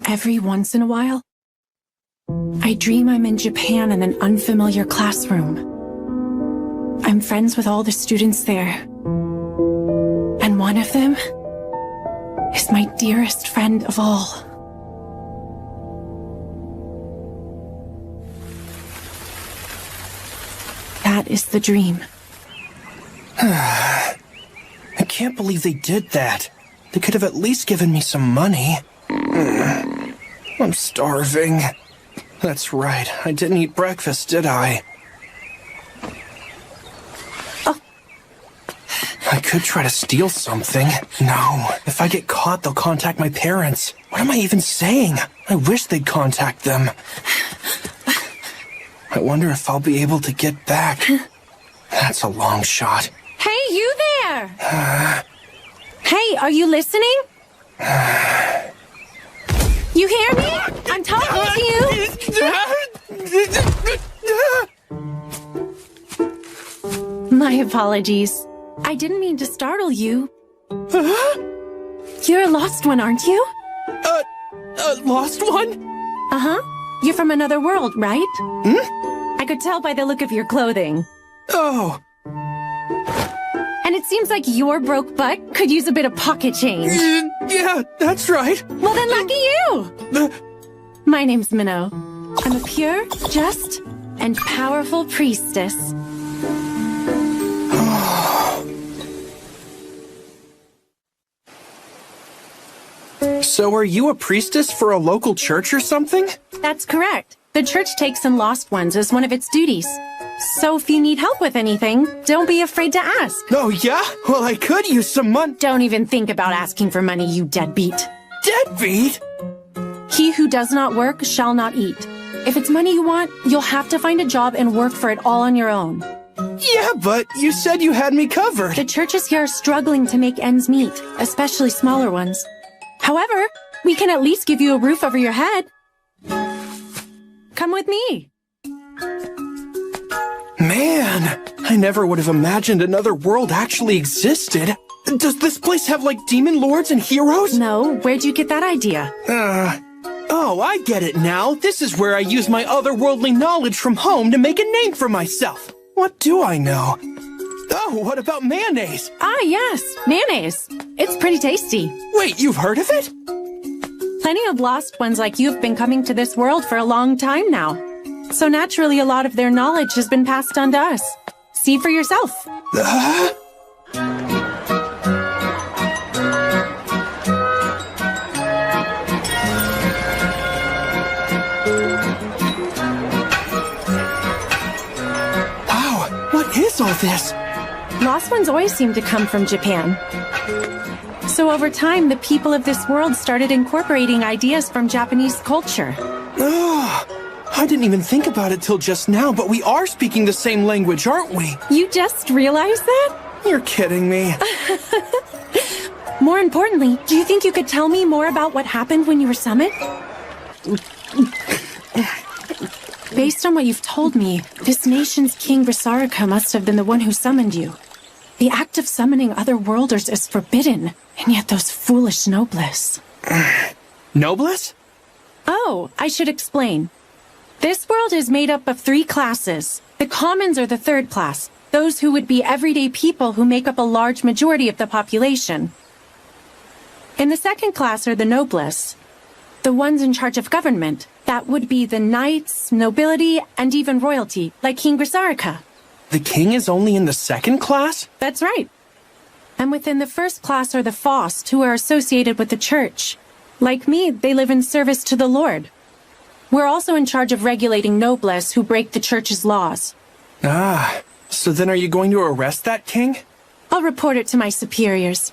every once in a while, I dream I'm in Japan in an unfamiliar classroom. I'm friends with all the students there. And one of them is my dearest friend of all. That is the dream. I can't believe they did that. They could have at least given me some money. I'm starving. That's right, I didn't eat breakfast, did I? Oh. I could try to steal something. No, if I get caught, they'll contact my parents. What am I even saying? I wish they'd contact them. I wonder if I'll be able to get back. That's a long shot. Hey, you there! Hey, are you listening? You hear me? I'm talking to you! My apologies. I didn't mean to startle you. You're a lost one, aren't you? Lost one? Uh-huh. You're from another world, right? I could tell by the look of your clothing. Oh. And it seems like your broke butt could use a bit of pocket change. Yeah, that's right. Well then, lucky you! My name's Minnow. I'm a pure, just, and powerful priestess. So are you a priestess for a local church or something? That's correct. The church takes in lost ones as one of its duties. So if you need help with anything, don't be afraid to ask. Oh, yeah? Well, I could use some money. Don't even think about asking for money, you deadbeat. Deadbeat? He who does not work shall not eat. If it's money you want, you'll have to find a job and work for it all on your own. Yeah, but you said you had me covered. The churches here are struggling to make ends meet, especially smaller ones. However, we can at least give you a roof over your head. Come with me. Man, I never would have imagined another world actually existed. Does this place have, like, demon lords and heroes? No, where'd you get that idea? Oh, I get it now. This is where I use my otherworldly knowledge from home to make a name for myself. What do I know? Oh, what about mayonnaise? Ah, yes, mayonnaise. It's pretty tasty. Wait, you've heard of it? Plenty of lost ones like you have been coming to this world for a long time now. So naturally, a lot of their knowledge has been passed on to us. See for yourself. Wow, what is all this? Lost ones always seem to come from Japan. So over time, the people of this world started incorporating ideas from Japanese culture. I didn't even think about it till just now, but we are speaking the same language, aren't we? You just realized that? You're kidding me. More importantly, do you think you could tell me more about what happened when you were summoned? Based on what you've told me, this nation's King Grisarika must have been the one who summoned you. The act of summoning other worlders is forbidden, and yet those foolish nobles. Nobles? Oh, I should explain. This world is made up of 3 classes. The commons are the 3rd class, those who would be everyday people who make up a large majority of the population. In the 2nd class are the nobles, the ones in charge of government. That would be the knights, nobility, and even royalty, like King Grisarika. The king is only in the 2nd class? That's right. And within the 1st class are the Faust, who are associated with the church. Like me, they live in service to the Lord. We're also in charge of regulating nobles who break the church's laws. Ah, so then are you going to arrest that king? I'll report it to my superiors.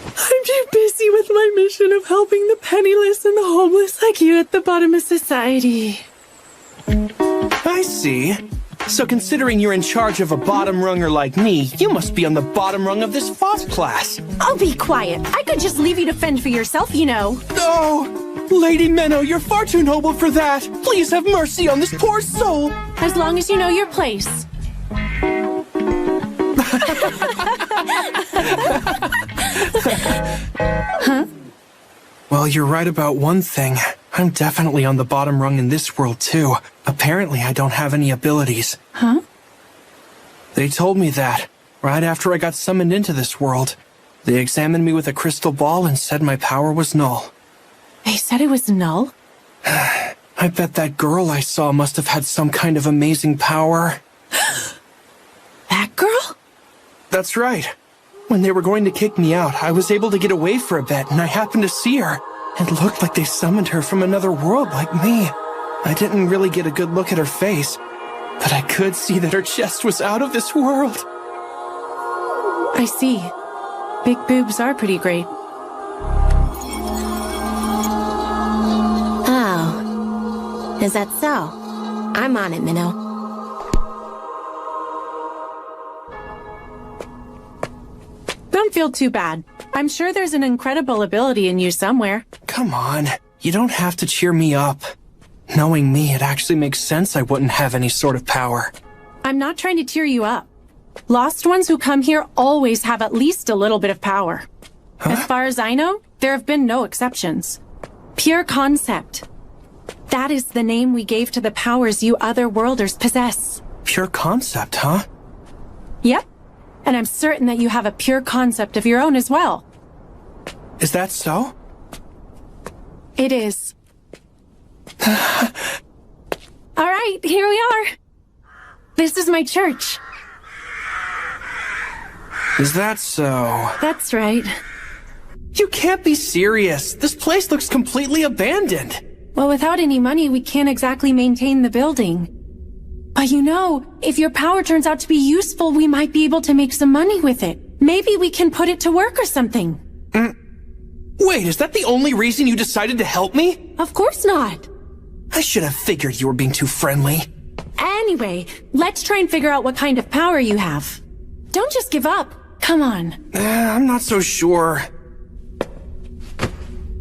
I'm too busy with my mission of helping the penniless and the homeless like you at the bottom of society. I see. So considering you're in charge of a bottom runger like me, you must be on the bottom rung of this Faust class. I'll be quiet. I could just leave you to fend for yourself, you know. Oh, Lady Minnow, you're far too noble for that. Please have mercy on this poor soul. As long as you know your place. Huh? Well, you're right about one thing. I'm definitely on the bottom rung in this world, too. Apparently, I don't have any abilities. Huh? They told me that, right after I got summoned into this world. They examined me with a crystal ball and said my power was null. They said it was null? I bet that girl I saw must have had some kind of amazing power. That girl? That's right. When they were going to kick me out, I was able to get away for a bit, and I happened to see her. It looked like they summoned her from another world like me. I didn't really get a good look at her face, but I could see that her chest was out of this world. I see. Big boobs are pretty great. Oh. Is that so? I'm on it, Minnow. Don't feel too bad. I'm sure there's an incredible ability in you somewhere. Come on, you don't have to cheer me up. Knowing me, it actually makes sense I wouldn't have any sort of power. I'm not trying to cheer you up. Lost ones who come here always have at least a little bit of power. As far as I know, there have been no exceptions. Pure concept. That is the name we gave to the powers you otherworlders possess. Pure concept, huh? Yep. And I'm certain that you have a pure concept of your own as well. Is that so? It is. All right, here we are. This is my church. Is that so? That's right. You can't be serious. This place looks completely abandoned. Well, without any money, we can't exactly maintain the building. But you know, if your power turns out to be useful, we might be able to make some money with it. Maybe we can put it to work or something. Wait, is that the only reason you decided to help me? Of course not. I should have figured you were being too friendly. Anyway, let's try and figure out what kind of power you have. Don't just give up. Come on. I'm not so sure.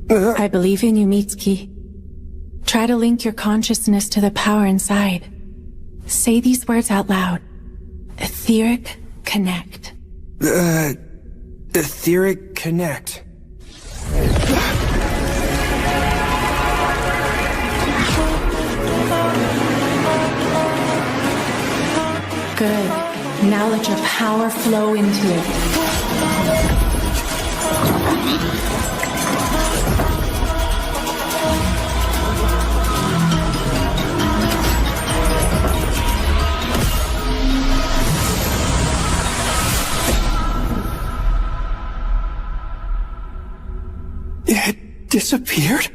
I believe in you, Mitsuki. Try to link your consciousness to the power inside. Say these words out loud. Etheric Connect. Etheric Connect. Good. Now let your power flow into it. It disappeared?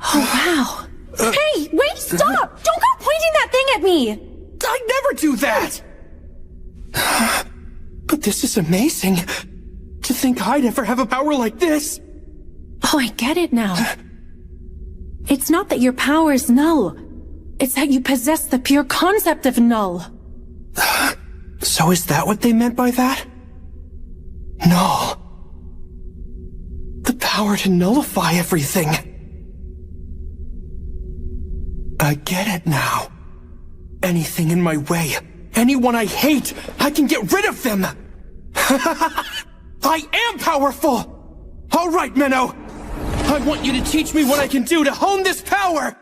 Oh, wow. Hey, wait, stop! Don't go pointing that thing at me! I'd never do that! But this is amazing. To think I'd ever have a power like this. Oh, I get it now. It's not that your power is null. It's that you possess the pure concept of null. So is that what they meant by that? Null. The power to nullify everything. I get it now. Anything in my way, anyone I hate, I can get rid of them! I am powerful! Alright, Minnow! I want you to teach me what I can do to hone this power!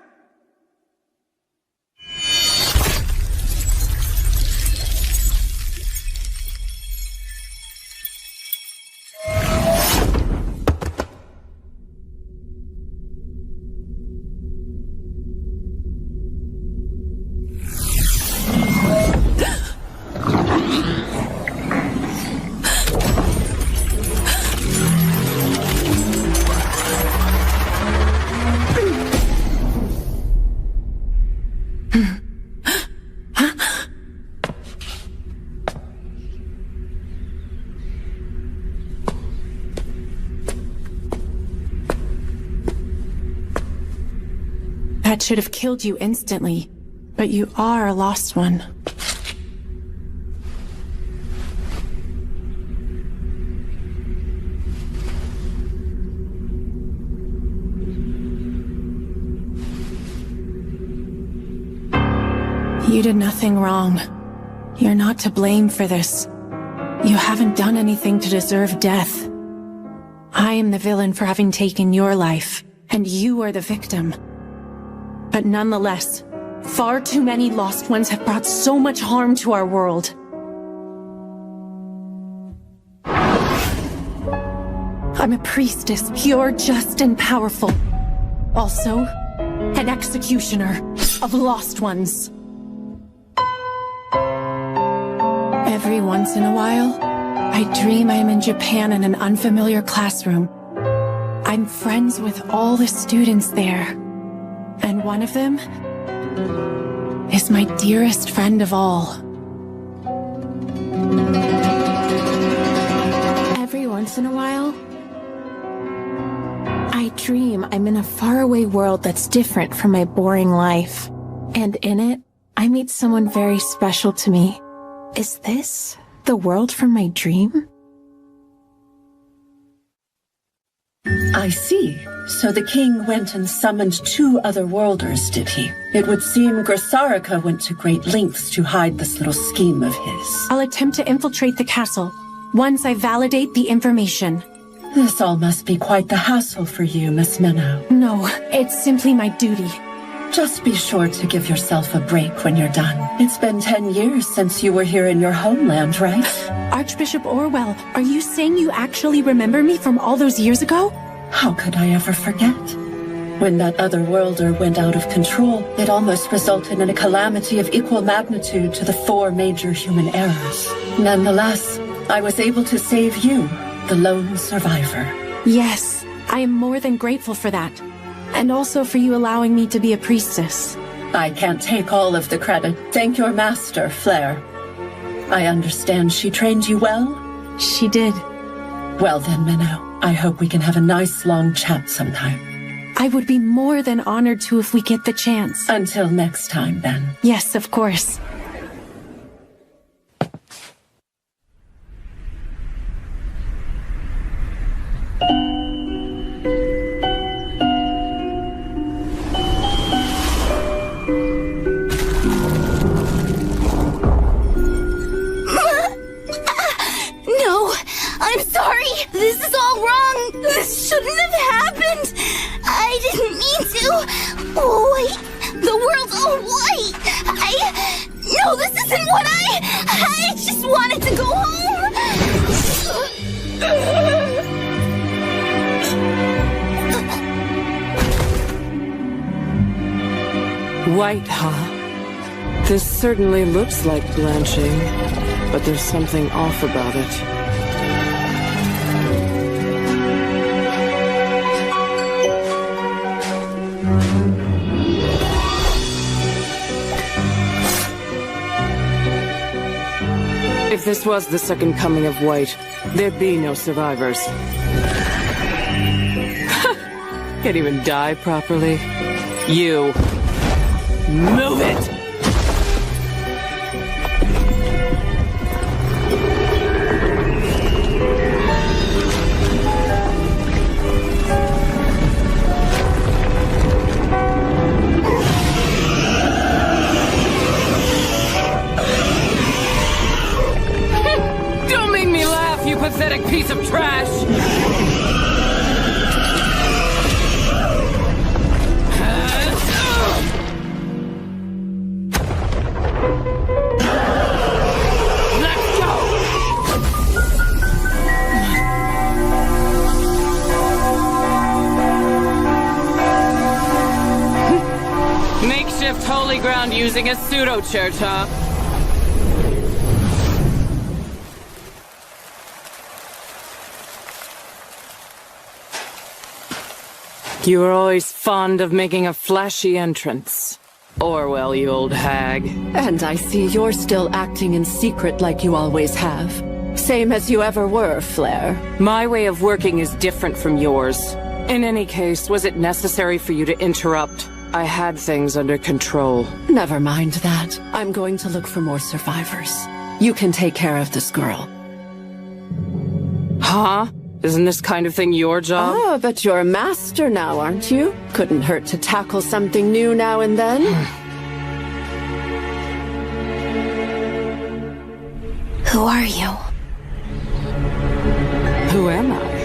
That should have killed you instantly, but you are a lost one. You did nothing wrong. You're not to blame for this. You haven't done anything to deserve death. I am the villain for having taken your life. and you are the victim. But nonetheless, far too many lost ones have brought so much harm to our world. I'm a priestess, pure, just, and powerful. Also, an executioner of lost ones. Every once in a while, I dream I am in Japan in an unfamiliar classroom. I'm friends with all the students there. And one of them is my dearest friend of all. Every once in a while, I dream I'm in a faraway world that's different from my boring life. And in it, I meet someone very special to me. Is this the world from my dream? I see. So the king went and summoned 2 other worlders, did he? It would seem Grisarika went to great lengths to hide this little scheme of his. I'll attempt to infiltrate the castle once I validate the information. This all must be quite the hassle for you, Miss Minnow. No, it's simply my duty. Just be sure to give yourself a break when you're done. It's been 10 years since you were here in your homeland, right? Archbishop Orwell, are you saying you actually remember me from all those years ago? How could I ever forget? When that other worlder went out of control, it almost resulted in a calamity of equal magnitude to the 4 major human errors. Nonetheless, I was able to save you, the lone survivor. Yes, I am more than grateful for that. And also for you allowing me to be a priestess. I can't take all of the credit. Thank your master, Flair. I understand she trained you well? She did. Well then, Minnow, I hope we can have a nice long chat sometime. I would be more than honored to if we get the chance. Until next time, then. Yes, of course. No, I'm sorry. This is all wrong. This shouldn't have happened. I didn't mean to. Oh, wait. The world's all white. No, this isn't what I just wanted to go home. White, huh? This certainly looks like blanching, but there's something off about it. If this was the second coming of White, there'd be no survivors. Can't even die properly. You. Move it! Don't make me laugh, you pathetic piece of trash! Holy ground using a pseudo-church, huh? You were always fond of making a flashy entrance. Orwell, you old hag. And I see you're still acting in secret like you always have. Same as you ever were, Flair. My way of working is different from yours. In any case, was it necessary for you to interrupt? I had things under control. Never mind that. I'm going to look for more survivors. You can take care of this girl. Huh? Isn't this kind of thing your job? Ah, but you're a master now, aren't you? Couldn't hurt to tackle something new now and then. Who are you? Who am I?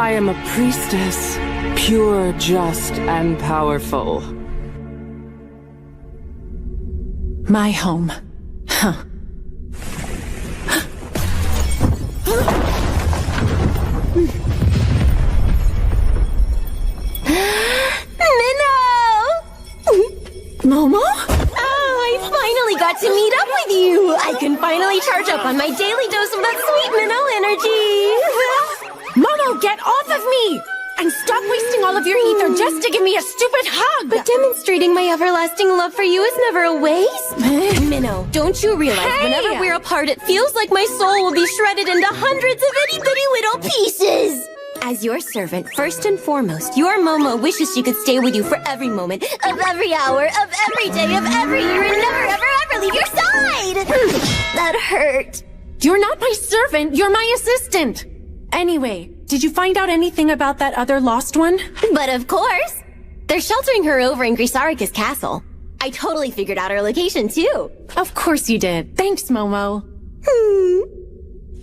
I am a priestess, pure, just, and powerful. My home. Huh. Momo? Oh, I finally got to meet up with you! I can finally charge up on my daily dose of that sweet Minnow energy! Momo, get off of me! And stop wasting all of your ether just to give me a stupid hug! But demonstrating my everlasting love for you is never a waste. Minnow, don't you realize whenever we're apart, it feels like my soul will be shredded into hundreds of itty-bitty little pieces! As your servant, first and foremost, your Momo wishes she could stay with you for every moment, of every hour, of every day, of every year, and never, ever, ever leave your side! That hurt. You're not my servant, you're my assistant! Anyway, did you find out anything about that other lost one? But of course! They're sheltering her over in Grisaricus Castle. I totally figured out her location, too. Of course you did. Thanks, Momo.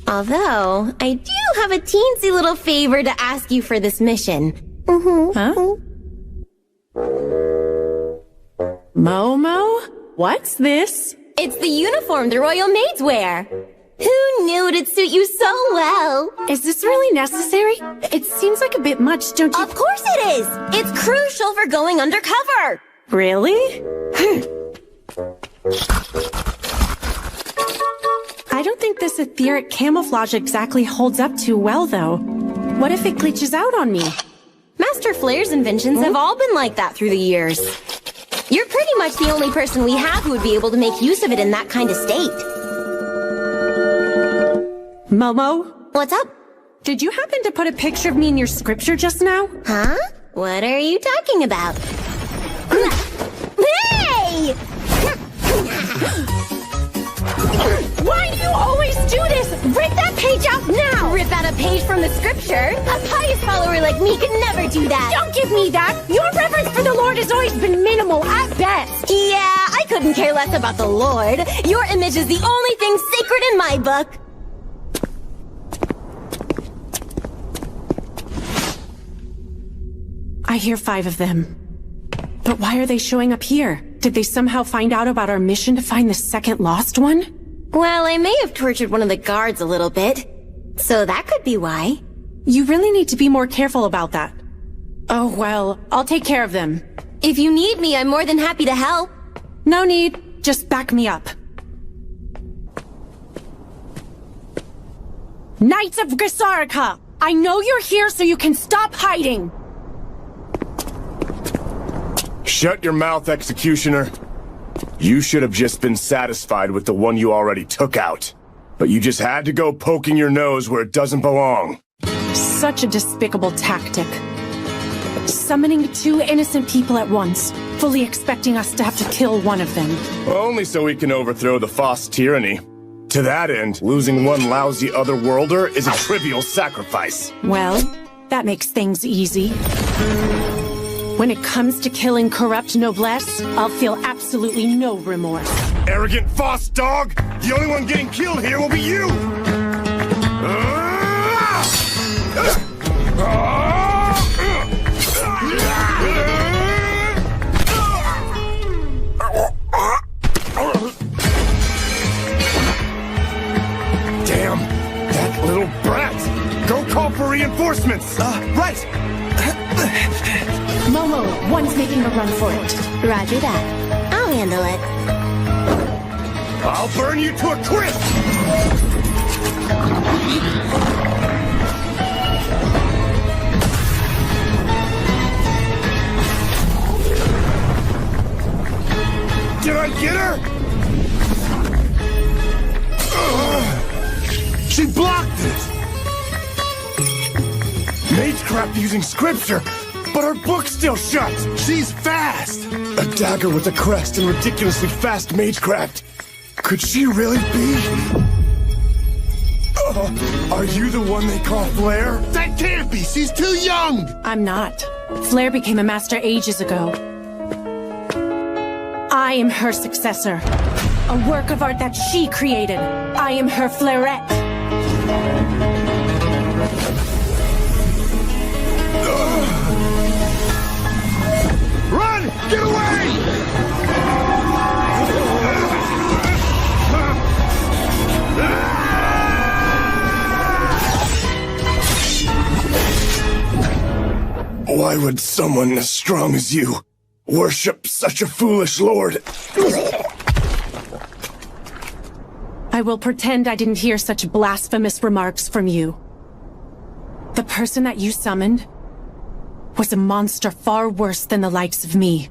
Although, I do have a teensy little favor to ask you for this mission. Huh? Momo? What's this? It's the uniform the royal maids wear. Who knew it'd suit you so well? Is this really necessary? It seems like a bit much, don't you? Of course it is! It's crucial for going undercover! Really? I don't think this etheric camouflage exactly holds up too well, though. What if it glitches out on me? Master Flair's inventions have all been like that through the years. You're pretty much the only person we have who would be able to make use of it in that kind of state. Momo? What's up? Did you happen to put a picture of me in your scripture just now? Huh? What are you talking about? Hey! Why do you always do this? Rip that page out now! Rip out a page from the scripture? A pious follower like me could never do that. Don't give me that! Your reverence for the Lord has always been minimal at best! Yeah, I couldn't care less about the Lord. Your image is the only thing sacred in my book. I hear 5 of them. But why are they showing up here? Did they somehow find out about our mission to find the second lost one? Well, I may have tortured one of the guards a little bit. So that could be why. You really need to be more careful about that. Oh well, I'll take care of them. If you need me, I'm more than happy to help. No need, just back me up. Knights of Grisarica! I know you're here so you can stop hiding! Shut your mouth, Executioner. You should have just been satisfied with the one you already took out. But you just had to go poking your nose where it doesn't belong. Such a despicable tactic. Summoning 2 innocent people at once, fully expecting us to have to kill one of them. Only so we can overthrow the Foss tyranny. To that end, losing one lousy otherworlder is a trivial sacrifice. Well, that makes things easy. When it comes to killing corrupt noblesse, I'll feel absolutely no remorse. Arrogant Foss dog! The only one getting killed here will be you! Damn! That little brat! Go call for reinforcements! Right! Momo, one's making a run for it. Roger that. I'll handle it. I'll burn you to a crisp! Did I get her? She blocked it! Magecraft using scripture, but her book's still shut! She's fast! A dagger with a crest and ridiculously fast Magecraft. Could she really be? Are you the one they call Flair? That can't be! She's too young! I'm not. Flair became a master ages ago. I am her successor. A work of art that she created. I am her Flairette. Why would someone as strong as you worship such a foolish lord? I will pretend I didn't hear such blasphemous remarks from you. The person that you summoned was a monster far worse than the likes of me.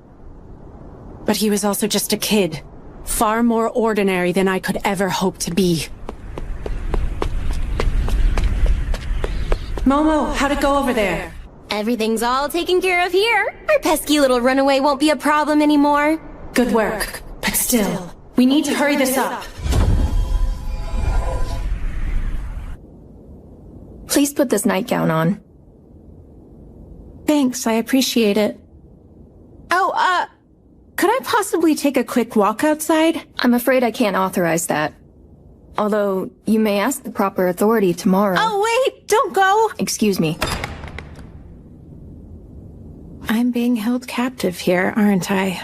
But he was also just a kid, far more ordinary than I could ever hope to be. Momo, how'd it go over there? Everything's all taken care of here. Our pesky little runaway won't be a problem anymore. Good work. But still, we need to hurry this up. Please put this nightgown on. Thanks, I appreciate it. Oh, could I possibly take a quick walk outside? I'm afraid I can't authorize that. Although, you may ask the proper authority tomorrow. Oh, wait! Don't go! Excuse me. I'm being held captive here, aren't I?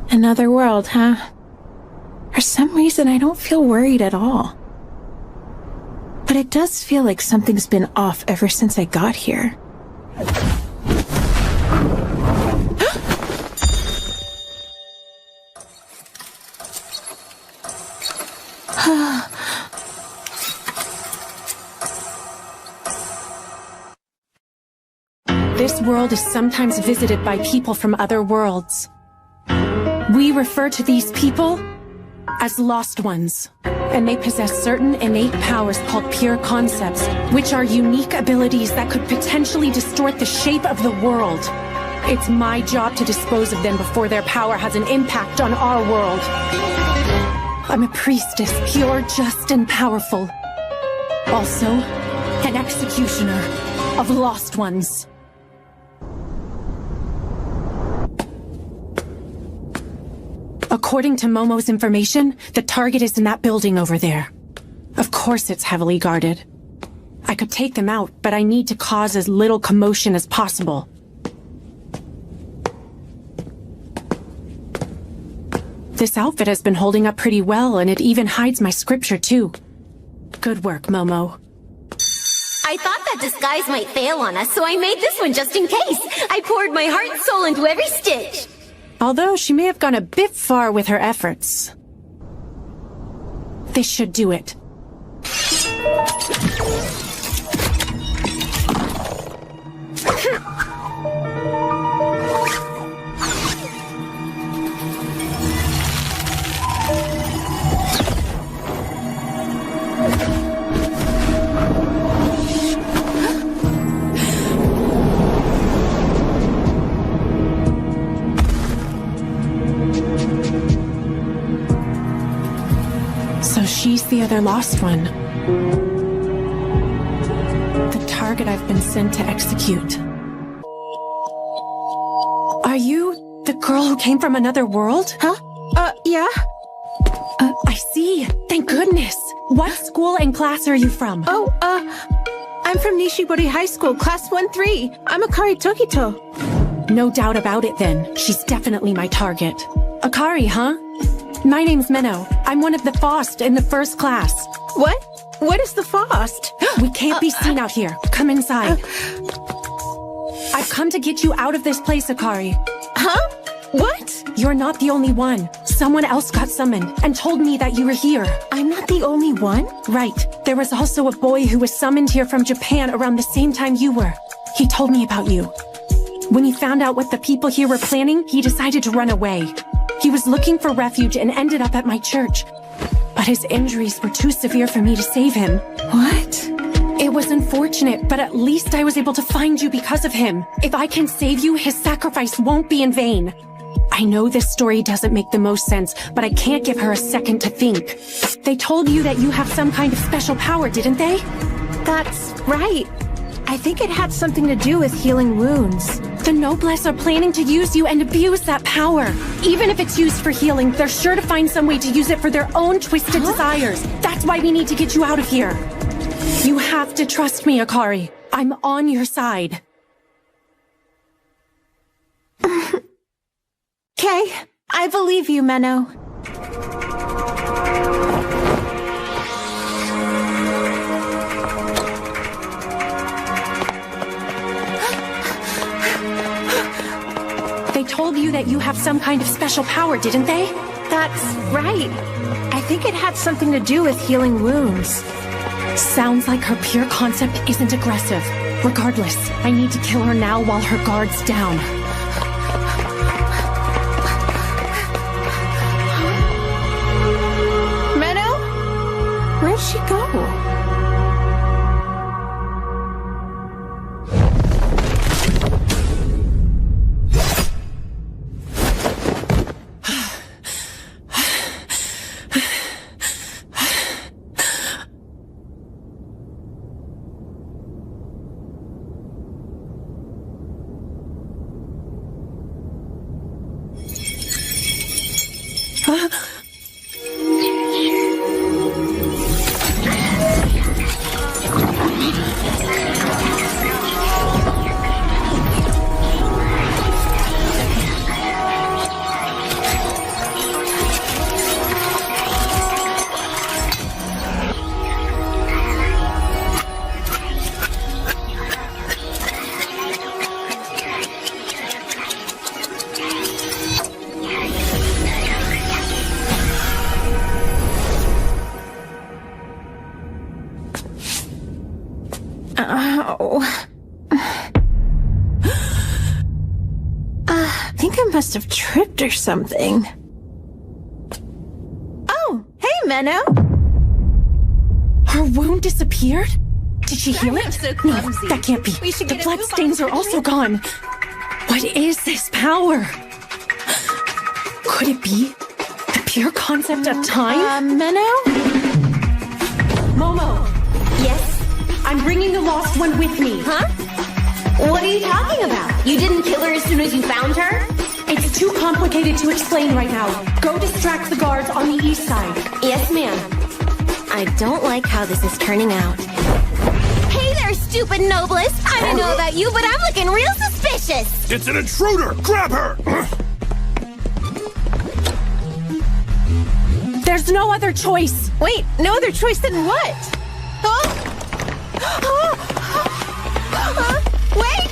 Another world, huh? For some reason, I don't feel worried at all. But it does feel like something's been off ever since I got here. This world is sometimes visited by people from other worlds. We refer to these people as Lost Ones, and they possess certain innate powers called pure concepts, which are unique abilities that could potentially distort the shape of the world. It's my job to dispose of them before their power has an impact on our world. I'm a priestess, pure, just, and powerful. Also, an executioner of Lost Ones. According to Momo's information, the target is in that building over there. Of course it's heavily guarded. I could take them out, but I need to cause as little commotion as possible. This outfit has been holding up pretty well, and it even hides my scripture too. Good work, Momo. I thought that disguise might fail on us, so I made this one just in case. I poured my heart and soul into every stitch. Although she may have gone a bit far with her efforts. This should do it. So she's the other lost one. The target I've been sent to execute. Are you the girl who came from another world? Huh? Yeah? I see. Thank goodness. What school and class are you from? Oh, I'm from Nishibori High School, Class 1-3. I'm Akari Tokito. No doubt about it then. She's definitely my target. Akari, huh? My name's Menno. I'm one of the FOST in the first class. What? What is the FOST? We can't be seen out here. Come inside. I've come to get you out of this place, Akari. Huh? What? You're not the only one. Someone else got summoned and told me that you were here. I'm not the only one? Right. There was also a boy who was summoned here from Japan around the same time you were. He told me about you. When he found out what the people here were planning, he decided to run away. He was looking for refuge and ended up at my church. But his injuries were too severe for me to save him. What? It was unfortunate, but at least I was able to find you because of him. If I can save you, his sacrifice won't be in vain. I know this story doesn't make the most sense, but I can't give her a second to think. They told you that you have some kind of special power, didn't they? That's right. I think it had something to do with healing wounds. The Noblesse are planning to use you and abuse that power. Even if it's used for healing, they're sure to find some way to use it for their own twisted desires. That's why we need to get you out of here. You have to trust me, Akari. I'm on your side. Okay, I believe you, Menno. told you that you have some kind of special power, didn't they? That's right. I think it had something to do with healing wounds. Sounds like her pure concept isn't aggressive. Regardless, I need to kill her now while her guard's down. Meadow? Where'd she go? I think I must have tripped or something. Oh, hey, Menno. Her wound disappeared? Did she heal it? so No, clumsy. that can't be. We should The get a blood move on, stains are shouldn't also we? gone. What is this power? Could it be the pure concept of time? Menno? Momo, Yes? I'm bringing the lost one with me. Huh? What are you talking about? You didn't kill her as soon as you found her? It's too complicated to explain right now. Go distract the guards on the east side. Yes, ma'am. I don't like how this is turning out. Hey there, stupid noblest! I don't know about you, but I'm looking real suspicious! It's an intruder! Grab her! There's no other choice. Wait, no other choice than what? Huh? Wait!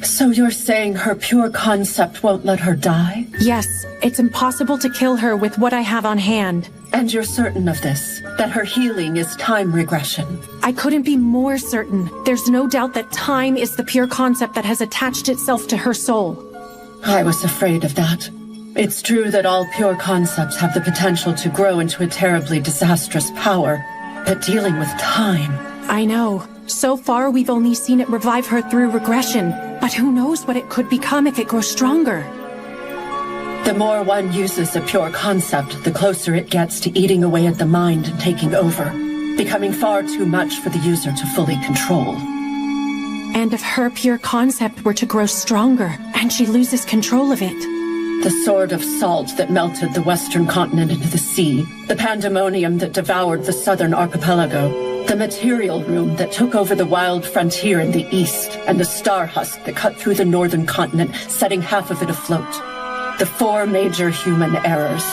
So you're saying her pure concept won't let her die? Yes, it's impossible to kill her with what I have on hand. And you're certain of this? That her healing is time regression? I couldn't be more certain. There's no doubt that time is the pure concept that has attached itself to her soul. I was afraid of that. It's true that all pure concepts have the potential to grow into a terribly disastrous power, but dealing with time... I know. So far, we've only seen it revive her through regression. But who knows what it could become if it grows stronger? The more one uses a pure concept, the closer it gets to eating away at the mind and taking over, becoming far too much for the user to fully control. And if her pure concept were to grow stronger, and she loses control of it? The sword of salt that melted the western continent into the sea, the pandemonium that devoured the southern archipelago, the material room that took over the wild frontier in the east, and the star husk that cut through the northern continent, setting half of it afloat. The four major human errors,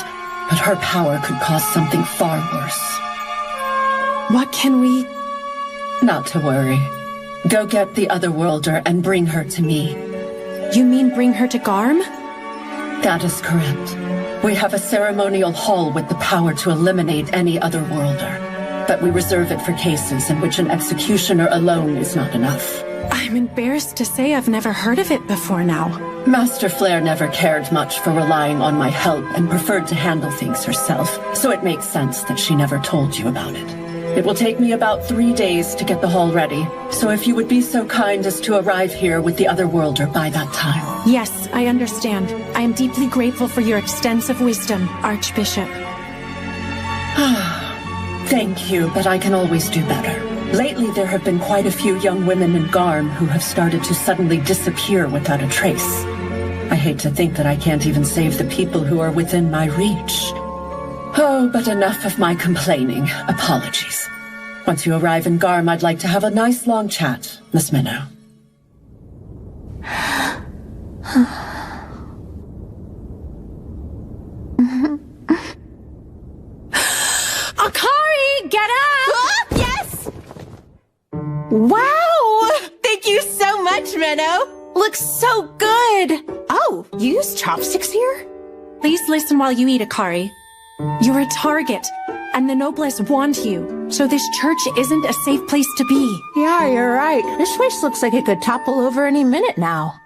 but her power could cause something far worse. What can we... Not to worry. Go get the Otherworlder and bring her to me. You mean bring her to Garm? That is correct. We have a ceremonial hall with the power to eliminate any Otherworlder. But we reserve it for cases in which an executioner alone is not enough. I'm embarrassed to say I've never heard of it before now. Master Flare never cared much for relying on my help and preferred to handle things herself, so it makes sense that she never told you about it. It will take me about 3 days to get the hall ready, so if you would be so kind as to arrive here with the Otherworlder by that time. Yes, I understand. I am deeply grateful for your extensive wisdom, Archbishop. Thank you, but I can always do better. Lately, there have been quite a few young women in Garm who have started to suddenly disappear without a trace. I hate to think that I can't even save the people who are within my reach. Oh, but enough of my complaining. Apologies. Once you arrive in Garm, I'd like to have a nice long chat, Miss Minnow. Akari, get up! Yes! Wow! Thank you so much, Menno. Looks so good. Oh, you use chopsticks here? Please listen while you eat, Akari. You're a target, and the Noblesse want you, so this church isn't a safe place to be. Yeah, you're right. This place looks like it could topple over any minute now.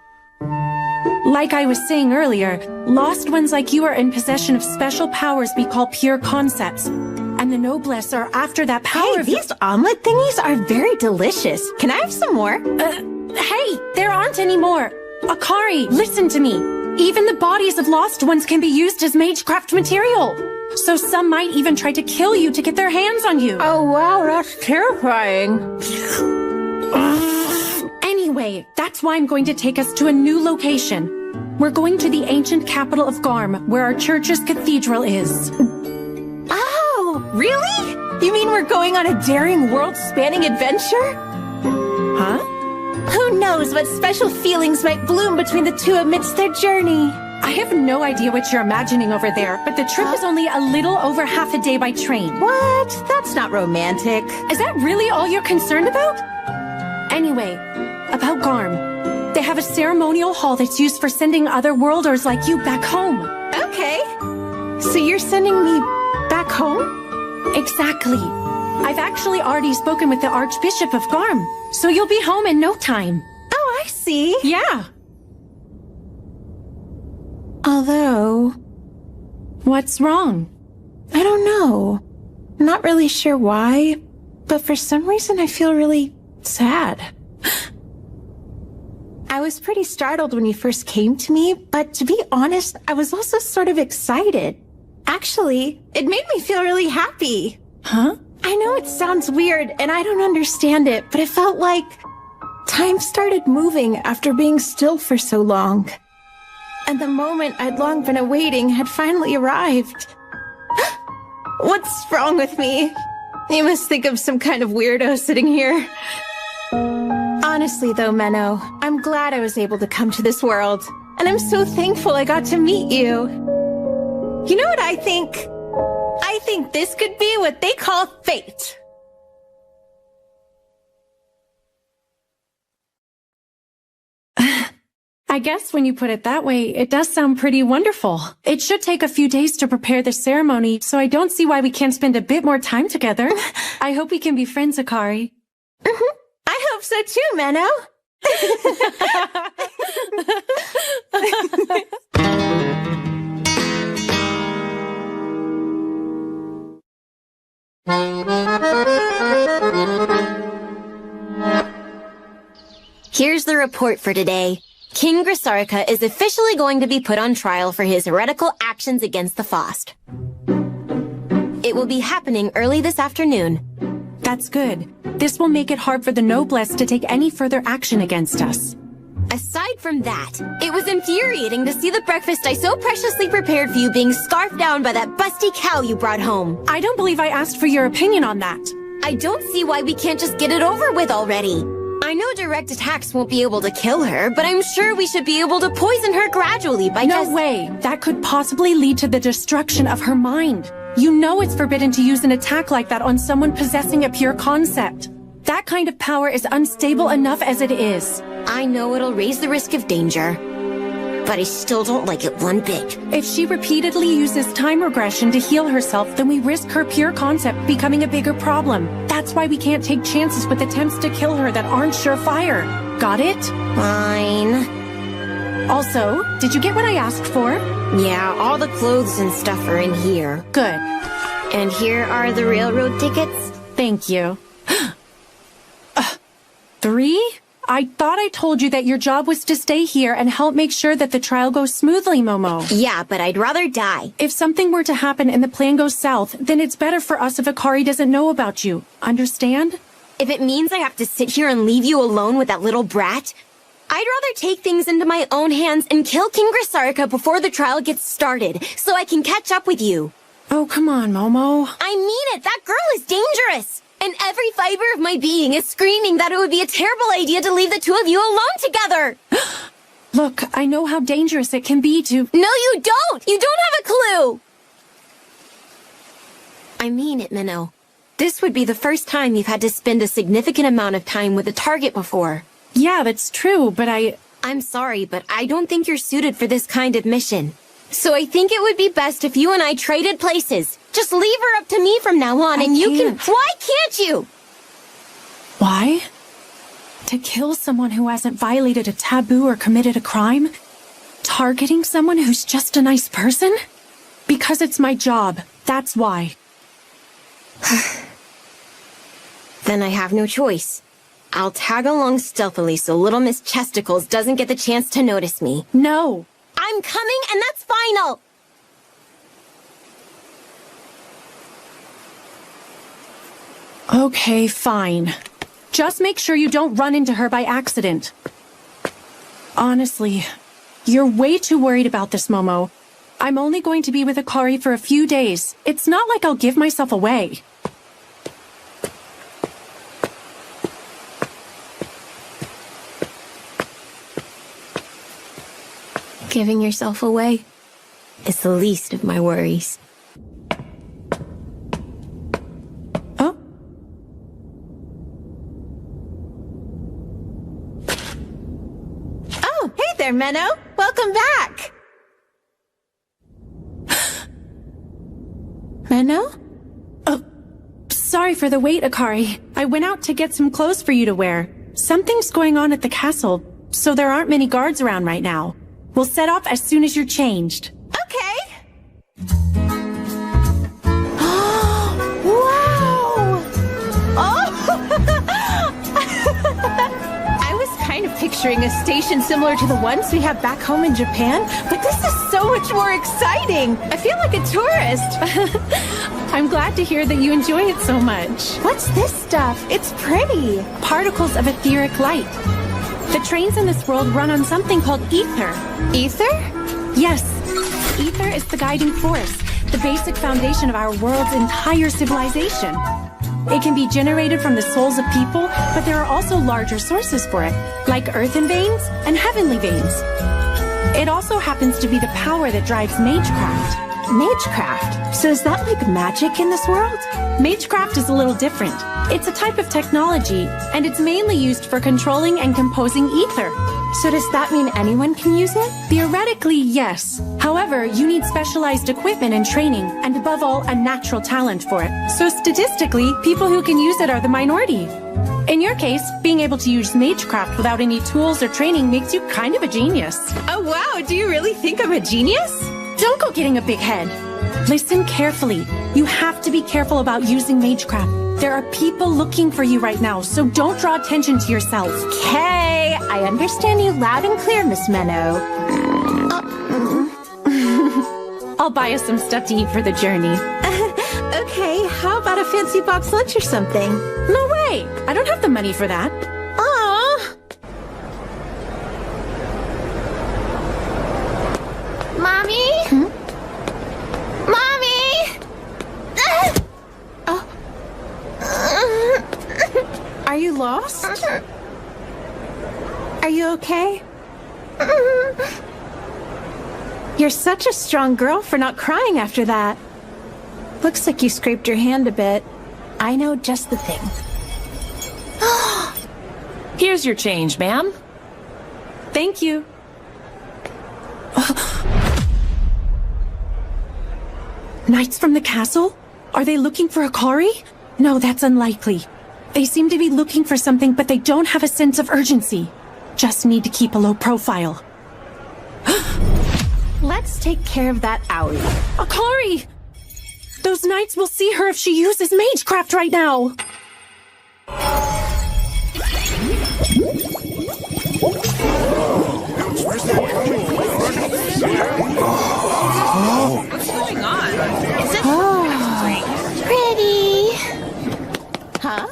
Like I was saying earlier, lost ones like you are in possession of special powers we call pure concepts. And the Noblesse are after that power Hey, of these omelet thingies are very delicious. Can I have some more? Hey, there aren't any more. Akari, listen to me. Even the bodies of lost ones can be used as magecraft material. So some might even try to kill you to get their hands on you. Oh, wow, that's terrifying. Anyway, that's why I'm going to take us to a new location. We're going to the ancient capital of Garm, where our church's cathedral is. Oh, really? You mean we're going on a daring world-spanning adventure? Huh? Who knows what special feelings might bloom between the two amidst their journey? I have no idea what you're imagining over there, but the trip is only a little over half a day by train. What? That's not romantic. Is that really all you're concerned about? Anyway, about Garm. They have a ceremonial hall that's used for sending other worlders like you back home. Okay. So you're sending me back home? Exactly. I've actually already spoken with the Archbishop of Garm, so you'll be home in no time. Oh, I see. Yeah. Although, What's wrong? I don't know. Not really sure why, but for some reason I feel really sad. I was pretty startled when you first came to me, but to be honest, I was also sort of excited. Actually, it made me feel really happy. Huh? I know it sounds weird and I don't understand it, but it felt like time started moving after being still for so long. And the moment I'd long been awaiting had finally arrived. What's wrong with me? You must think I'm some kind of weirdo sitting here. Honestly though, Menno, I'm glad I was able to come to this world. And I'm so thankful I got to meet you. You know what I think? I think this could be what they call fate. I guess when you put it that way, it does sound pretty wonderful. It should take a few days to prepare the ceremony, so I don't see why we can't spend a bit more time together. I hope we can be friends, Akari. I hope so too, Menno. Here's the report for today. King Grisarika is officially going to be put on trial for his heretical actions against the Faust. It will be happening early this afternoon. That's good. This will make it hard for the Noblesse to take any further action against us. Aside from that, it was infuriating to see the breakfast I so preciously prepared for you being scarfed down by that busty cow you brought home. I don't believe I asked for your opinion on that. I don't see why we can't just get it over with already. I know direct attacks won't be able to kill her, but I'm sure we should be able to poison her gradually by No way! That could possibly lead to the destruction of her mind. You know it's forbidden to use an attack like that on someone possessing a pure concept. That kind of power is unstable enough as it is. I know it'll raise the risk of danger, but I still don't like it one bit. If she repeatedly uses time regression to heal herself, then we risk her pure concept becoming a bigger problem. That's why we can't take chances with attempts to kill her that aren't surefire. Got it? Fine. Also, did you get what I asked for? Yeah, all the clothes and stuff are in here. Good. And here are the railroad tickets. Thank you. 3? I thought I told you that your job was to stay here and help make sure that the trial goes smoothly, Momo. Yeah, but I'd rather die. If something were to happen and the plan goes south, then it's better for us if Akari doesn't know about you. Understand? If it means I have to sit here and leave you alone with that little brat, I'd rather take things into my own hands and kill King Grisarika before the trial gets started, so I can catch up with you. Oh, come on, Momo. I mean it! That girl is dangerous! And every fiber of my being is screaming that it would be a terrible idea to leave the two of you alone together! Look, I know how dangerous it can be to... No, you don't! You don't have a clue! I mean it, Minnow. This would be the first time you've had to spend a significant amount of time with a target before. Yeah, that's true, but I'm sorry, but I don't think you're suited for this kind of mission. So I think it would be best if you and I traded places. Just leave her up to me from now on, and you can... Why can't you? Why? To kill someone who hasn't violated a taboo or committed a crime? Targeting someone who's just a nice person? Because it's my job. That's why. Then I have no choice. I'll tag along stealthily so little Miss Chesticles doesn't get the chance to notice me. No. I'm coming, and that's final! Okay, fine. Just make sure you don't run into her by accident. Honestly, you're way too worried about this, Momo. I'm only going to be with Akari for a few days. It's not like I'll give myself away. Giving yourself away is the least of my worries. Oh? Oh, hey there, Menno. Welcome back. Menno? Oh, sorry for the wait, Akari. I went out to get some clothes for you to wear. Something's going on at the castle, so there aren't many guards around right now. We'll set off as soon as you're changed. Okay. Wow! Oh! I was kind of picturing a station similar to the ones we have back home in Japan, but this is so much more exciting. I feel like a tourist. I'm glad to hear that you enjoy it so much. What's this stuff? It's pretty. Particles of etheric light. The trains in this world run on something called ether. Ether? Yes. Ether is the guiding force, the basic foundation of our world's entire civilization. It can be generated from the souls of people, but there are also larger sources for it, like earthen veins and heavenly veins. It also happens to be the power that drives magecraft. Magecraft? So is that like magic in this world? Magecraft is a little different. It's a type of technology, and it's mainly used for controlling and composing ether. So does that mean anyone can use it? Theoretically, yes. However, you need specialized equipment and training, and above all, a natural talent for it. So statistically, people who can use it are the minority. In your case, being able to use magecraft without any tools or training makes you kind of a genius. Oh wow, do you really think I'm a genius? Don't go getting a big head. Listen carefully. You have to be careful about using magecraft. There are people looking for you right now, so don't draw attention to yourself. Okay, I understand you loud and clear, Miss Menno. I'll buy us some stuff to eat for the journey. Okay, how about a fancy box lunch or something? No way! I don't have the money for that. Aww. Mommy? Mommy! Are you lost? Are you okay? You're such a strong girl for not crying after that. Looks like you scraped your hand a bit. I know just the thing. Here's your change, ma'am. Thank you. Knights from the castle? Are they looking for Akari? No, that's unlikely. They seem to be looking for something, but they don't have a sense of urgency. Just need to keep a low profile. Let's take care of that owie. Akari! Those knights will see her if she uses magecraft right now! What's going on? Is it Pretty. Huh?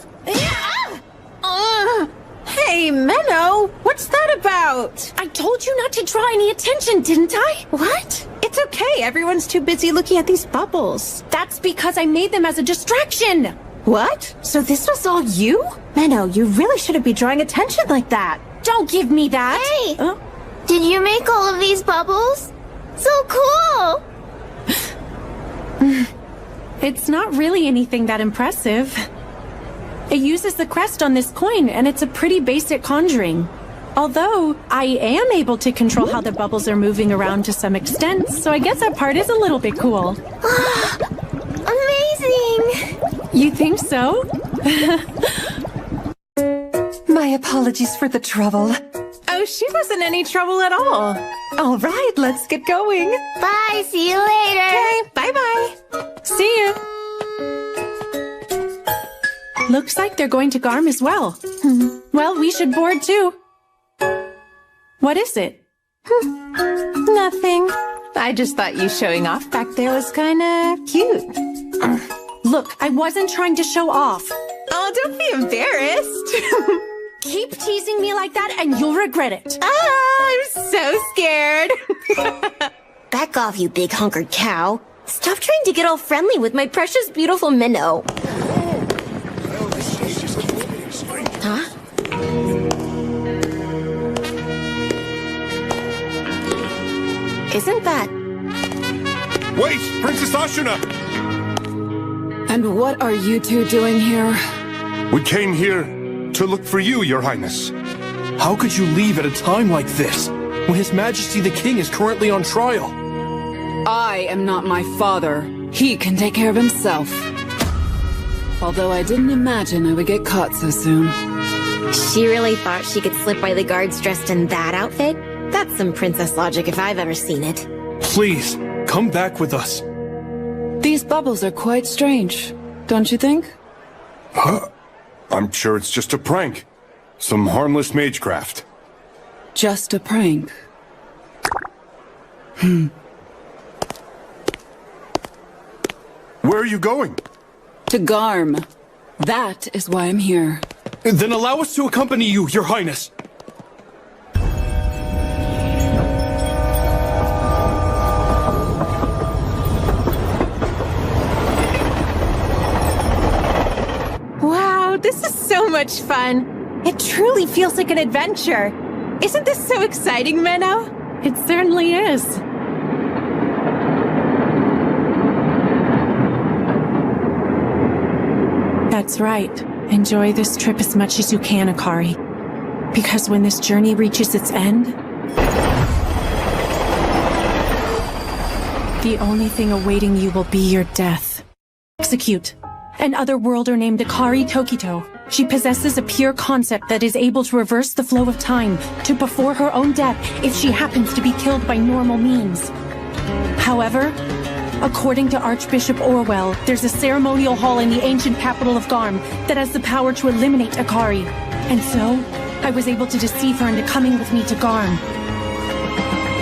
Hey, Menno! What's that about? I told you not to draw any attention, didn't I? What? It's okay. Everyone's too busy looking at these bubbles. That's because I made them as a distraction! What? So this was all you? Menno, you really shouldn't be drawing attention like that. Don't give me that! Hey! Did you make all of these bubbles? So cool! It's not really anything that impressive. It uses the crest on this coin, and it's a pretty basic conjuring. Although, I am able to control how the bubbles are moving around to some extent, so I guess that part is a little bit cool. Amazing! You think so? My apologies for the trouble. Oh, she wasn't any trouble at all. All right, let's get going. Bye, see you later! Okay, bye-bye. See you. Looks like they're going to Garm as well. Well, we should board too. What is it? Nothing. I just thought you showing off back there was kinda cute. Look, I wasn't trying to show off. Oh, don't be embarrassed. Keep teasing me like that and you'll regret it. I'm so scared. Back off, you big hunkered cow. Stop trying to get all friendly with my precious, beautiful minnow. Huh? Isn't that... Wait! Princess Ashuna! And what are you two doing here? We came here to look for you, Your Highness. How could you leave at a time like this, when His Majesty the King is currently on trial? I am not my father. He can take care of himself. Although I didn't imagine I would get caught so soon. She really thought she could slip by the guards dressed in that outfit? That's some princess logic if I've ever seen it. Please, come back with us. These bubbles are quite strange, don't you think? Huh? I'm sure it's just a prank. Some harmless magecraft. Just a prank. Where are you going? To Garm. That is why I'm here. Then allow us to accompany you, Your Highness. Wow, this is so much fun. It truly feels like an adventure. Isn't this so exciting, Menno? It certainly is. That's right. Enjoy this trip as much as you can, Akari. Because when this journey reaches its end, the only thing awaiting you will be your death. Execute. An otherworlder named Akari Tokito. She possesses a pure concept that is able to reverse the flow of time to before her own death if she happens to be killed by normal means. However, according to Archbishop Orwell, there's a ceremonial hall in the ancient capital of Garm that has the power to eliminate Akari. And so, I was able to deceive her into coming with me to Garm.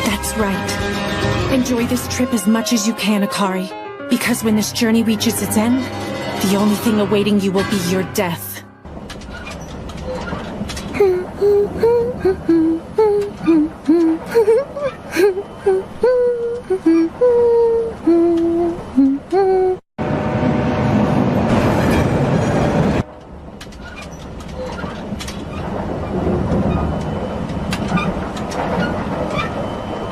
That's right. Enjoy this trip as much as you can, Akari. Because when this journey reaches its end, the only thing awaiting you will be your death.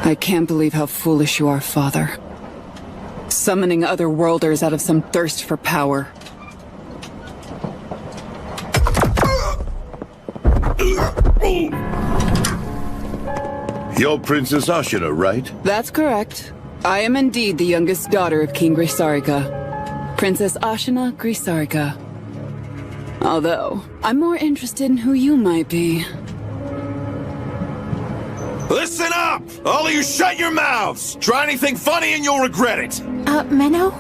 I can't believe how foolish you are, Father. Summoning other worlders out of some thirst for power. You're Princess Ashina, right? That's correct. I am indeed the youngest daughter of King Grisarika. Princess Ashina Grisarika. Although, I'm more interested in who you might be. Listen up! All of you shut your mouths! Try anything funny and you'll regret it! Menno?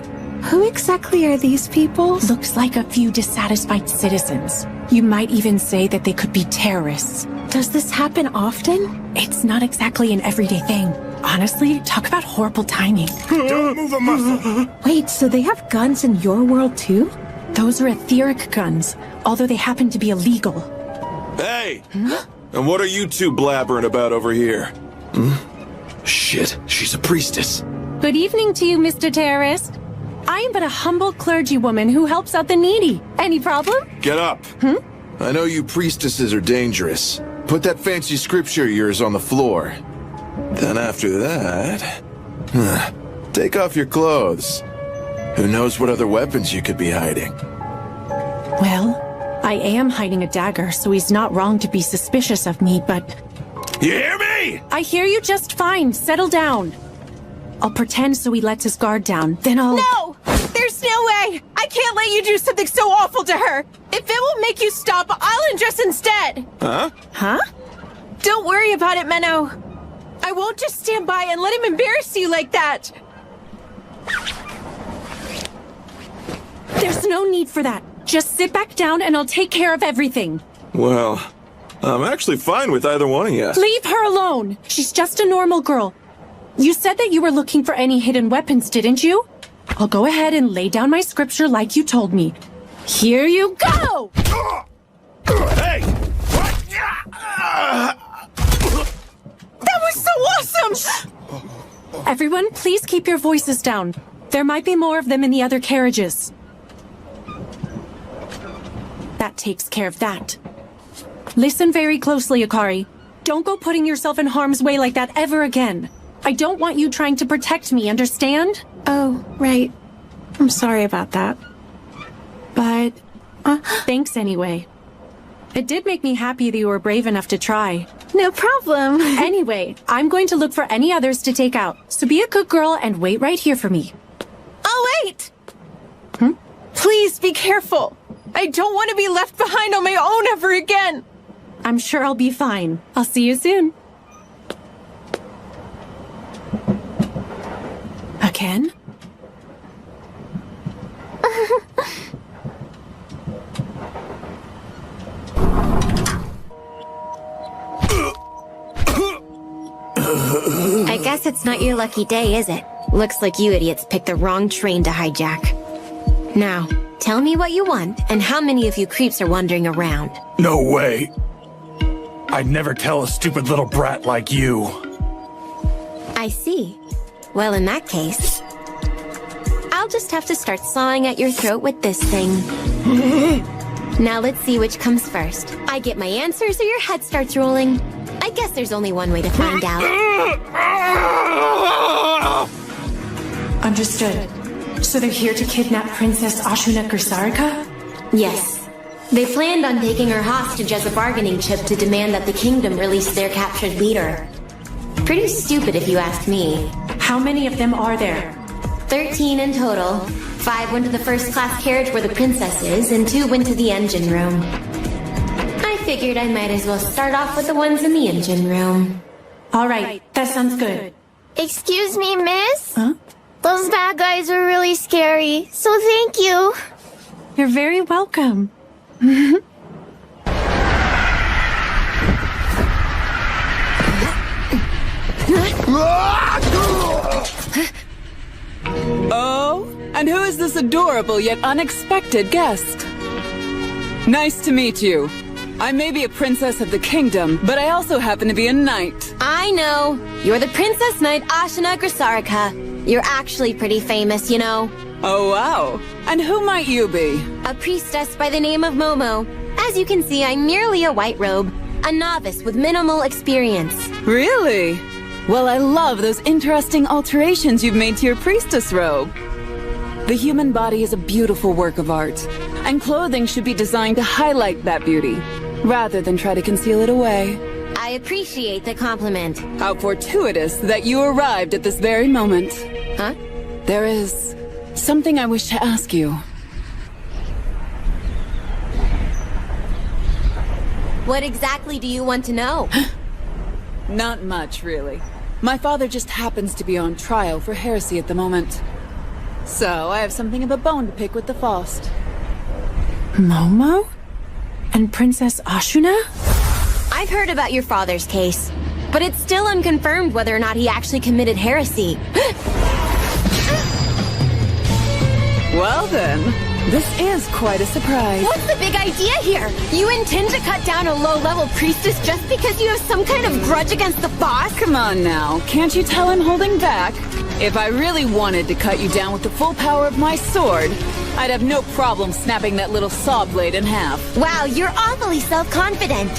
Who exactly are these people? Looks like a few dissatisfied citizens. You might even say that they could be terrorists. Does this happen often? It's not exactly an everyday thing. Honestly, talk about horrible timing. Don't move a muscle! Wait, so they have guns in your world too? Those are etheric guns, although they happen to be illegal. Hey! And what are you two blabbering about over here? Shit, she's a priestess. Good evening to you, Mr. Terrorist. I am but a humble clergywoman who helps out the needy. Any problem? Get up! I know you priestesses are dangerous. Put that fancy scripture of yours on the floor. Then after that... take off your clothes. Who knows what other weapons you could be hiding? Well, I am hiding a dagger, so he's not wrong to be suspicious of me, but... You hear me? I hear you just fine. Settle down. I'll pretend so he lets his guard down. Then I'll... No! There's no way! I can't let you do something so awful to her! If it will make you stop, I'll undress instead! Huh? Huh? Don't worry about it, Menno. I won't just stand by and let him embarrass you like that! There's no need for that. Just sit back down and I'll take care of everything. Well, I'm actually fine with either one of you. Leave her alone! She's just a normal girl. You said that you were looking for any hidden weapons, didn't you? I'll go ahead and lay down my scripture like you told me. Here you go! Hey! That was so awesome! Everyone, please keep your voices down. There might be more of them in the other carriages. That takes care of that. Listen very closely, Akari. Don't go putting yourself in harm's way like that ever again. I don't want you trying to protect me, understand? Oh, right. I'm sorry about that. But... thanks anyway. It did make me happy that you were brave enough to try. No problem. Anyway, I'm going to look for any others to take out. So be a good girl and wait right here for me. Oh, wait! Please be careful. I don't want to be left behind on my own ever again. I'm sure I'll be fine. I'll see you soon. Ken? I guess it's not your lucky day, is it? Looks like you idiots picked the wrong train to hijack. Now, tell me what you want, and how many of you creeps are wandering around. No way. I'd never tell a stupid little brat like you. I see. Well, in that case, I'll just have to start sawing at your throat with this thing. Now let's see which comes first. I get my answers or your head starts rolling. I guess there's only one way to find out. Understood. So they're here to kidnap Princess Ashuna Grisarika? Yes. They planned on taking her hostage as a bargaining chip to demand that the kingdom release their captured leader. Pretty stupid if you ask me. How many of them are there? 13 in total. 5 went to the first-class carriage where the princess is, and 2 went to the engine room. I figured I might as well start off with the ones in the engine room. All right, that sounds good. Excuse me, miss? Huh? Those bad guys are really scary, so thank you. You're very welcome. Oh, and who is this adorable yet unexpected guest? Nice to meet you. I may be a princess of the kingdom, but I also happen to be a knight. I know. You're the Princess Knight Ashuna Grisarika. You're actually pretty famous, you know. Oh, wow. And who might you be? A priestess by the name of Momo. As you can see, I'm merely a white robe. A novice with minimal experience. Really? Well, I love those interesting alterations you've made to your priestess robe. The human body is a beautiful work of art, and clothing should be designed to highlight that beauty, rather than try to conceal it away. I appreciate the compliment. How fortuitous that you arrived at this very moment. Huh? There is something I wish to ask you. What exactly do you want to know? Not much, really. My father just happens to be on trial for heresy at the moment. So, I have something of a bone to pick with the Faust. Momo? And Princess Ashuna? I've heard about your father's case, but it's still unconfirmed whether or not he actually committed heresy. Well then, this is quite a surprise. What's the big idea here? You intend to cut down a low-level priestess just because you have some kind of grudge against the boss? Come on now, can't you tell I'm holding back? If I really wanted to cut you down with the full power of my sword, I'd have no problem snapping that little saw blade in half. Wow, you're awfully self-confident.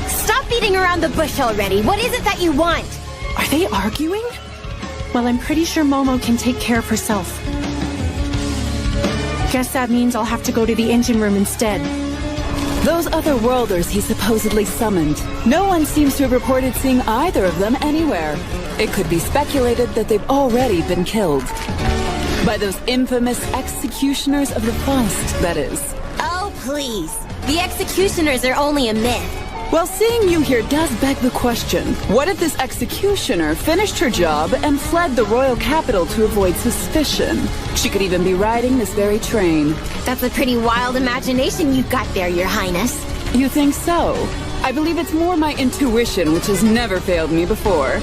Stop beating around the bush already. What is it that you want? Are they arguing? Well, I'm pretty sure Momo can take care of herself. Guess that means I'll have to go to the engine room instead. Those other worlders he supposedly summoned. No one seems to have reported seeing either of them anywhere. It could be speculated that they've already been killed. By those infamous executioners of the Faust, that is. Oh, please. The executioners are only a myth. Well, seeing you here does beg the question. What if this executioner finished her job and fled the royal capital to avoid suspicion? She could even be riding this very train. That's a pretty wild imagination you've got there, Your Highness. You think so? I believe it's more my intuition, which has never failed me before.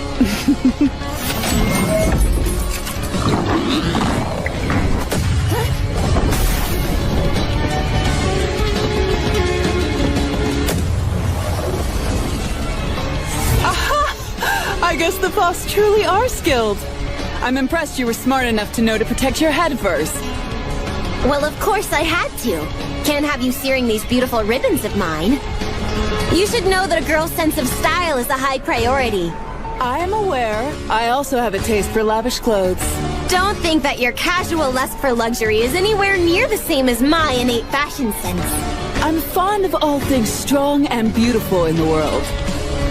I guess the Faust truly are skilled. I'm impressed you were smart enough to know to protect your head first. Well, of course I had to. Can't have you searing these beautiful ribbons of mine. You should know that a girl's sense of style is a high priority. I am aware. I also have a taste for lavish clothes. Don't think that your casual lust for luxury is anywhere near the same as my innate fashion sense. I'm fond of all things strong and beautiful in the world.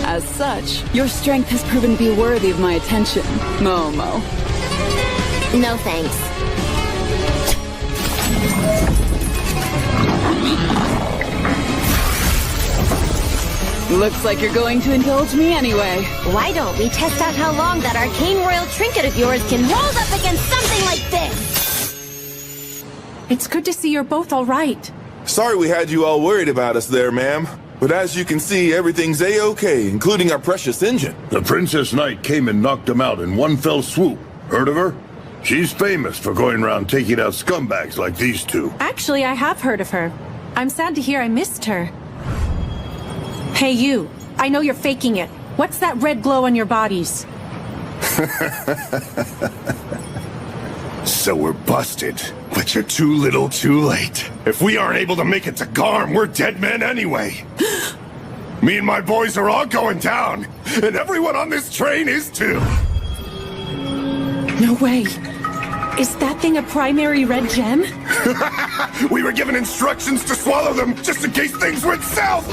As such, your strength has proven to be worthy of my attention, Momo. No thanks. Looks like you're going to indulge me anyway. Why don't we test out how long that arcane royal trinket of yours can hold up against something like this? It's good to see you're both all right. Sorry we had you all worried about us there, ma'am. But as you can see, everything's A-okay, including our precious engine. The Princess Knight came and knocked him out in one fell swoop. Heard of her? She's famous for going around taking out scumbags like these two. Actually, I have heard of her. I'm sad to hear I missed her. Hey, you. I know you're faking it. What's that red glow on your bodies? So we're busted, but you're too little too late. If we aren't able to make it to Garm, we're dead men anyway. Me and my boys are all going down, and everyone on this train is too. No way. Is that thing a primary red gem? We were given instructions to swallow them just in case things went south.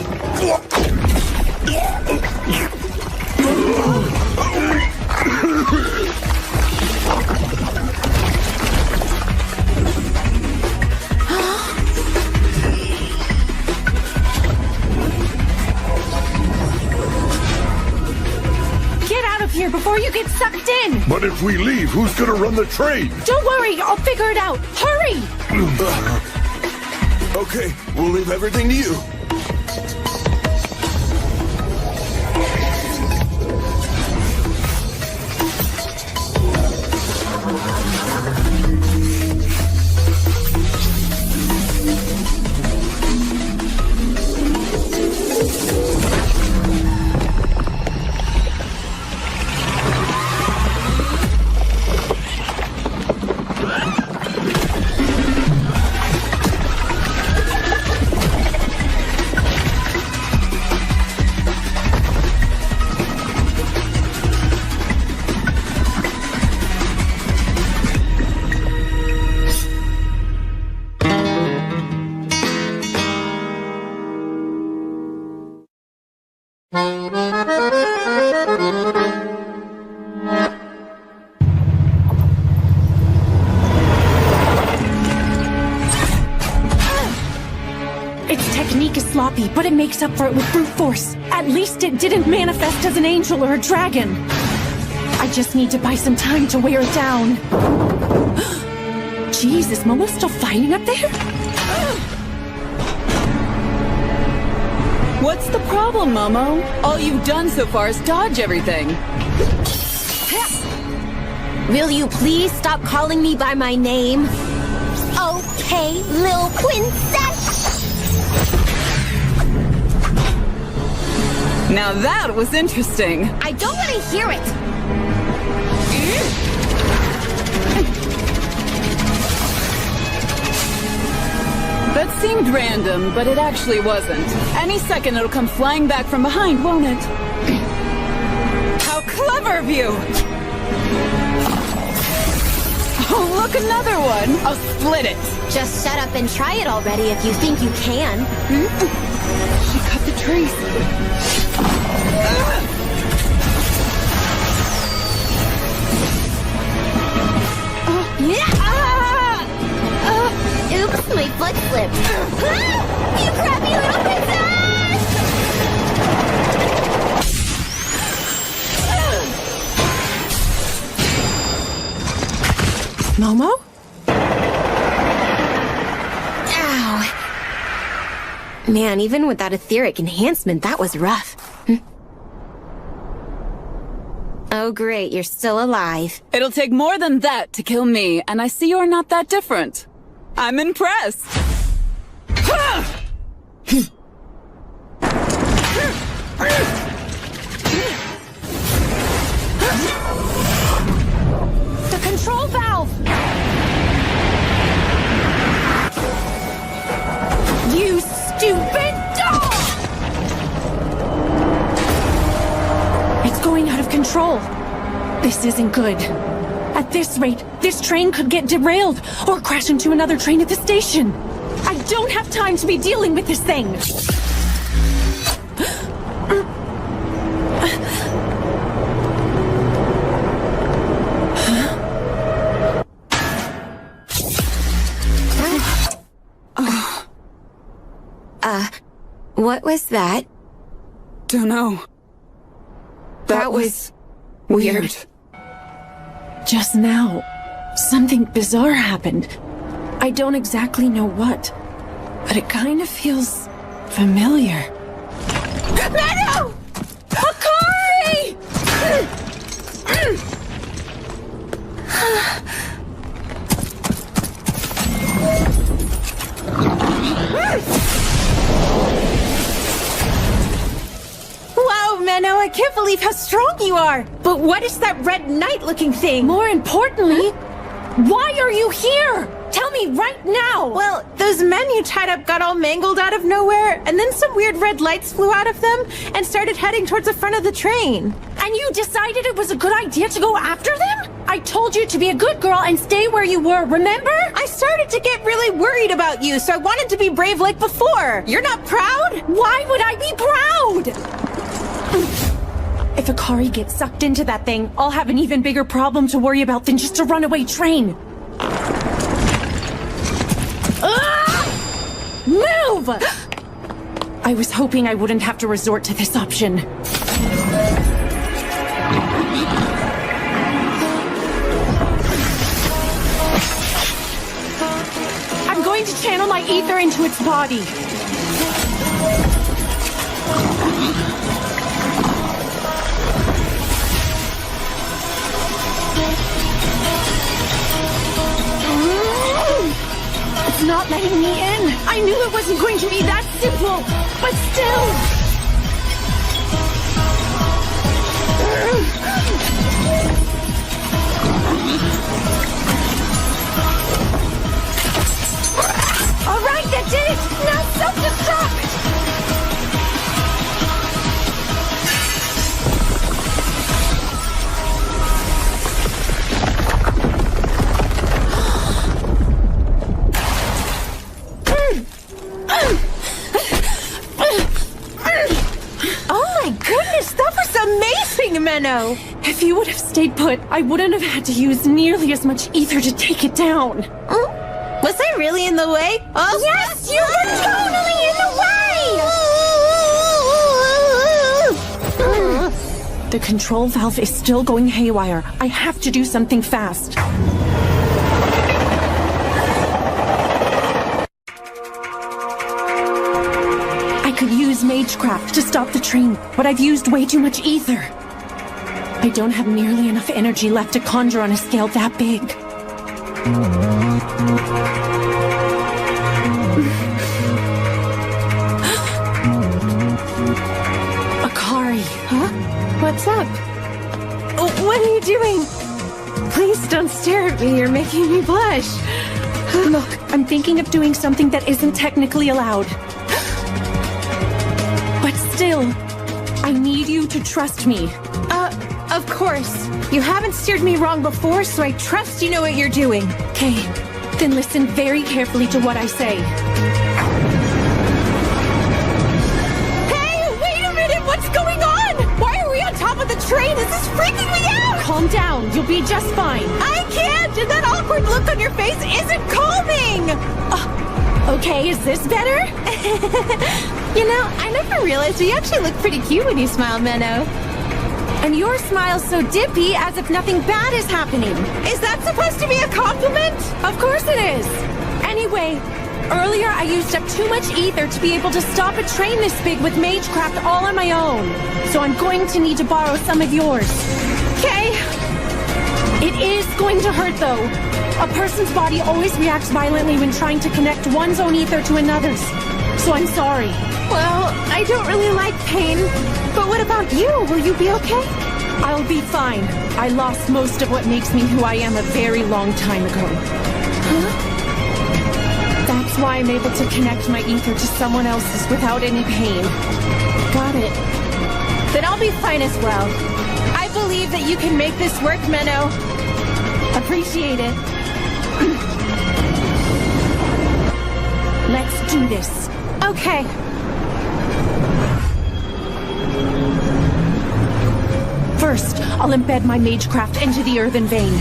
Here before you get sucked in! But if we leave, who's gonna run the train? Don't worry, I'll figure it out. Hurry! Okay, we'll leave everything to you. Sloppy, but it makes up for it with brute force. At least it didn't manifest as an angel or a dragon. I just need to buy some time to wear it down. Jeez, is Momo still fighting up there? What's the problem, Momo? All you've done so far is dodge everything. Will you please stop calling me by my name? Okay, Lil Princess! Now that was interesting. I don't want to hear it! That seemed random, but it actually wasn't. Any second it'll come flying back from behind, won't it? How close! clever of you! Oh, look, another one! I'll split it! Just shut up and try it already if you think you can. She cut the trees. Oops, my foot slipped. You crappy little princess! Momo? Ow. Man, even with that etheric enhancement, that was rough. Oh, great, you're still alive. It'll take more than that to kill me, and I see you're not that different. I'm impressed. The control valve! You stupid dog! It's going out of control. This isn't good. At this rate, this train could get derailed or crash into another train at the station. I don't have time to be dealing with this thing. What was that? Dunno. That was weird. Just now, something bizarre happened. I don't exactly know what, but it kind of feels familiar. Meadow! Akari! Wow, Menno, I can't believe how strong you are! But what is that red knight-looking thing? More importantly, why are you here? Tell me right now! Well, those men you tied up got all mangled out of nowhere, and then some weird red lights flew out of them and started heading towards the front of the train. And you decided it was a good idea to go after them? I told you to be a good girl and stay where you were, remember? I started to get really worried about you, so I wanted to be brave like before. You're not proud? Why would I be proud? If Akari gets sucked into that thing, I'll have an even bigger problem to worry about than just a runaway train. Move! I was hoping I wouldn't have to resort to this option. I'm going to channel my ether into its body. It's not letting me in. I knew it wasn't going to be that simple, but still. All right, that did it. Now self-destruct. Menno! If you would have stayed put, I wouldn't have had to use nearly as much ether to take it down. Was I really in the way? Oh, yes, you were totally in the way! The control valve is still going haywire. I have to do something fast. I could use Magecraft to stop the train, but I've used way too much ether. I don't have nearly enough energy left to conjure on a scale that big. Akari. Huh? What's up? What are you doing? Please don't stare at me. You're making me blush. Look, I'm thinking of doing something that isn't technically allowed. But still, I need you to trust me. Of course. You haven't steered me wrong before, so I trust you know what you're doing. Okay, then listen very carefully to what I say. Hey, wait a minute! What's going on? Why are we on top of the train? This is freaking me out! Calm down, you'll be just fine. I can't! And that awkward look on your face isn't calming! Okay, is this better? You know, I never realized you actually look pretty cute when you smile, Menno. And your smile's so dippy as if nothing bad is happening. Is that supposed to be a compliment? Of course it is. Anyway, earlier I used up too much ether to be able to stop a train this big with Magecraft all on my own. So I'm going to need to borrow some of yours. Okay. It is going to hurt though. A person's body always reacts violently when trying to connect one's own ether to another's. So I'm sorry. Well, I don't really like pain. But what about you? Will you be okay? I'll be fine. I lost most of what makes me who I am a very long time ago. Huh? That's why I'm able to connect my ether to someone else's without any pain. Got it. Then I'll be fine as well. I believe that you can make this work, Menno. Appreciate it. Let's do this. Okay. First, I'll embed my Magecraft into the earthen vein.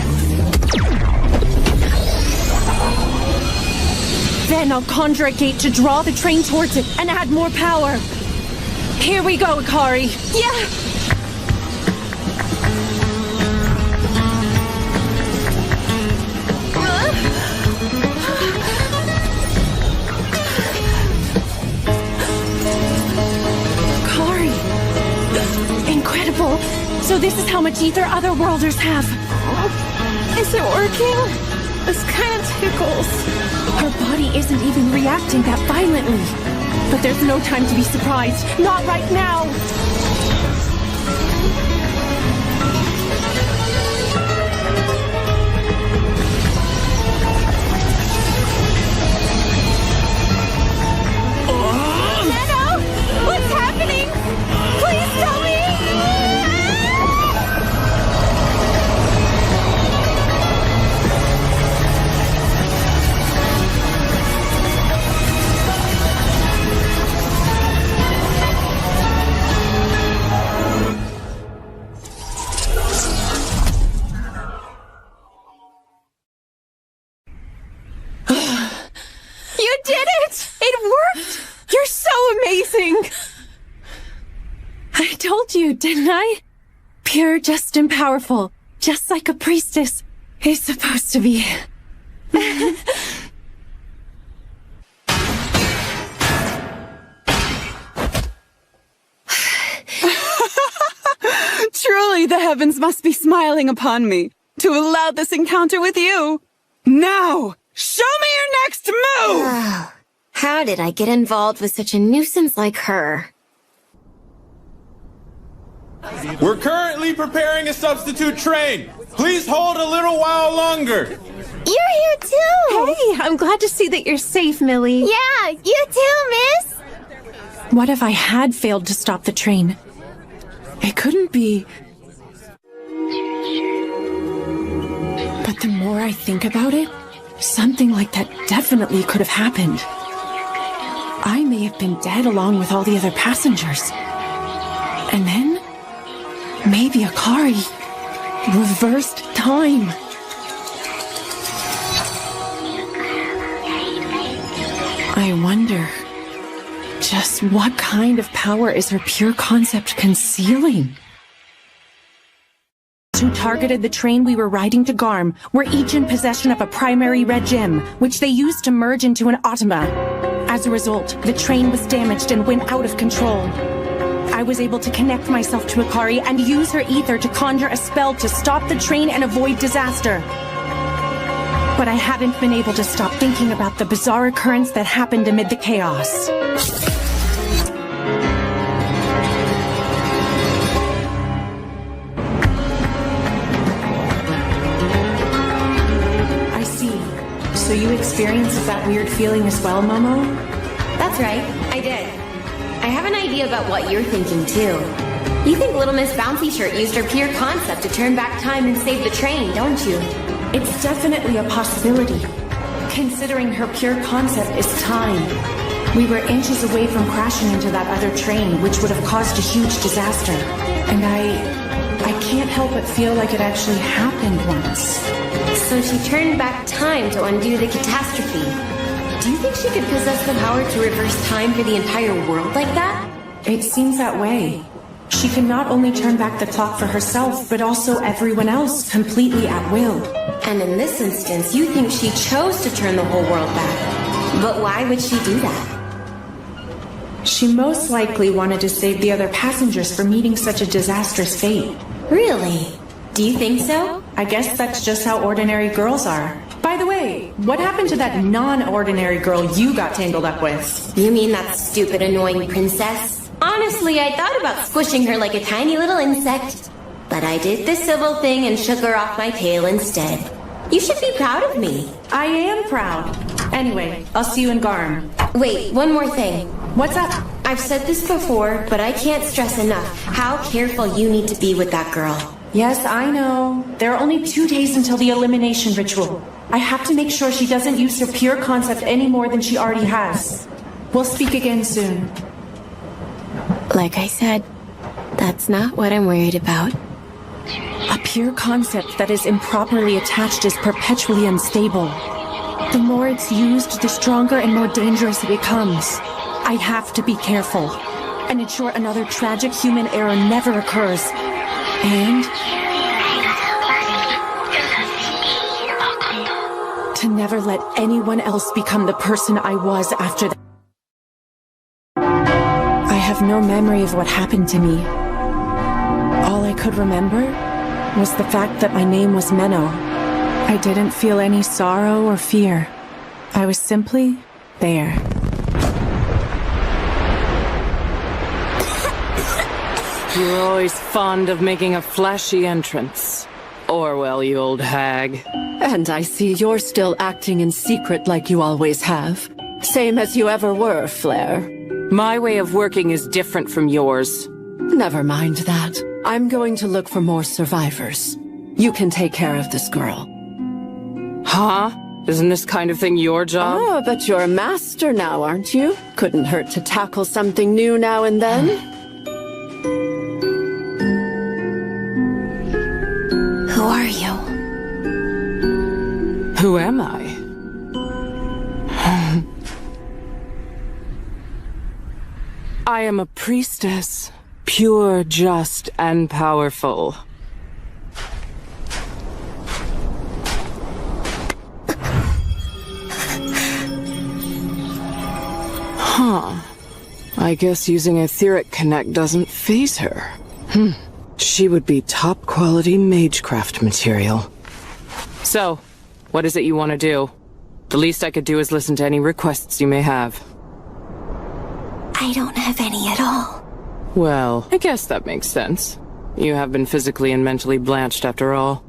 Then I'll conjure a gate to draw the train towards it and add more power. Here we go, Akari. Yeah! Incredible! So this is how much ether otherworlders have. Is it working? This kind of tickles. Her body isn't even reacting that violently. But there's no time to be surprised. Not right now! Menno! What's happening? Please tell me! You did it! It worked! You're so amazing! I told you, didn't I? Pure, just, and powerful. Just like a priestess is supposed to be. Truly, the heavens must be smiling upon me to allow this encounter with you. Now, show me your next move! Oh, how did I get involved with such a nuisance like her? We're currently preparing a substitute train. Please hold a little while longer. You're here too! Hey, I'm glad to see that you're safe, Millie. Yeah, you too, miss! What if I had failed to stop the train? It couldn't be. But the more I think about it, something like that definitely could have happened. I may have been dead along with all the other passengers. And then, maybe Akari reversed time. I wonder, just what kind of power is her pure concept concealing? Who targeted the train we were riding to Garm were each in possession of a primary red gem, which they used to merge into an Automa. As a result, the train was damaged and went out of control. I was able to connect myself to Akari and use her ether to conjure a spell to stop the train and avoid disaster. But I haven't been able to stop thinking about the bizarre occurrence that happened amid the chaos. I see. So you experienced that weird feeling as well, Momo? That's right, I did. I have an idea about what you're thinking, too. You think Little Miss Bouncy Shirt used her pure concept to turn back time and save the train, don't you? It's definitely a possibility, considering her pure concept is time. We were inches away from crashing into that other train, which would have caused a huge disaster. And I can't help but feel like it actually happened once. So she turned back time to undo the catastrophe. Do you think she could possess the power to reverse time for the entire world like that? It seems that way. She can not only turn back the clock for herself, but also everyone else completely at will. And in this instance, you think she chose to turn the whole world back. But why would she do that? She most likely wanted to save the other passengers from meeting such a disastrous fate. Really? Do you think so? I guess that's just how ordinary girls are. By the way, what happened to that non-ordinary girl you got tangled up with? You mean that stupid, annoying princess? Honestly, I thought about squishing her like a tiny little insect. But I did the civil thing and shook her off my tail instead. You should be proud of me. I am proud. Anyway, I'll see you in Garm. Wait, one more thing. What's up? I've said this before, but I can't stress enough how careful you need to be with that girl. Yes, I know. There are only 2 days until the elimination ritual. I have to make sure she doesn't use her pure concept any more than she already has. We'll speak again soon. Like I said, that's not what I'm worried about. A pure concept that is improperly attached is perpetually unstable. The more it's used, the stronger and more dangerous it becomes. I have to be careful and ensure another tragic human error never occurs. And to never let anyone else become the person I was after that. I have no memory of what happened to me. All I could remember was the fact that my name was Menno. I didn't feel any sorrow or fear. I was simply there. You were always fond of making a flashy entrance. Orwell, you old hag. And I see you're still acting in secret like you always have. Same as you ever were, Flair. My way of working is different from yours. Never mind that. I'm going to look for more survivors. You can take care of this girl. Huh? Isn't this kind of thing your job? Oh, but you're a master now, aren't you? Couldn't hurt to tackle something new now and then. Who are you? Who am I? I am a priestess, pure, just, and powerful. Huh. I guess using etheric connect doesn't faze her. She would be top-quality magecraft material. So, what is it you want to do? The least I could do is listen to any requests you may have. I don't have any at all. Well, I guess that makes sense. You have been physically and mentally blanched after all.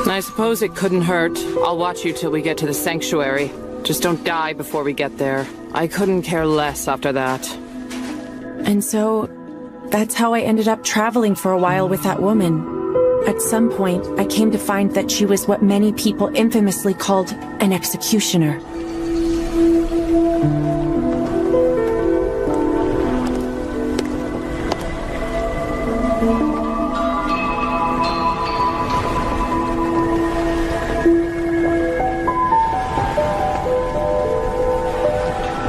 I suppose it couldn't hurt. I'll watch you till we get to the sanctuary. Just don't die before we get there. I couldn't care less after that. And so, that's how I ended up traveling for a while with that woman. At some point, I came to find that she was what many people infamously called an executioner.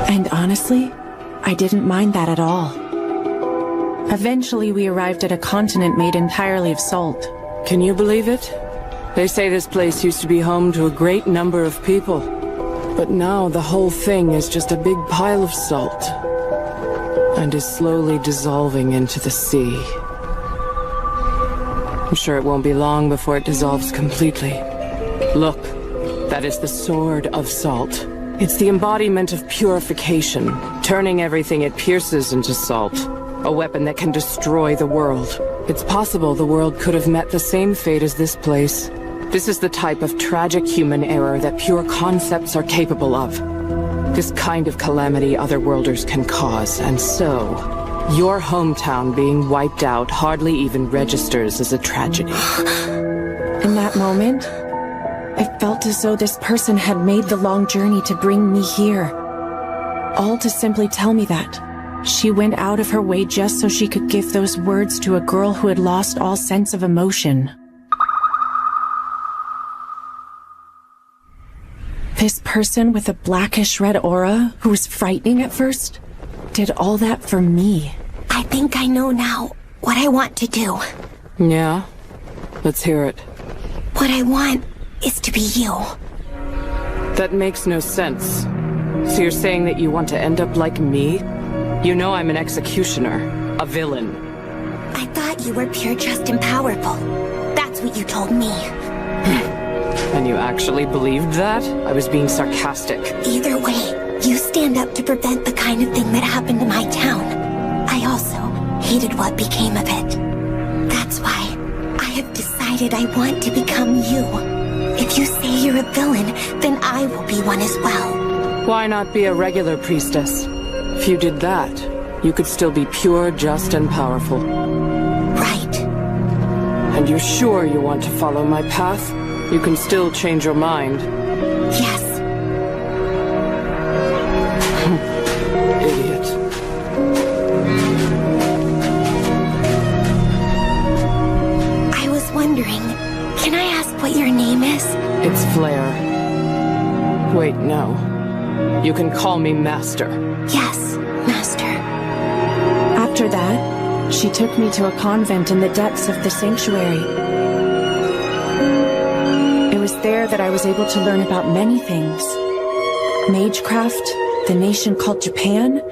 And honestly, I didn't mind that at all. Eventually, we arrived at a continent made entirely of salt. Can you believe it? They say this place used to be home to a great number of people. But now the whole thing is just a big pile of salt. And is slowly dissolving into the sea. I'm sure it won't be long before it dissolves completely. Look, that is the Sword of Salt. It's the embodiment of purification, turning everything it pierces into salt. A weapon that can destroy the world. It's possible the world could have met the same fate as this place. This is the type of tragic human error that pure concepts are capable of. This kind of calamity otherworlders can cause, and so, your hometown being wiped out hardly even registers as a tragedy. In that moment, I felt as though this person had made the long journey to bring me here. All to simply tell me that. She went out of her way just so she could give those words to a girl who had lost all sense of emotion. This person with a blackish red aura, who was frightening at first, did all that for me. I think I know now what I want to do. Yeah? Let's hear it. What I want is to be you. That makes no sense. So you're saying that you want to end up like me? You know I'm an executioner, a villain. I thought you were pure, just, and powerful. That's what you told me. And you actually believed that? I was being sarcastic. Either way, you stand up to prevent the kind of thing that happened to my town. I also hated what became of it. That's why I have decided I want to become you. If you say you're a villain, then I will be one as well. Why not be a regular priestess? If you did that, you could still be pure, just, and powerful. Right. And you're sure you want to follow my path? You can still change your mind. Yes. Idiot. I was wondering, can I ask what your name is? It's Flair. Wait, no. You can call me Master. Yes, Master. After that, she took me to a convent in the depths of the sanctuary. It was there that I was able to learn about many things. Magecraft, the nation called Japan,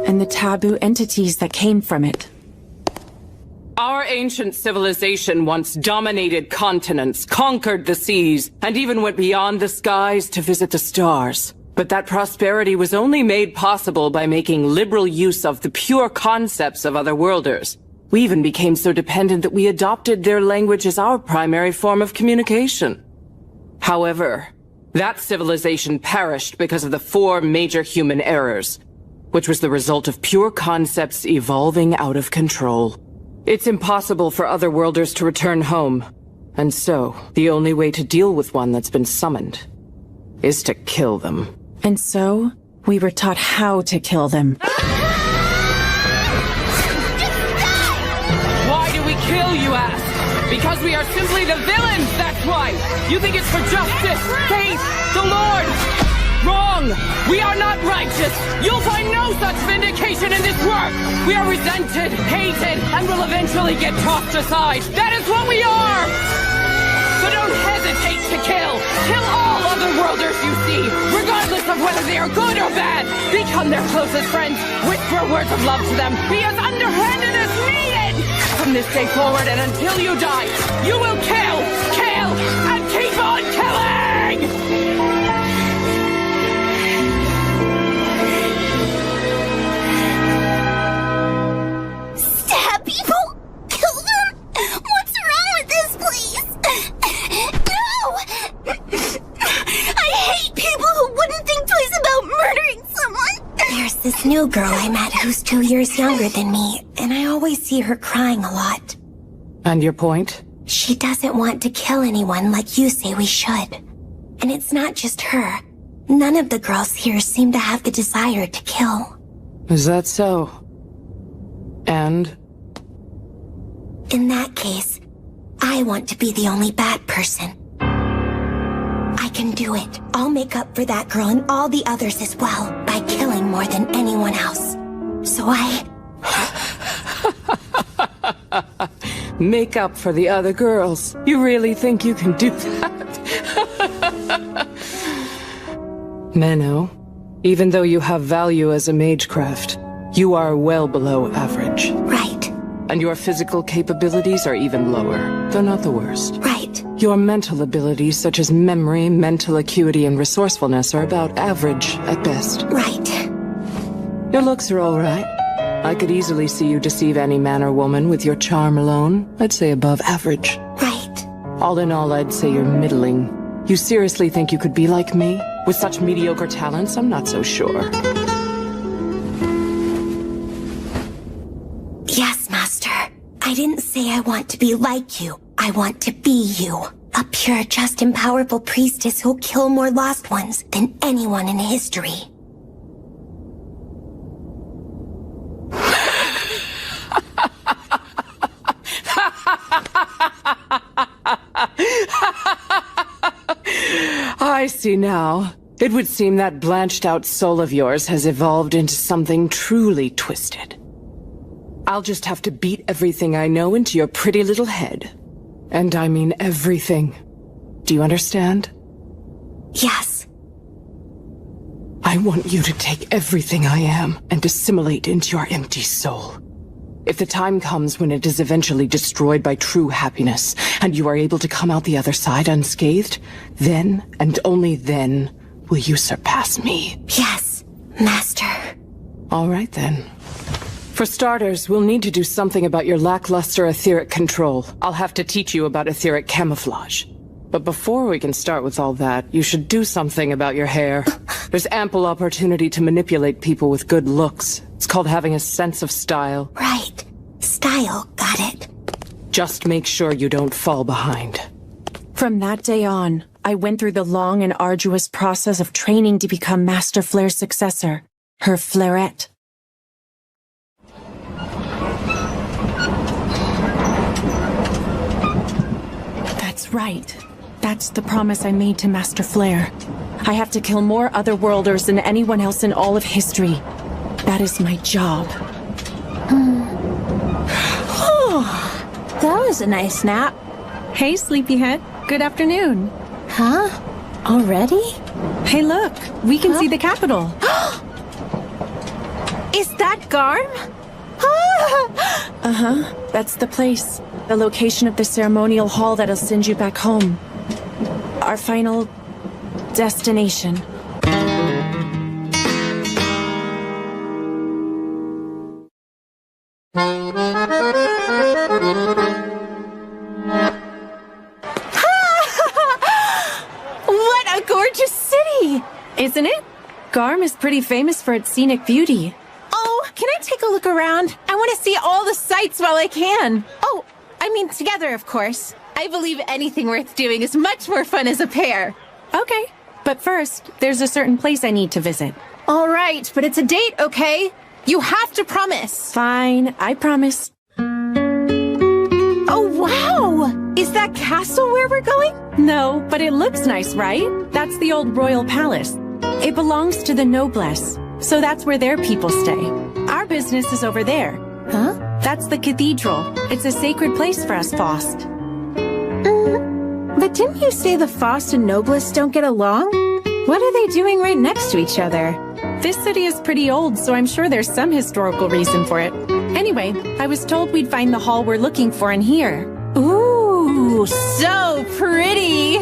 and the taboo entities that came from it. Our ancient civilization once dominated continents, conquered the seas, and even went beyond the skies to visit the stars. But that prosperity was only made possible by making liberal use of the pure concepts of otherworlders. We even became so dependent that we adopted their language as our primary form of communication. However, that civilization perished because of the 4 major human errors, which was the result of pure concepts evolving out of control. It's impossible for otherworlders to return home, and so the only way to deal with one that's been summoned is to kill them. And so, we were taught how to kill them. Why do we kill, you ask? Because we are simply the villains, that's why! You think it's for justice, faith, the Lord! Wrong! We are not righteous! You'll find no such vindication in this work! We are resented, hated, and will eventually get tossed aside! That is what we are! So don't hesitate to kill! Kill all otherworlders you see, regardless of whether they are good or bad! Become their closest friends, whisper words of love to them, be as underhanded as needed! From this day forward and until you die, you will kill, and keep on killing! Stab people? Kill them? What's wrong with this place? No! I hate people who wouldn't think twice about murdering someone. There's this new girl I met who's 2 years younger than me, and I always see her crying a lot. And your point? She doesn't want to kill anyone like you say we should. And it's not just her. None of the girls here seem to have the desire to kill. Is that so? And? In that case, I want to be the only bad person. I can do it. I'll make up for that girl and all the others as well by killing more than anyone else. So Make up for the other girls. You really think you can do that? Menno, even though you have value as a magecraft, you are well below average. Right. And your physical capabilities are even lower, though not the worst. Right. Your mental abilities, such as memory, mental acuity, and resourcefulness, are about average at best. Right. Your looks are all right. I could easily see you deceive any man or woman with your charm alone. I'd say above average. Right. All in all, I'd say you're middling. You seriously think you could be like me? With such mediocre talents, I'm not so sure. Yes, Master. I didn't say I want to be like you. I want to be you. A pure, just, and powerful priestess who'll kill more lost ones than anyone in history. I see now. It would seem that blanched-out soul of yours has evolved into something truly twisted. I'll just have to beat everything I know into your pretty little head. And I mean everything. Do you understand? Yes. I want you to take everything I am and assimilate into your empty soul. If the time comes when it is eventually destroyed by true happiness, and you are able to come out the other side unscathed, then, and only then, will you surpass me. Yes, Master. All right then. For starters, we'll need to do something about your lackluster etheric control. I'll have to teach you about etheric camouflage. But before we can start with all that, you should do something about your hair. There's ample opportunity to manipulate people with good looks. It's called having a sense of style. Right. Style, got it. Just make sure you don't fall behind. From that day on, I went through the long and arduous process of training to become Master Flare's successor, her Flareette. That's right. That's the promise I made to Master Flare. I have to kill more Otherworlders than anyone else in all of history. That is my job. That was a nice nap. Hey, sleepyhead. Good afternoon. Huh? Already? Hey, look. We can see the capital. Is that Garm? Uh-huh. That's the place. The location of the ceremonial hall that'll send you back home. Our final destination. What a gorgeous city! Isn't it? Garm is pretty famous for its scenic beauty. Oh, can I take a look around? I want to see all the sights while I can. Oh, I mean together, of course. I believe anything worth doing is much more fun as a pair. Okay, but first, there's a certain place I need to visit. All right, but it's a date, okay? You have to promise. Fine, I promise. Oh, wow! Is that castle where we're going? No, but it looks nice, right? That's the old royal palace. It belongs to the noblesse, so that's where their people stay. Our business is over there. Huh? That's the cathedral. It's a sacred place for us Faust. But didn't you say the Faust and Noblesse don't get along? What are they doing right next to each other? This city is pretty old, so I'm sure there's some historical reason for it. Anyway, I was told we'd find the hall we're looking for in here. Ooh, so pretty!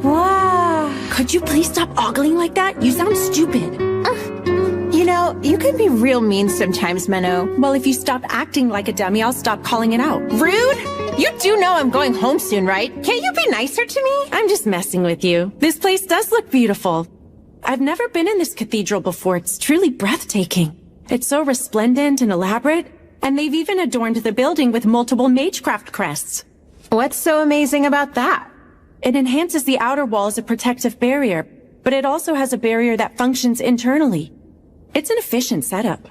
Wow! Could you please stop ogling like that? You sound stupid. You know, you can be real mean sometimes, Menno. Well, if you stop acting like a dummy, I'll stop calling it out. Rude? You do know I'm going home soon, right? Can't you be nicer to me? I'm just messing with you. This place does look beautiful. I've never been in this cathedral before. It's truly breathtaking. It's so resplendent and elaborate, and they've even adorned the building with multiple magecraft crests. What's so amazing about that? It enhances the outer wall as a protective barrier, but it also has a barrier that functions internally. It's an efficient setup.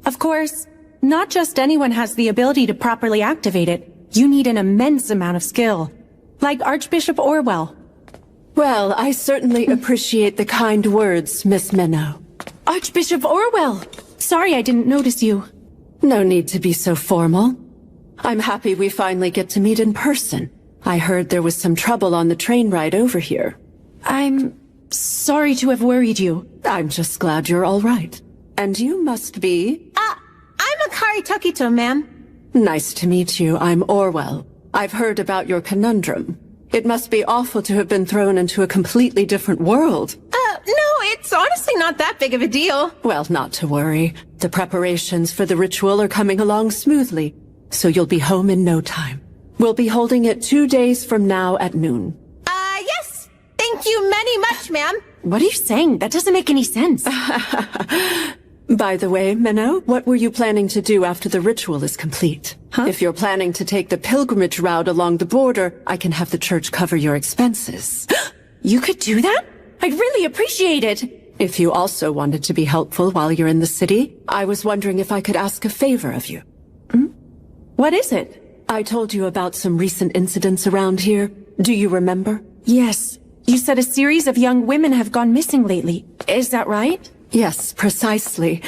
Of course, not just anyone has the ability to properly activate it. You need an immense amount of skill. Like Archbishop Orwell. Well, I certainly appreciate the kind words, Miss Menno. Archbishop Orwell! Sorry I didn't notice you. No need to be so formal. I'm happy we finally get to meet in person. I heard there was some trouble on the train ride over here. I'm sorry to have worried you. I'm just glad you're all right. And you must be... I'm Akari Tokito, ma'am. Nice to meet you. I'm Orwell. I've heard about your conundrum. It must be awful to have been thrown into a completely different world. No, it's honestly not that big of a deal. Well, not to worry. The preparations for the ritual are coming along smoothly, so you'll be home in no time. We'll be holding it 2 days from now at noon. Yes. Thank you many much, ma'am. What are you saying? That doesn't make any sense. By the way, Minnow, what were you planning to do after the ritual is complete? If you're planning to take the pilgrimage route along the border, I can have the church cover your expenses. You could do that? I'd really appreciate it. If you also wanted to be helpful while you're in the city, I was wondering if I could ask a favor of you. What is it? I told you about some recent incidents around here. Do you remember? Yes. You said a series of young women have gone missing lately. Is that right? Yes, precisely.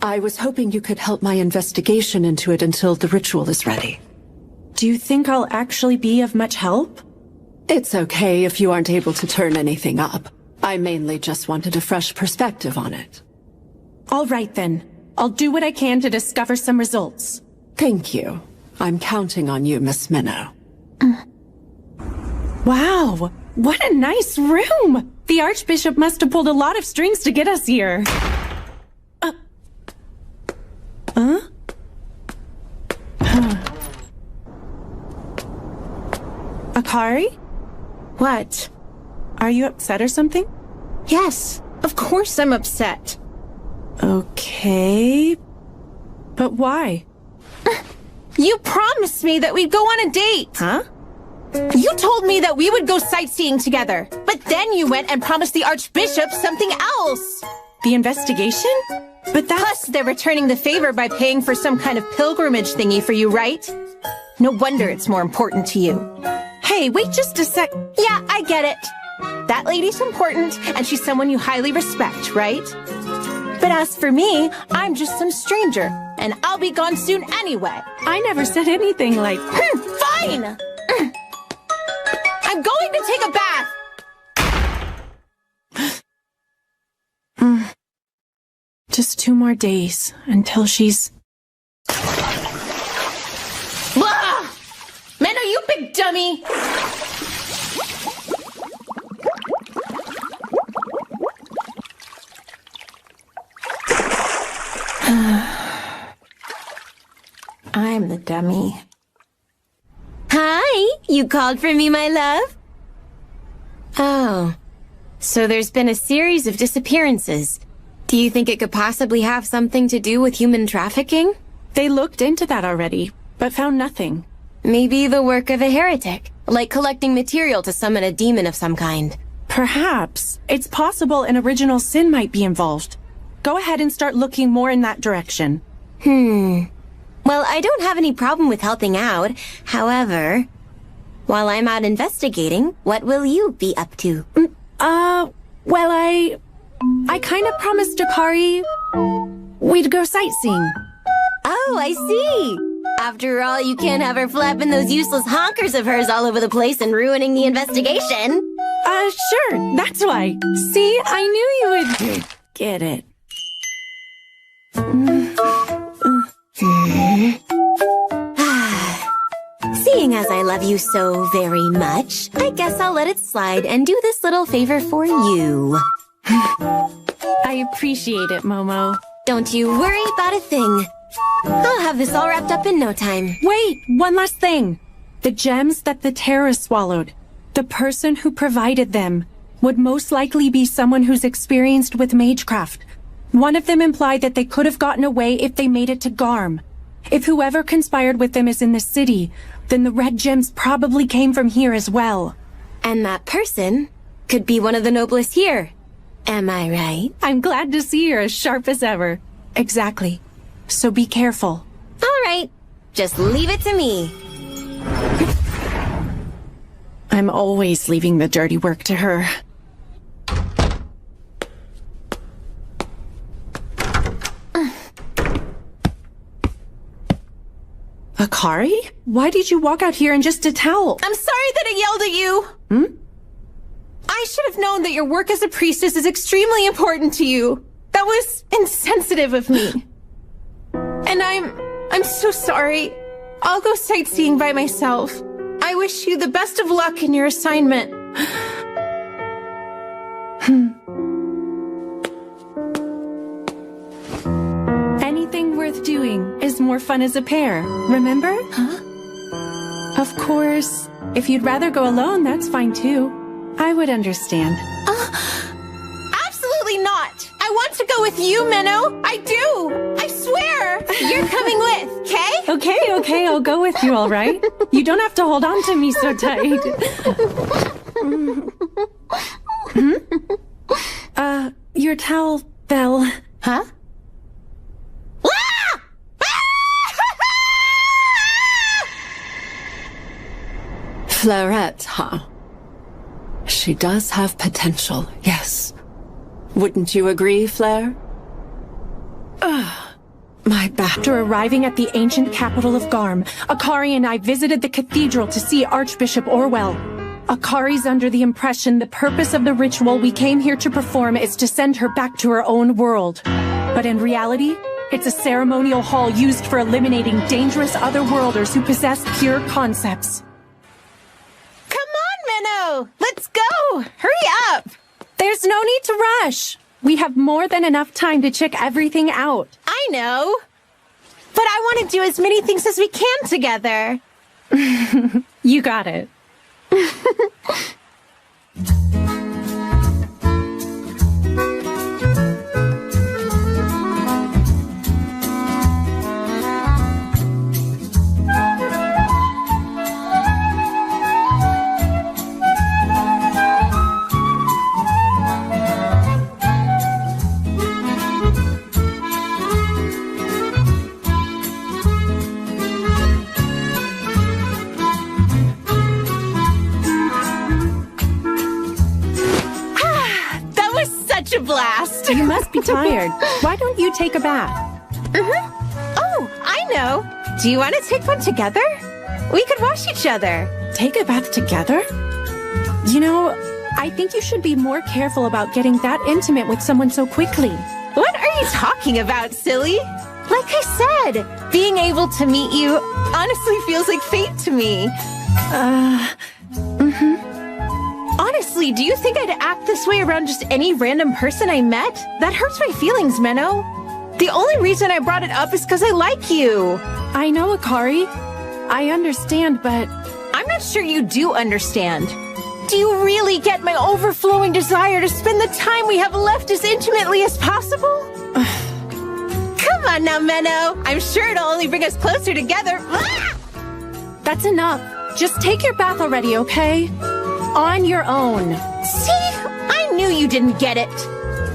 I was hoping you could help my investigation into it until the ritual is ready. Do you think I'll actually be of much help? It's okay if you aren't able to turn anything up. I mainly just wanted a fresh perspective on it. All right then. I'll do what I can to discover some results. Thank you. I'm counting on you, Miss Minnow. Wow, what a nice room! The Archbishop must have pulled a lot of strings to get us here. Akari? What? Are you upset or something? Yes, of course I'm upset. Okay. But why? You promised me that we'd go on a date. Huh? You told me that we would go sightseeing together, but then you went and promised the Archbishop something else. The investigation? But that's... Plus, they're returning the favor by paying for some kind of pilgrimage thingy for you, right? No wonder it's more important to you. Hey, wait just a sec. Yeah, I get it. That lady's important, and she's someone you highly respect, right? But as for me, I'm just some stranger, and I'll be gone soon anyway. I never said anything like... Fine! I'm going to take a bath! Just 2 more days until she's... Blah! Menno, you big dummy! I'm the dummy. Hi, you called for me, my love? Oh, so there's been a series of disappearances. Do you think it could possibly have something to do with human trafficking? They looked into that already, but found nothing. Maybe the work of a heretic, like collecting material to summon a demon of some kind. Perhaps. It's possible an original sin might be involved. Go ahead and start looking more in that direction. Well, I don't have any problem with helping out. However, while I'm out investigating, what will you be up to? Well, I kind of promised Akari we'd go sightseeing. Oh, I see. After all, you can't have her flapping those useless honkers of hers all over the place and ruining the investigation. Sure, that's why. See, I knew you would get it. Seeing as I love you so very much, I guess I'll let it slide and do this little favor for you. I appreciate it, Momo. Don't you worry about a thing. I'll have this all wrapped up in no time. Wait, one last thing. The gems that the terrorists swallowed, the person who provided them would most likely be someone who's experienced with magecraft. One of them implied that they could have gotten away if they made it to Garm. If whoever conspired with them is in the city, then the red gems probably came from here as well. And that person could be one of the noblest here. Am I right? I'm glad to see you're as sharp as ever. Exactly. So be careful. All right. Just leave it to me. I'm always leaving the dirty work to her. Akari? Why did you walk out here in just a towel? I'm sorry that I yelled at you. I should have known that your work as a priestess is extremely important to you. That was insensitive of me. And I'm so sorry. I'll go sightseeing by myself. I wish you the best of luck in your assignment. more fun as a pair, remember? Huh? Of course, if you'd rather go alone, that's fine too. I would understand. Absolutely not! I want to go with you, Menno! I do! I swear! You're coming with, okay? Okay, I'll go with you, all right? You don't have to hold on to me so tight. Your towel, Belle. Huh? Flairette, huh? She does have potential, yes. Wouldn't you agree, Flair? My back. After arriving at the ancient capital of Garm, Akari and I visited the cathedral to see Archbishop Orwell. Akari's under the impression the purpose of the ritual we came here to perform is to send her back to her own world. But in reality, it's a ceremonial hall used for eliminating dangerous otherworlders who possess pure concepts. Come on, Menno! Let's go! Hurry up! There's no need to rush. We have more than enough time to check everything out. I know. But I want to do as many things as we can together. You got it. A blast. You must be tired. Why don't you take a bath? Oh, I know. Do you want to take one together? We could wash each other. Take a bath together? You know, I think you should be more careful about getting that intimate with someone so quickly. What are you talking about, silly? Like I said, being able to meet you honestly feels like fate to me. Honestly, do you think I'd act this way around just any random person I met? That hurts my feelings, Menno. The only reason I brought it up is because I like you. I know, Akari. I understand, but I'm not sure you do understand. Do you really get my overflowing desire to spend the time we have left as intimately as possible? Come on now, Menno. I'm sure it'll only bring us closer together. That's enough. Just take your bath already, okay? On your own. See? I knew you didn't get it.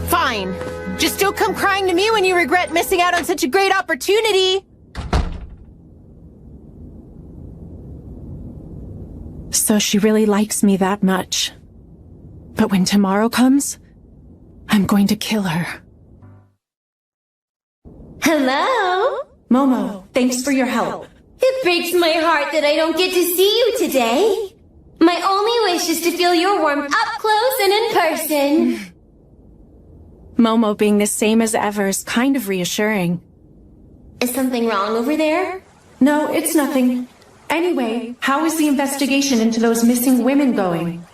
Fine. Just don't come crying to me when you regret missing out on such a great opportunity. So she really likes me that much. But when tomorrow comes, I'm going to kill her. Hello? Momo, thanks for your help. It breaks my heart that I don't get to see you today. My only wish is to feel your warmth up close and in person. Momo being the same as ever is kind of reassuring. Is something wrong over there? No, it's nothing. Anyway, how is the investigation into those missing women going?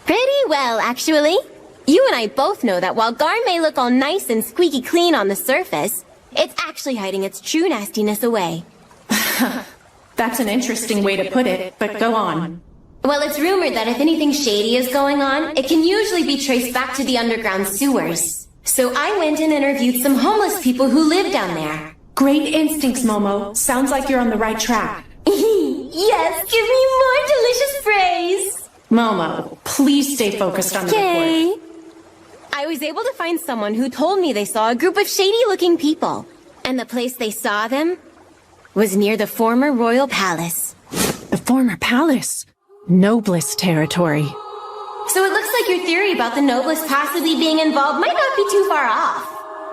Pretty well, actually. You and I both know that while Garm may look all nice and squeaky clean on the surface, it's actually hiding its true nastiness away. That's an interesting way to put it, but go on. Well, it's rumored that if anything shady is going on, it can usually be traced back to the underground sewers. So I went and interviewed some homeless people who live down there. Great instincts, Momo. Sounds like you're on the right track. Yes, give me more delicious praise. Momo, please stay focused on the report. I was able to find someone who told me they saw a group of shady-looking people. And the place they saw them was near the former royal palace. The former palace? Noblest territory. So it looks like your theory about the Noblest possibly being involved might not be too far off.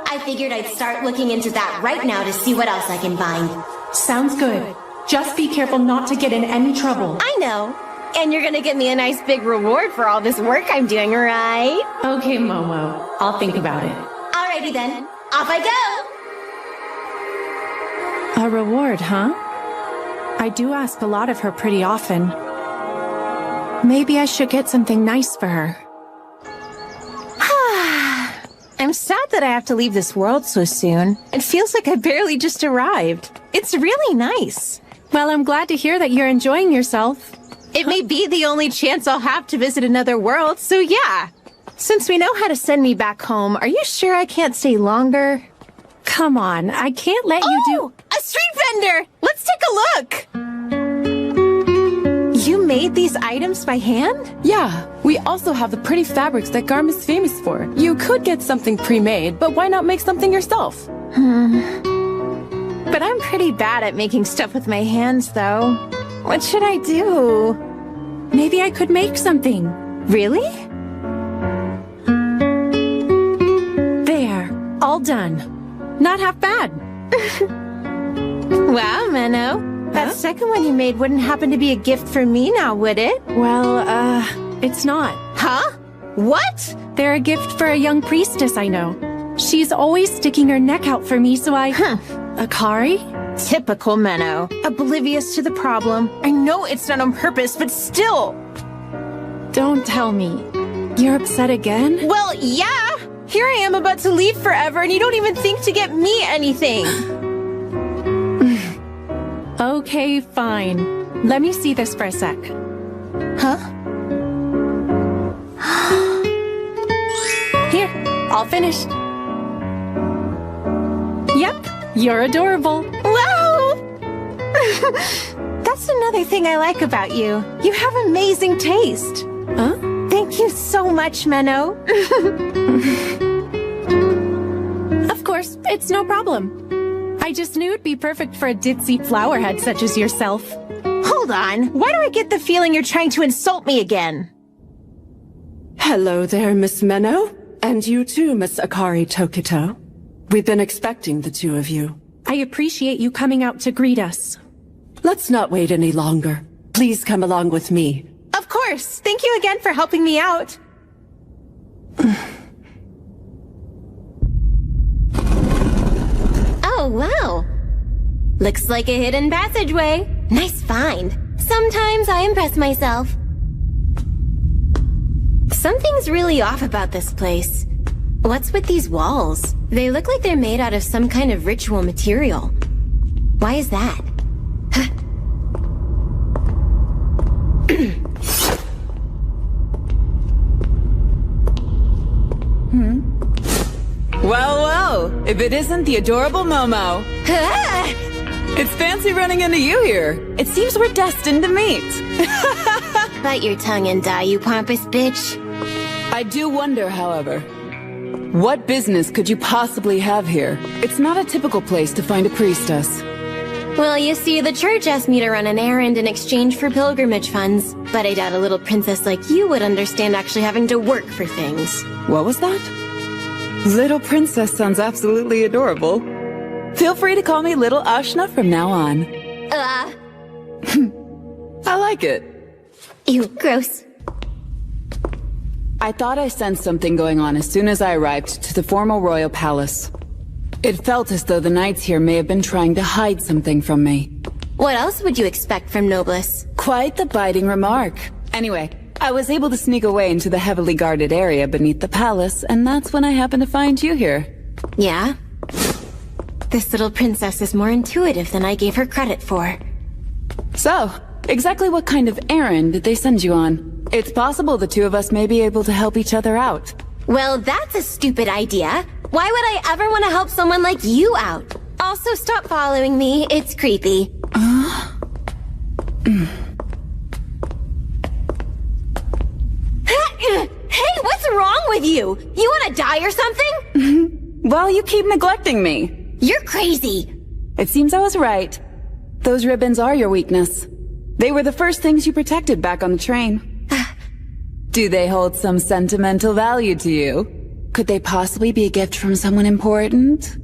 I figured I'd start looking into that right now to see what else I can find. Sounds good. Just be careful not to get in any trouble. I know. And you're gonna give me a nice big reward for all this work I'm doing, right? Okay, Momo. I'll think about it. Alrighty then. Off I go! A reward, huh? I do ask a lot of her pretty often. Maybe I should get something nice for her. I'm I'm sad that I have to leave this world so soon. It feels like I barely just arrived. It's really nice. Well, I'm glad to hear that you're enjoying yourself. It may be the only chance I'll have to visit another world, so yeah. Since we know how to send me back home, are you sure I can't stay longer? Come on, I can't let you do— A street vendor! Let's take a look! You made these items by hand? Yeah, we also have the pretty fabrics that Garm is famous for. You could get something pre-made, but why not make something yourself? But I'm pretty bad at making stuff with my hands, though. What should I do? Maybe I could make something. Really? There, all done. Not half bad. Wow, Menno. That second one you made wouldn't happen to be a gift for me now, would it? Well, it's not. Huh? What? They're a gift for a young priestess I know. She's always sticking her neck out for me, so I— Akari? Typical Menno. Oblivious to the problem. I know it's not on purpose, but still. Don't tell me. You're upset again? Well, yeah. Here I am about to leave forever, and you don't even think to get me anything. Okay, fine. Let me see this for a sec. Huh? Here, all finished. Yep, you're adorable. Wow! That's another thing I like about you. You have amazing taste. Huh? Thank you so much, Menno. Of course, it's no problem. I just knew it'd be perfect for a ditzy flowerhead such as yourself. Hold on. Why do I get the feeling you're trying to insult me again? Hello there, Miss Menno. And you too, Miss Akari Tokito. We've been expecting the two of you. I appreciate you coming out to greet us. Let's not wait any longer. Please come along with me. Of course. Thank you again for helping me out. Oh, wow. Looks like a hidden passageway. Nice find. Sometimes I impress myself. Something's really off about this place. What's with these walls? They look like they're made out of some kind of ritual material. Why is that? Well, if it isn't the adorable Momo. It's fancy running into you here. It seems we're destined to meet. Bite your tongue and die, you pompous bitch. I do wonder, however, what business could you possibly have here? It's not a typical place to find a priestess. Well, you see, the church asked me to run an errand in exchange for pilgrimage funds, but I doubt a little princess like you would understand actually having to work for things. What was that? Little princess sounds absolutely adorable. Feel free to call me Little Ashna from now on. I like it. Ew, gross. I thought I sensed something going on as soon as I arrived to the formal royal palace. It felt as though the knights here may have been trying to hide something from me. What else would you expect from Nobliss? Quite the biting remark. Anyway, I was able to sneak away into the heavily guarded area beneath the palace, and that's when I happened to find you here. Yeah? This little princess is more intuitive than I gave her credit for. So, exactly what kind of errand did they send you on? It's possible the two of us may be able to help each other out. Well, that's a stupid idea. Why would I ever want to help someone like you out? Also, stop following me. It's creepy. Hey, what's wrong with you? You want to die or something? Well, you keep neglecting me. You're crazy. It seems I was right. Those ribbons are your weakness. They were the first things you protected back on the train. Do they hold some sentimental value to you? Could they possibly be a gift from someone important?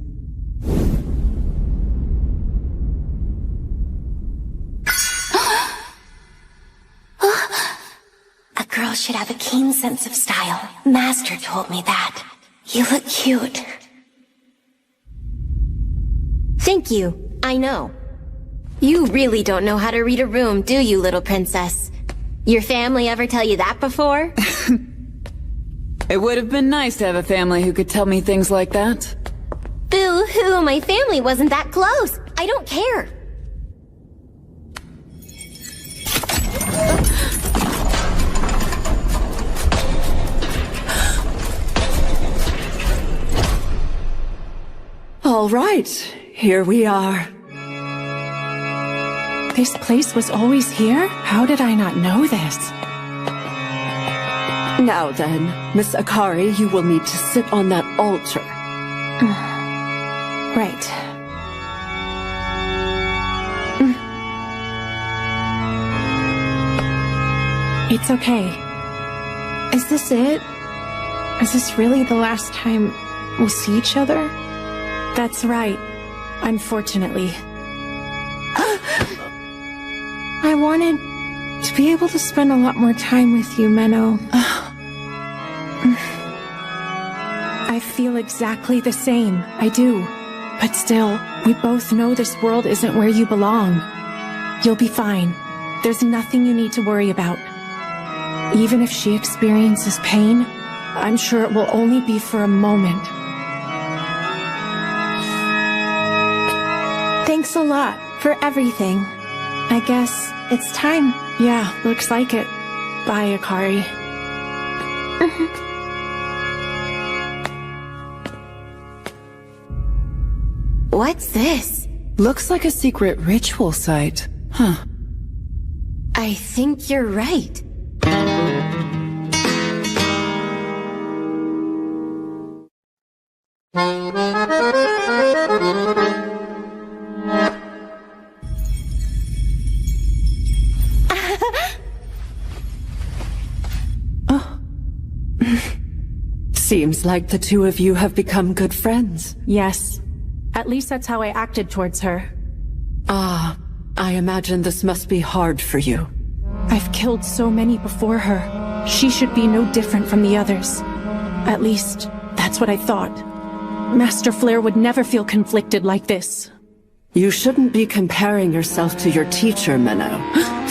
A girl should have a keen sense of style. Master told me that. You look cute. Thank you. I know. You really don't know how to read a room, do you, little princess? Your family ever tell you that before? It would have been nice to have a family who could tell me things like that. Boo-hoo, my family wasn't that close. I don't care. All right, here we are. This place was always here? How did I not know this? Now then, Miss Akari, you will need to sit on that altar. Right. It's okay. Is this it? Is this really the last time we'll see each other? That's right. Unfortunately. I wanted to be able to spend a lot more time with you, Menno. I feel exactly the same. I do. But still, we both know this world isn't where you belong. You'll be fine. There's nothing you need to worry about. Even if she experiences pain, I'm sure it will only be for a moment. Thanks a lot for everything. I guess it's time. Yeah, looks like it. Bye, Akari. What's this? Looks like a secret ritual site. Huh. I think you're right. Seems like the two of you have become good friends. Yes. At least that's how I acted towards her. Ah, I imagine this must be hard for you. I've killed so many before her. She should be no different from the others. At least, that's what I thought. Master Flare would never feel conflicted like this. You shouldn't be comparing yourself to your teacher, Menno.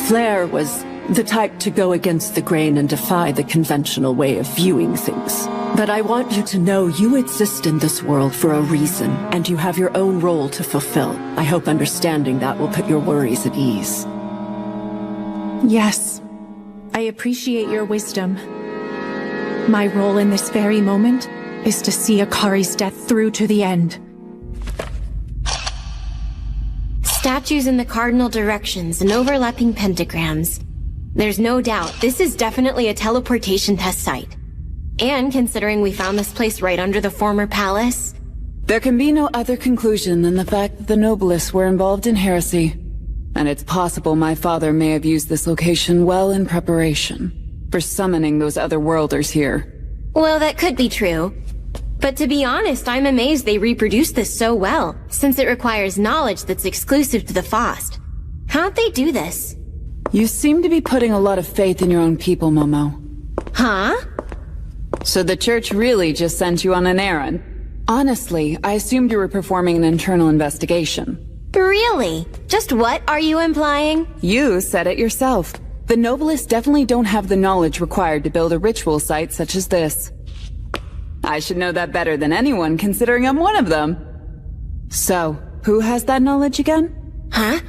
Flare was the type to go against the grain and defy the conventional way of viewing things. But I want you to know you exist in this world for a reason, and you have your own role to fulfill. I hope understanding that will put your worries at ease. Yes. I appreciate your wisdom. My role in this very moment is to see Akari's death through to the end. Statues in the cardinal directions and overlapping pentagrams. There's no doubt this is definitely a teleportation test site. And considering we found this place right under the former palace... There can be no other conclusion than the fact that the Noblists were involved in heresy. And it's possible my father may have used this location well in preparation for summoning those other worlders here. Well, that could be true. But to be honest, I'm amazed they reproduced this so well, since it requires knowledge that's exclusive to the Faust. How'd they do this? You seem to be putting a lot of faith in your own people, Momo. Huh? So the church really just sent you on an errand? Honestly, I assumed you were performing an internal investigation. Really? Just what are you implying? You said it yourself. The Noblists definitely don't have the knowledge required to build a ritual site such as this. I should know that better than anyone, considering I'm one of them. So, who has that knowledge again? Huh?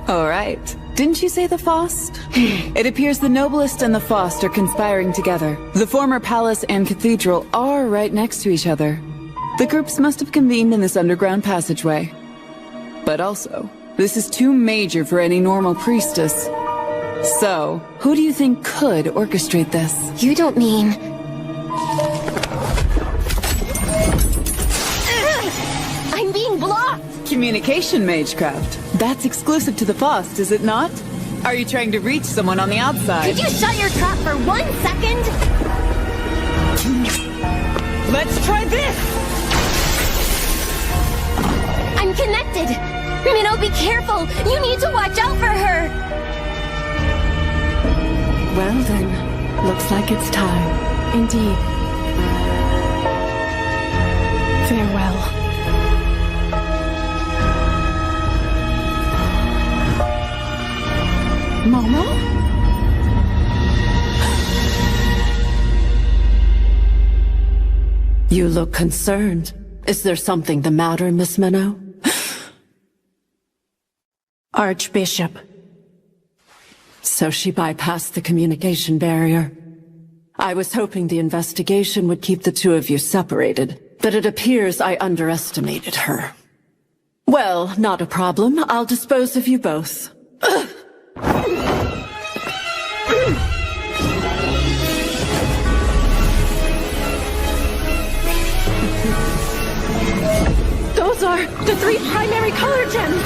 Alright. Didn't you say the Faust? It appears the Noblest and the Faust are conspiring together. The former palace and cathedral are right next to each other. The groups must have convened in this underground passageway. But also, this is too major for any normal priestess. So, who do you think could orchestrate this? You don't mean... I'm being blocked! Communication magecraft. That's exclusive to the Faust, is it not? Are you trying to reach someone on the outside? Could you shut your trap for 1 second? Let's try this! I'm connected! Minnow, be careful! You need to watch out for her! Well then, looks like it's time. Indeed. Farewell. Momo? You look concerned. Is there something the matter, Miss Minnow? Archbishop. So she bypassed the communication barrier. I was hoping the investigation would keep the two of you separated, but it appears I underestimated her. Well, not a problem. I'll dispose of you both. Those are the 3 primary color gems!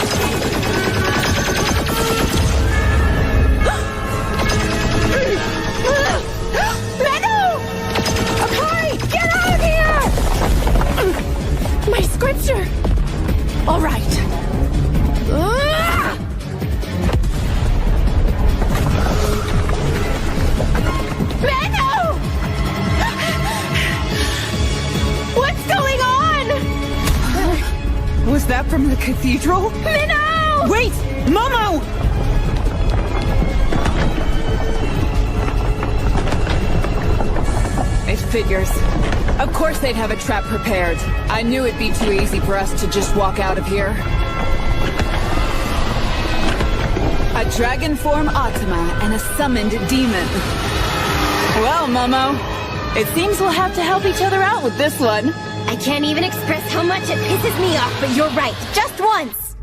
Meadow! Akari, get out of here! My scripture! All right. Meadow! What's going on? Was that from the cathedral? Minnow! Wait! Momo! It figures. Of course they'd have a trap prepared. I knew it'd be too easy for us to just walk out of here. A dragon form Atma and a summoned demon. Well, Momo, it seems we'll have to help each other out with this one. I can't even express how much it pisses me off, but you're right. Just once.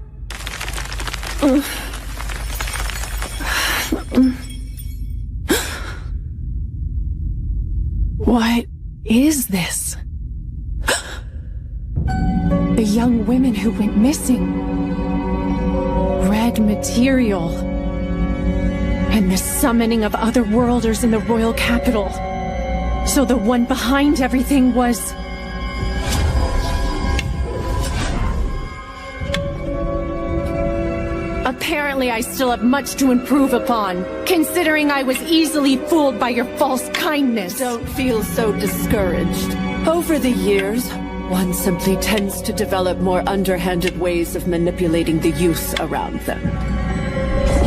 What is this? The young women who went missing. Red material. And the summoning of other worlders in the royal capital. So the one behind everything was... Apparently I still have much to improve upon, considering I was easily fooled by your false kindness. Don't feel so discouraged. Over the years, one simply tends to develop more underhanded ways of manipulating the youth around them.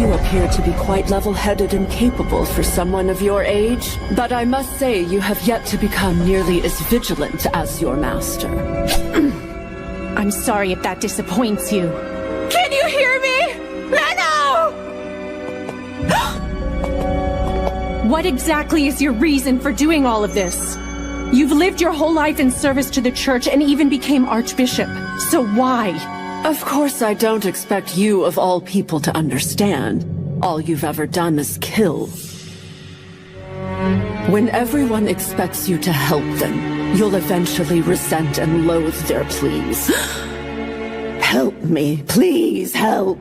You appear to be quite level-headed and capable for someone of your age, but I must say you have yet to become nearly as vigilant as your master. I'm sorry if that disappoints you. Can you hear me? Meadow! What exactly is your reason for doing all of this? You've lived your whole life in service to the church and even became Archbishop. So why? Of course I don't expect you of all people to understand. All you've ever done is kill. When everyone expects you to help them, you'll eventually resent and loathe their pleas. Help me, please help.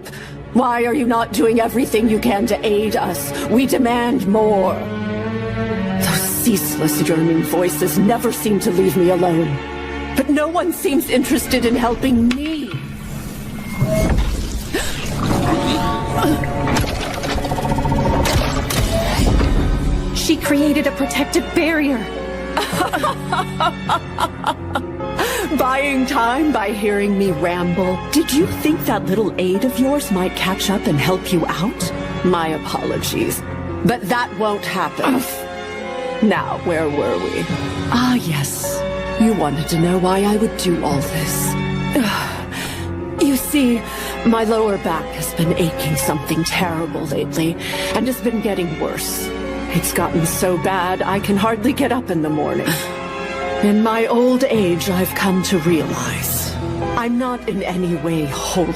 Why are you not doing everything you can to aid us? We demand more. Those ceaseless yearning voices never seem to leave me alone. But no one seems interested in helping me. She created a protective barrier. Buying time by hearing me ramble. Did you think that little aid of yours might catch up and help you out? My apologies. But that won't happen. Now, where were we? Ah, yes. You wanted to know why I would do all this. You see, my lower back has been aching something terrible lately, and has been getting worse. It's gotten so bad I can hardly get up in the morning. In my old age, I've come to realize I'm not in any way holy.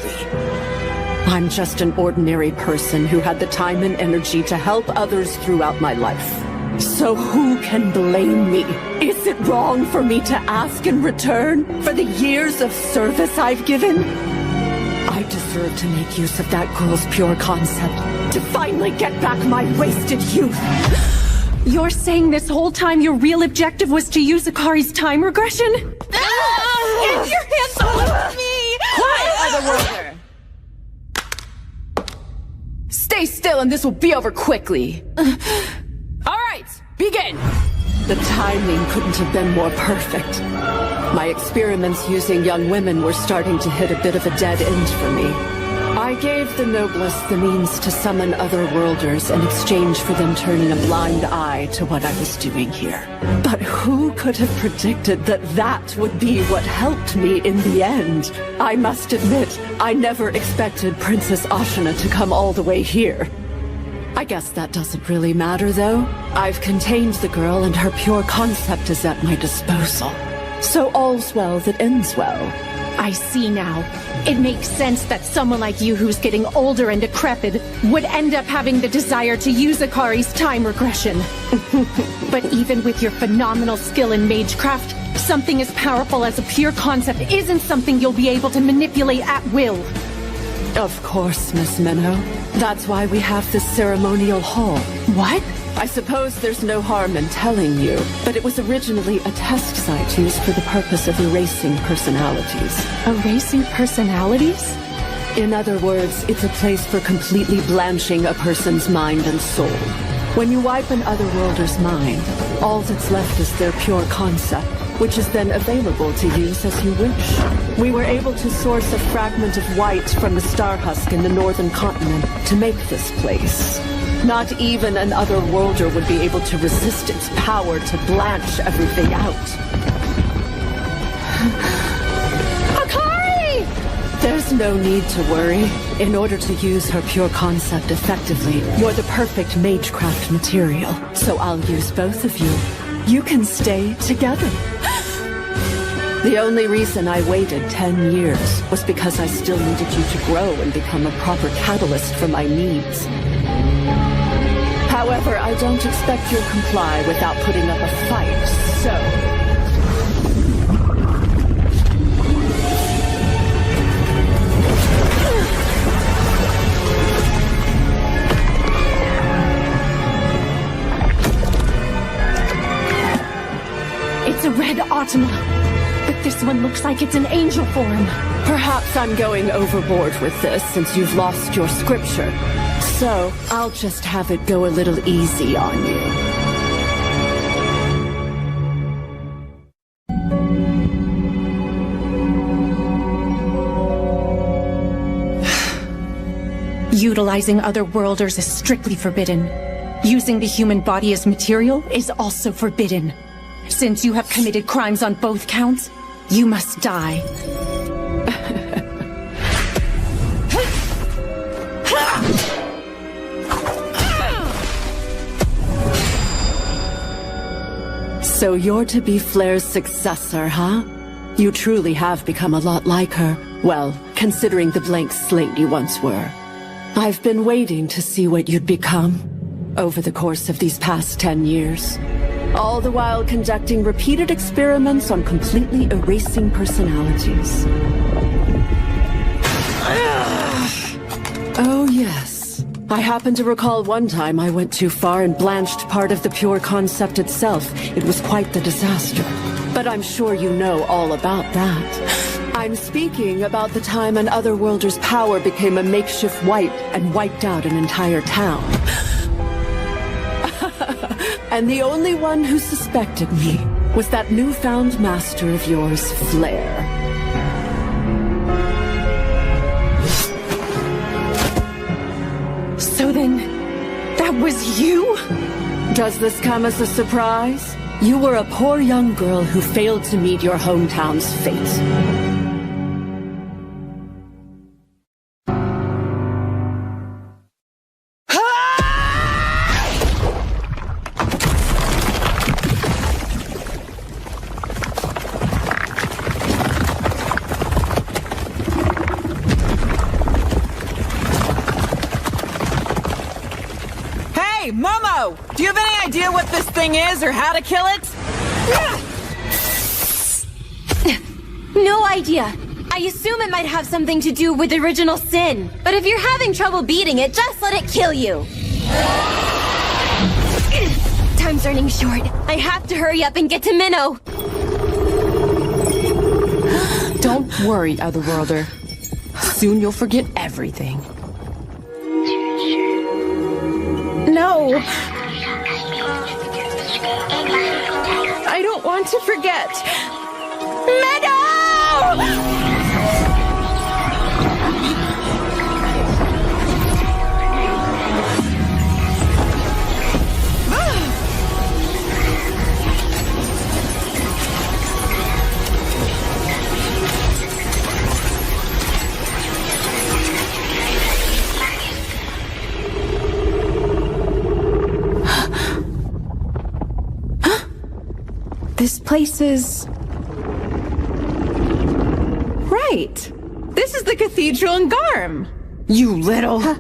I'm just an ordinary person who had the time and energy to help others throughout my life. So who can blame me? Is it wrong for me to ask in return for the years of service I've given? I deserve to make use of that girl's pure concept, to finally get back my wasted youth. You're saying this whole time your real objective was to use Akari's time regression? Get your hands off me! Quiet, Otherworlder! Stay still and this will be over quickly. Alright, begin! The timing couldn't have been more perfect. My experiments using young women were starting to hit a bit of a dead end for me. I I gave the Noblest the means to summon other worlders in exchange for them turning a blind eye to what I was doing here. But who could have predicted that that would be what helped me in the end? I must admit, I never expected Princess Ashina to come all the way here. I guess that doesn't really matter, though. I've contained the girl and her pure concept is at my disposal. So all's well that ends well. I see now. It makes sense that someone like you who's getting older and decrepit would end up having the desire to use Akari's time regression. But even with your phenomenal skill in magecraft, something as powerful as a pure concept isn't something you'll be able to manipulate at will. Of course, Miss Minnow. That's why we have this ceremonial hall. What? I suppose there's no harm in telling you, but it was originally a test site used for the purpose of erasing personalities. Erasing personalities? In other words, it's a place for completely blanching a person's mind and soul. When you wipe an otherworlder's mind, all that's left is their pure concept, which is then available to use as you wish. We were able to source a fragment of white from the star husk in the northern continent to make this place. Not even an otherworlder would be able to resist its power to blanch everything out. Akari! There's no need to worry. In order to use her pure concept effectively, you're the perfect magecraft material. So I'll use both of you. You can stay together. The only reason I waited 10 years was because I still needed you to grow and become a proper catalyst for my needs. However, I don't expect you'll comply without putting up a fight, so... It's a red Automa, but this one looks like it's an angel form. Perhaps I'm going overboard with this since you've lost your scripture. So, I'll just have it go a little easy on you. Utilizing otherworlders is strictly forbidden. Using the human body as material is also forbidden. Since you have committed crimes on both counts, you must die. So you're to be Flair's successor, huh? You truly have become a lot like her. Well, considering the blank slate you once were. I've been waiting to see what you'd become over the course of these past 10 years. All the while conducting repeated experiments on completely erasing personalities. Oh yes. I happen to recall one time I went too far and blanched part of the pure concept itself. It was quite the disaster. But I'm sure you know all about that. I'm speaking about the time an otherworlder's power became a makeshift wipe and wiped out an entire town. And the only one who suspected me was that newfound master of yours, Flair. So then, that was you? Does this come as a surprise? You were a poor young girl who failed to meet your hometown's fate. Hey, Momo! Do you have any idea what this thing is or how to kill it? No idea. I assume it might have something to do with original sin. But if you're having trouble beating it, just let it kill you. Time's running short. I have to hurry up and get to Minnow. Don't worry, Otherworlder. Soon you'll forget everything. No. I don't want to forget. Meadow! This place is... Right. This is the cathedral in Garm. You little... I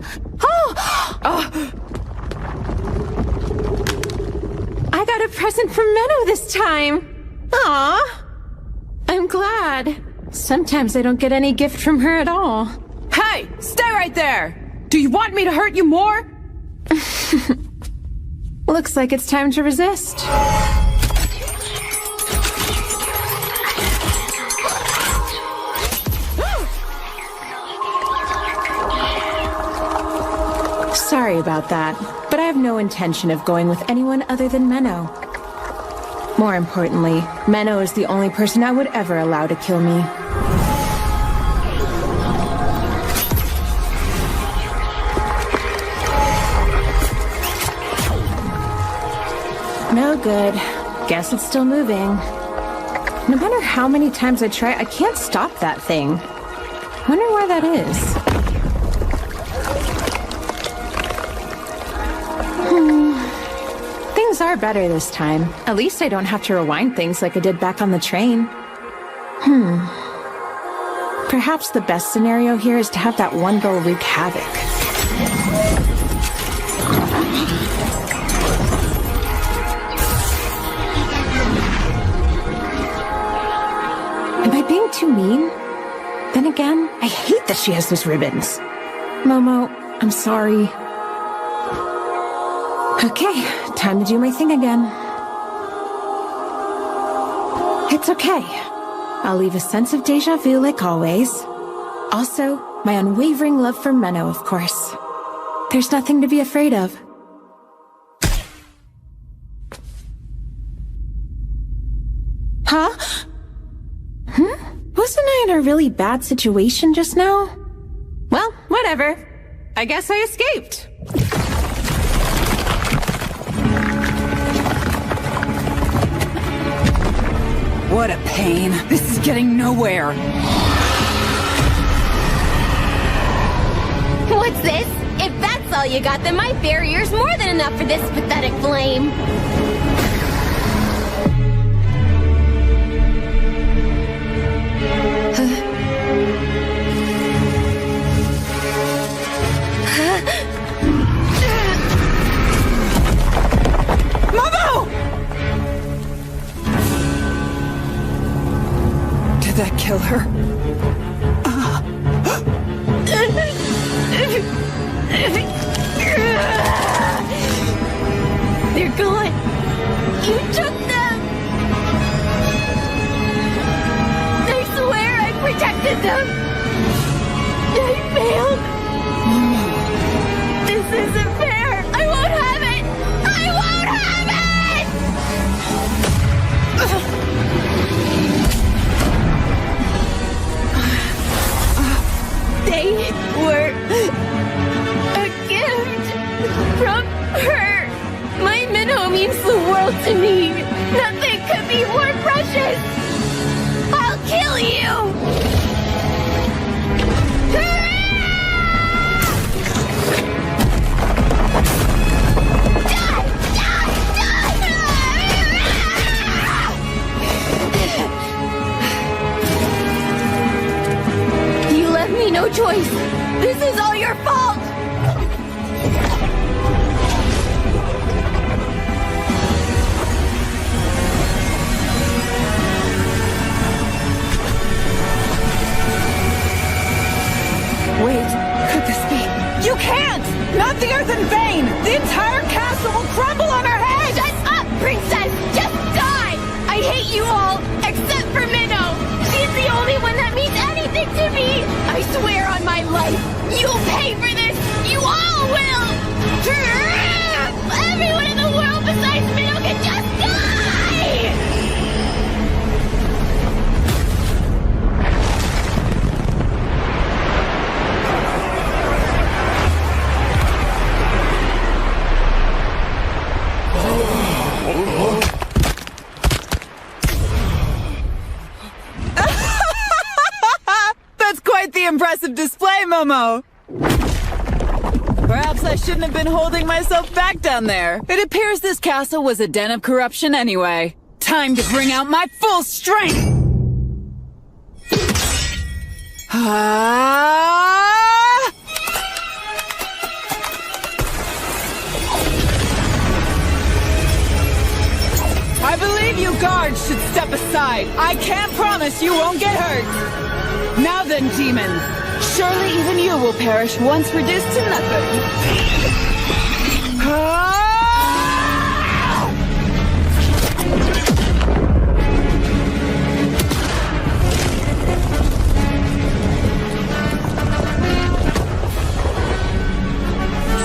got a present from Menno this time. Aw. I'm glad. Sometimes I don't get any gift from her at all. Hey! Stay right there! Do you want me to hurt you more? Looks like it's time to resist. Sorry about that, but I have no intention of going with anyone other than Menno. More importantly, Menno is the only person I would ever allow to kill me. No good. Guess it's still moving. No matter how many times I try, I can't stop that thing. Wonder why that is. Things are better this time. At least I don't have to rewind things like I did back on the train. Perhaps the best scenario here is to have that one girl wreak havoc. Am I being too mean? Then again, I hate that she has those ribbons. Momo, I'm sorry. Okay, time to do my thing again. It's okay. I'll leave a sense of deja vu like always. Also, my unwavering love for Menno, of course. There's nothing to be afraid of. Huh? Wasn't I in a really bad situation just now? Well, whatever. I guess I escaped. What a pain. This is getting nowhere. What's this? If that's all you got, then my barrier's more than enough for this pathetic flame. Did that kill her? They're gone. You took them. I swear I protected them. I failed. This isn't fair. I won't have it. I won't have it. They were a gift from her. My Menno means the world to me. Nothing could be more precious. I'll kill you. You left me no choice. This is all your fault. Wait, could this be? You can't! Not the Earthen Vein! The entire castle will crumble on our heads! Shut up, princess! Just die! I hate you all, except for Menno! She's the only one that means anything to me! I swear on my life, you'll pay for this! You all will! Everyone in the world besides Menno can just die! That's quite the impressive display, Momo! Perhaps I shouldn't have been holding myself back down there. It appears this castle was a den of corruption anyway. Time to bring out my full strength! I believe you guards should step aside. I can't promise you won't get hurt. Now then, demon. Surely even you will perish once reduced to nothing.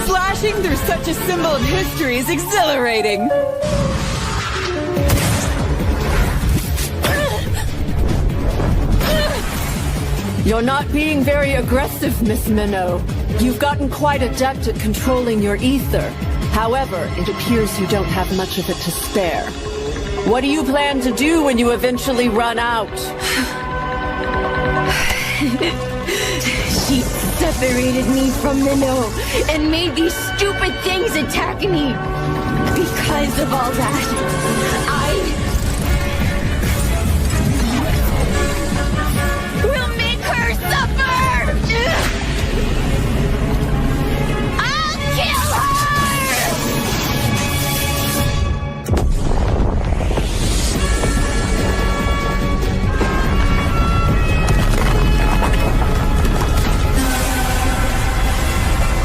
Slashing through such a symbol of history is exhilarating. You're not being very aggressive, Miss Minnow. You've gotten quite adept at controlling your ether. However, it appears you don't have much of it to spare. What do you plan to do when you eventually run out? She separated me from Minnow and made these stupid things attack me. Because of all that, will make her suffer! I'll kill her!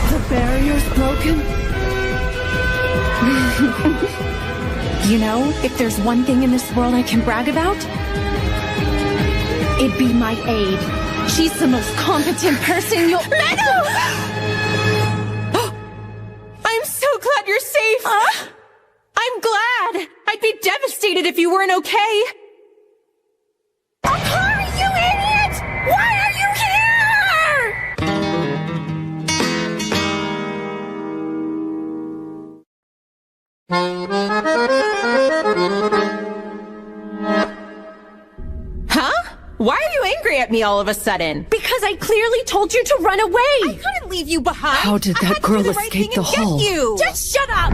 The barrier's broken? You know, if there's one thing in this world I can brag about, it'd be my aide. She's the most competent person you'll— Meadow! I'm so glad you're safe! I'm glad! I'd be devastated if you weren't okay! Akari, you idiot! Why are you Huh? Why are you angry at me all of a sudden? Because I clearly told you to run away! I couldn't leave you behind! How did I had that to do girl the right escape thing the and get hull? you. Just shut up!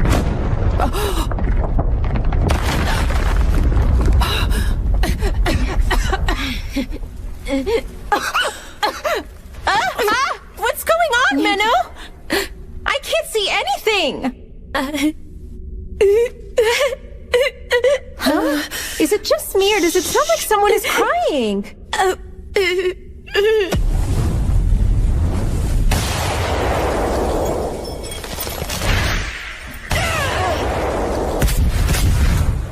What's going on, Minnow? I can't see anything! Huh? Is it just me, or does it sound like someone is crying?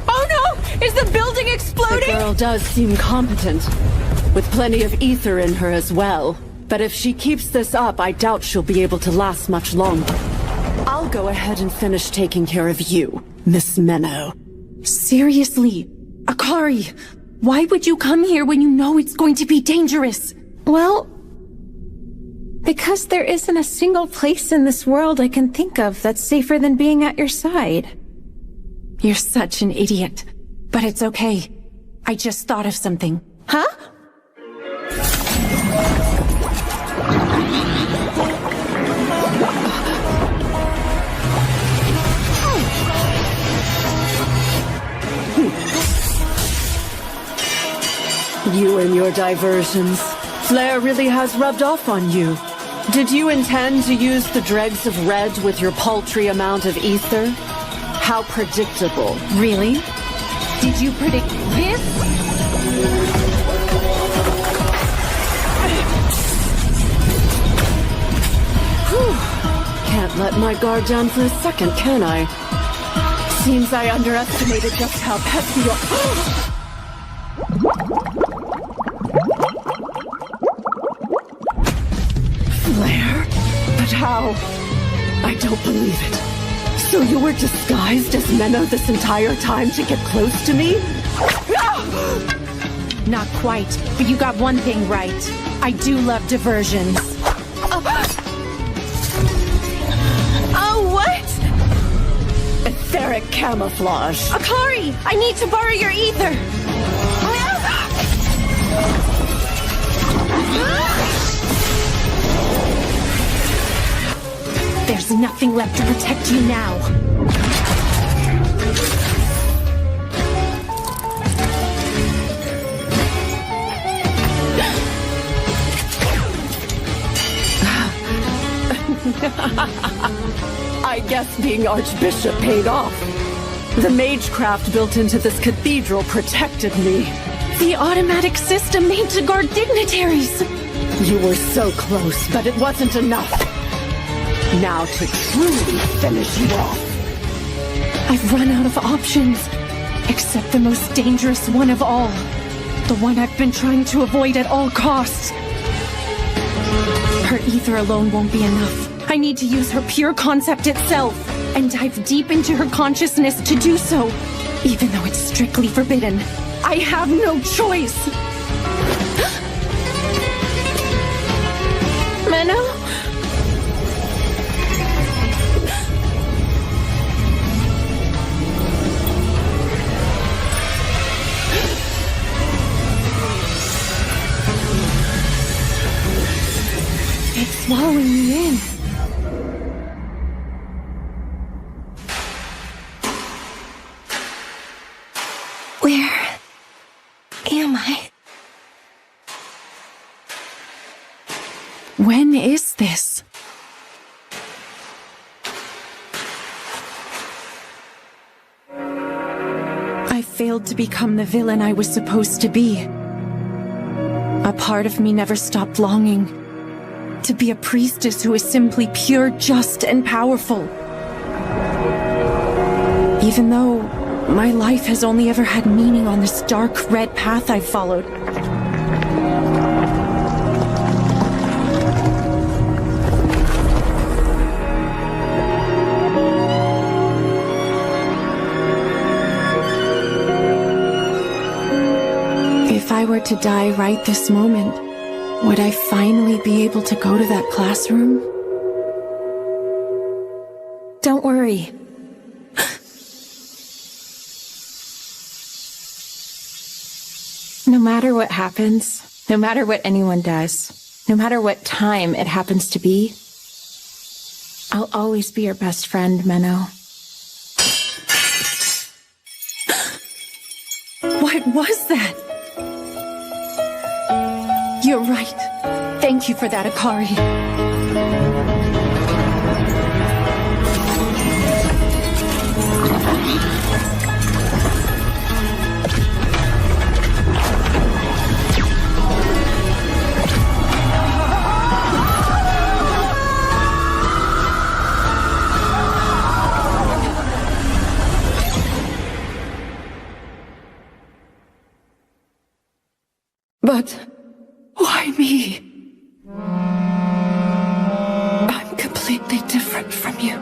Oh no! Is the building The exploding? girl does seem competent, with plenty of ether in her as well. But if she keeps this up, I doubt she'll be able to last much longer. I'll go ahead and finish taking care of you, Miss Minnow. Seriously, Akari, why would you come here when you know it's going to be dangerous? Well, because there isn't a single place in this world I can think of that's safer than being at your side. You're such an idiot. But it's okay. I just thought of something. Huh? You and your diversions. Flair really has rubbed off on you. Did you intend to use the dregs of red with your paltry amount of ether? How predictable. Really? Did you predict this? Can't let my guard down for a second, can I? Seems I underestimated just how pesky you— Flair? But how? I don't believe it. So you were disguised as Menno this entire time to get close to me? Not quite, but you got one thing right. I do love diversions. Oh, what? Etheric camouflage. Akari, I need to borrow your ether. There's nothing left to protect you now. Yes, being Archbishop paid off. The magecraft built into this cathedral protected me. The automatic system made to guard dignitaries. You were so close, but it wasn't enough. Now to truly finish you off. I've run out of options, except the most dangerous one of all. The one I've been trying to avoid at all costs. Her ether alone won't be enough. I need to use her pure concept itself, and dive deep into her consciousness to do so, even though it's strictly forbidden. I have no choice. Menno? It's swallowing me in. Where am I? When is this? I failed to become the villain I was supposed to be. A part of me never stopped longing to be a priestess who is simply pure, just, and powerful. Even though my life has only ever had meaning on this dark red path I've followed. If I were to die right this moment, would I finally be able to go to that classroom? Don't worry. No matter what happens, no matter what anyone does, no matter what time it happens to be, I'll always be your best friend, Menno. What was that? You're right. Thank you for that, Akari. But why me? I'm completely different from you.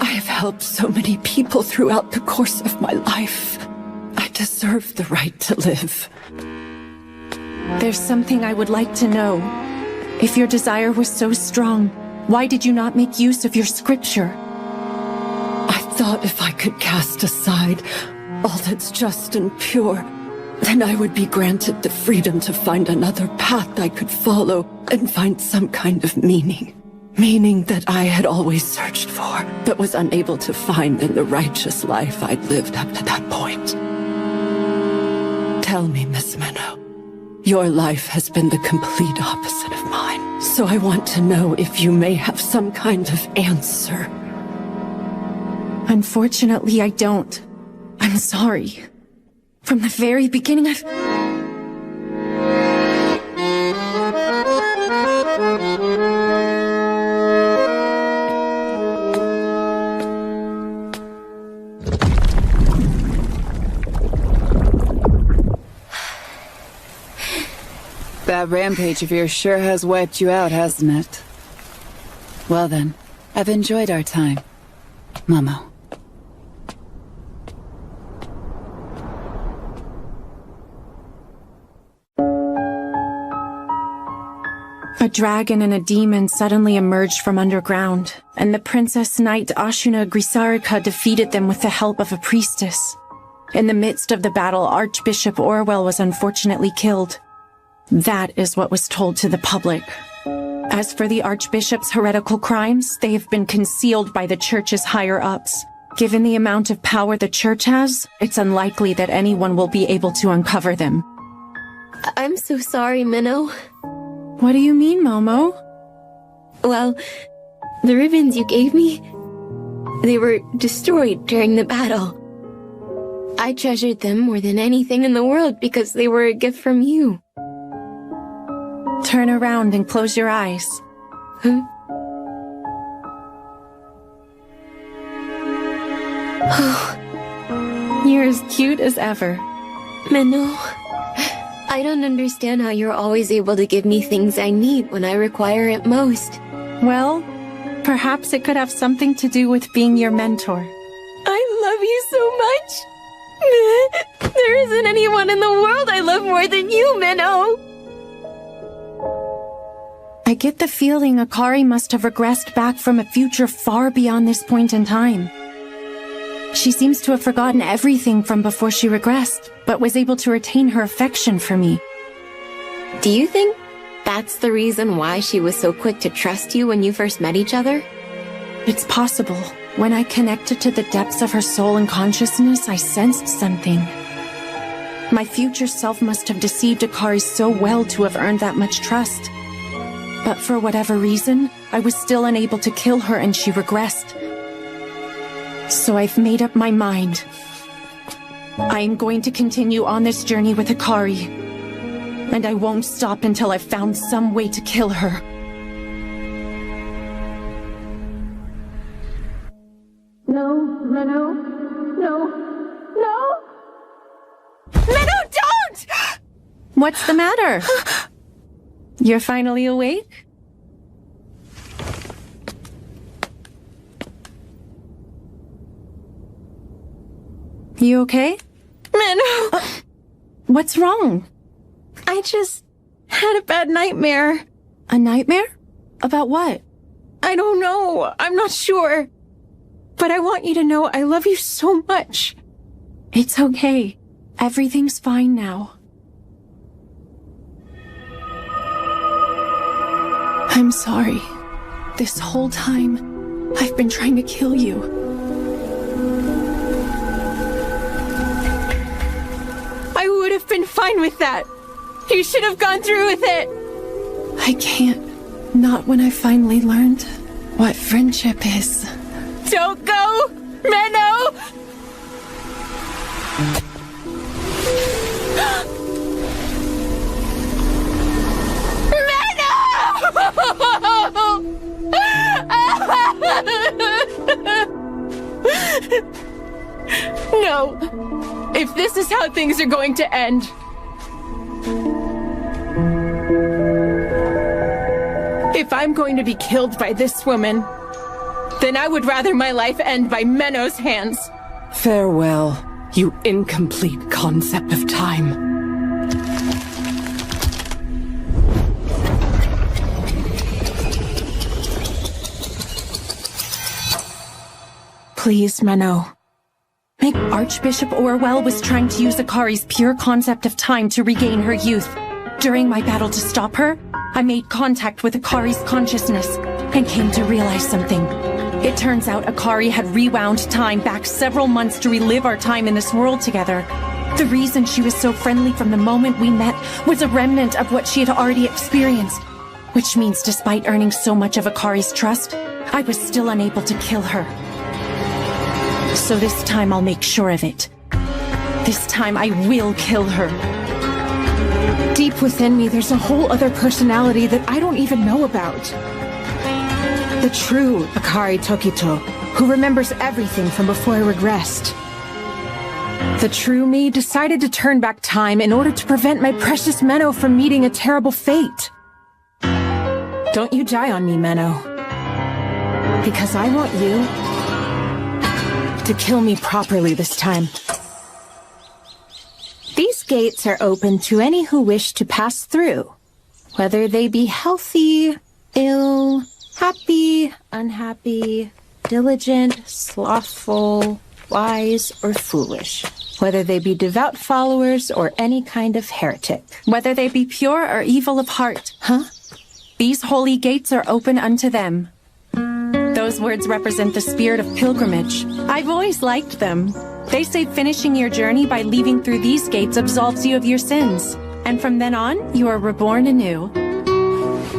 I have helped so many people throughout the course of my life. I deserve the right to live. There's something I would like to know. If your desire was so strong, why did you not make use of your scripture? I thought if I could cast aside all that's just and pure, then I would be granted the freedom to find another path I could follow and find some kind of meaning. Meaning that I had always searched for, but was unable to find in the righteous life I'd lived up to that point. Tell me, Miss Menno, your life has been the complete opposite of mine. So I want to know if you may have some kind of answer. Unfortunately, I don't. I'm sorry. From the very beginning, That rampage of yours sure has wiped you out, hasn't it? Well then, I've enjoyed our time, Momo. a dragon and a demon suddenly emerged from underground, and the Princess Knight Ashuna Grisarika defeated them with the help of a priestess. In the midst of the battle, Archbishop Orwell was unfortunately killed. That is what was told to the public. As for the Archbishop's heretical crimes, they have been concealed by the Church's higher-ups. Given the amount of power the Church has, it's unlikely that anyone will be able to uncover them. I'm so sorry, Menno. What do you mean, Momo? Well, the ribbons you gave me, They were destroyed during the battle. I treasured them more than anything in the world because they were a gift from you. Turn around and close your eyes. Huh? You're as cute as ever. Menno, I don't understand how you're always able to give me things I need when I require it most. Well, perhaps it could have something to do with being your mentor. I love you so much. There isn't anyone in the world I love more than you, Menno. I get the feeling Akari must have regressed back from a future far beyond this point in time. She seems to have forgotten everything from before she regressed, but was able to retain her affection for me. Do you think that's the reason why she was so quick to trust you when you first met each other? It's possible. When I connected to the depths of her soul and consciousness, I sensed something. My future self must have deceived Akari so well to have earned that much trust. But for whatever reason, I was still unable to kill her and she regressed. So I've made up my mind. I am going to continue on this journey with Akari. And I won't stop until I've found some way to kill her. No, Menno. No. No! Menno, don't! What's the matter? You're finally awake? You okay? Menno! What's wrong? I just had a bad nightmare. A nightmare? About what? I don't know. I'm not sure. But I want you to know I love you so much. It's okay. Everything's fine now. I'm sorry. This whole time, I've been trying to kill you. I would have been fine with that. You should have gone through with it. I can't. Not when I finally learned what friendship is. Don't go, Menno! No. If this is how things are going to end. If I'm going to be killed by this woman, then I would rather my life end by Menno's hands. Farewell, you incomplete concept of time. Please, Menno. Archbishop Orwell was trying to use Akari's pure concept of time to regain her youth. During my battle to stop her, I made contact with Akari's consciousness and came to realize something. It turns out Akari had rewound time back several months to relive our time in this world together. The reason she was so friendly from the moment we met was a remnant of what she had already experienced. Which means despite earning so much of Akari's trust, I was still unable to kill her. So this time I'll make sure of it. This time I will kill her. Deep within me, there's a whole other personality that I don't even know about. The true Akari Tokito, who remembers everything from before I regressed. The true me decided to turn back time in order to prevent my precious Menno from meeting a terrible fate. Don't you die on me, Menno. Because I want you to kill me properly this time. These gates are open to any who wish to pass through, whether they be healthy, ill, happy, unhappy, diligent, slothful, wise, or foolish. Whether they be devout followers or any kind of heretic. Whether they be pure or evil of heart. Huh? These holy gates are open unto them. Those words represent the spirit of pilgrimage. I've always liked them. They say finishing your journey by leaving through these gates absolves you of your sins. And from then on, you are reborn anew.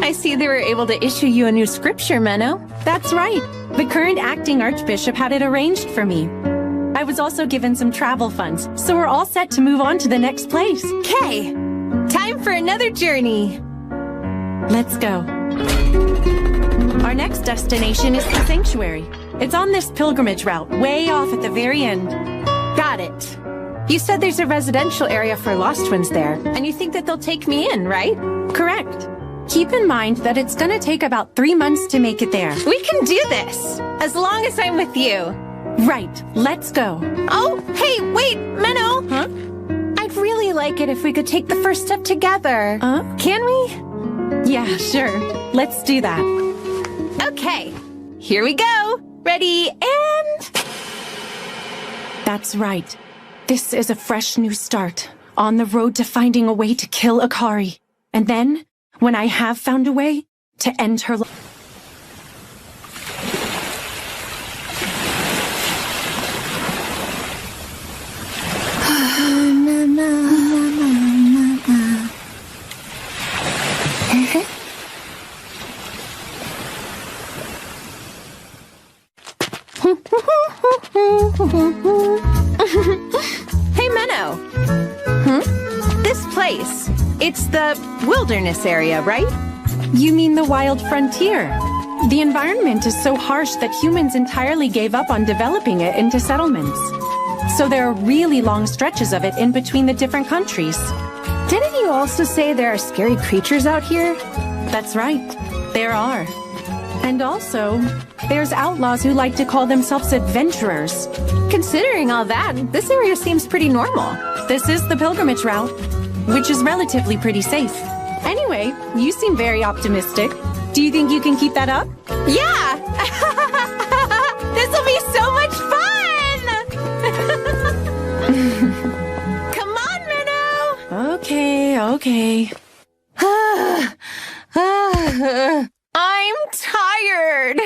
I see they were able to issue you a new scripture, Menno. That's right. The current acting archbishop had it arranged for me. I was also given some travel funds, so we're all set to move on to the next place. Okay, time for another journey. Let's go. Our next destination is the sanctuary. It's on this pilgrimage route, way off at the very end. Got it. You said there's a residential area for lost ones there, and you think that they'll take me in, right? Correct. Keep in mind that it's gonna take about 3 months to make it there. We can do this, as long as I'm with you. Right, let's go. Oh, hey, wait, Menno! Huh? I'd really like it if we could take the first step together. Can we? Yeah, sure. Let's do that. Okay, here we go. Ready, and... That's right. This is a fresh new start, on the road to finding a way to kill Akari. And then, when I have found a way, to end her life. Hey, Menno. This place, it's the wilderness area, right? You mean the wild frontier? The environment is so harsh that humans entirely gave up on developing it into settlements. So there are really long stretches of it in between the different countries. Didn't you also say there are scary creatures out here? That's right. There are. And also, there's outlaws who like to call themselves adventurers. Considering all that, this area seems pretty normal. This is the pilgrimage route, which is relatively pretty safe. Anyway, you seem very optimistic. Do you think you can keep that up? Yeah! This will be so much fun! Come on, Menno! Okay. I'm tired.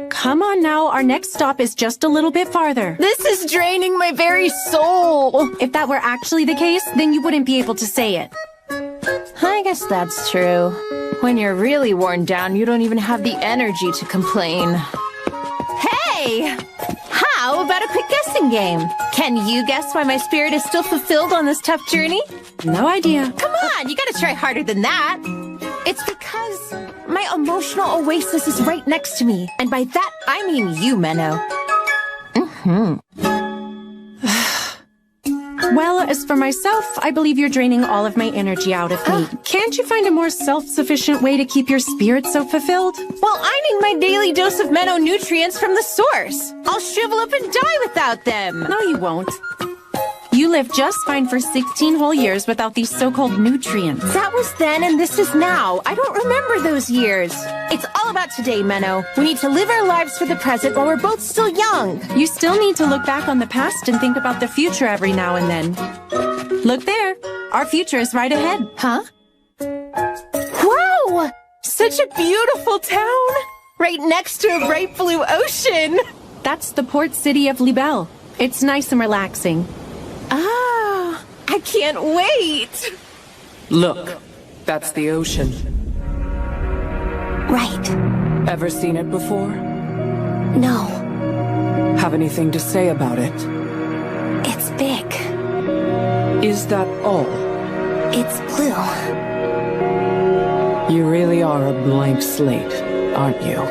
Come on now, our next stop is just a little bit farther. This is draining my very soul. If that were actually the case, then you wouldn't be able to say it. I guess that's true. When you're really worn down, you don't even have the energy to complain. Hey! How about a quick guessing game? Can you guess why my spirit is still fulfilled on this tough journey? No idea. Come on, you gotta try harder than that. It's because my emotional oasis is right next to me. And by that, I mean you, Menno. Well, as for myself, I believe you're draining all of my energy out of me. Can't you find a more self-sufficient way to keep your spirit so fulfilled? Well, I need my daily dose of Menno nutrients from the source. I'll shrivel up and die without them. No, you won't. You lived just fine for 16 whole years without these so-called nutrients. That was then and this is now. I don't remember those years. It's all about today, Menno. We need to live our lives for the present while we're both still young. You still need to look back on the past and think about the future every now and then. Look there. Our future is right ahead. Huh? Wow! Such a beautiful town! Right next to a bright blue ocean! That's the port city of Libelle. It's nice and relaxing. Ah, I can't wait! Look, that's the ocean. Right. Ever seen it before? No. Have anything to say about it? It's big. Is that all? It's blue. You really are a blank slate, aren't you?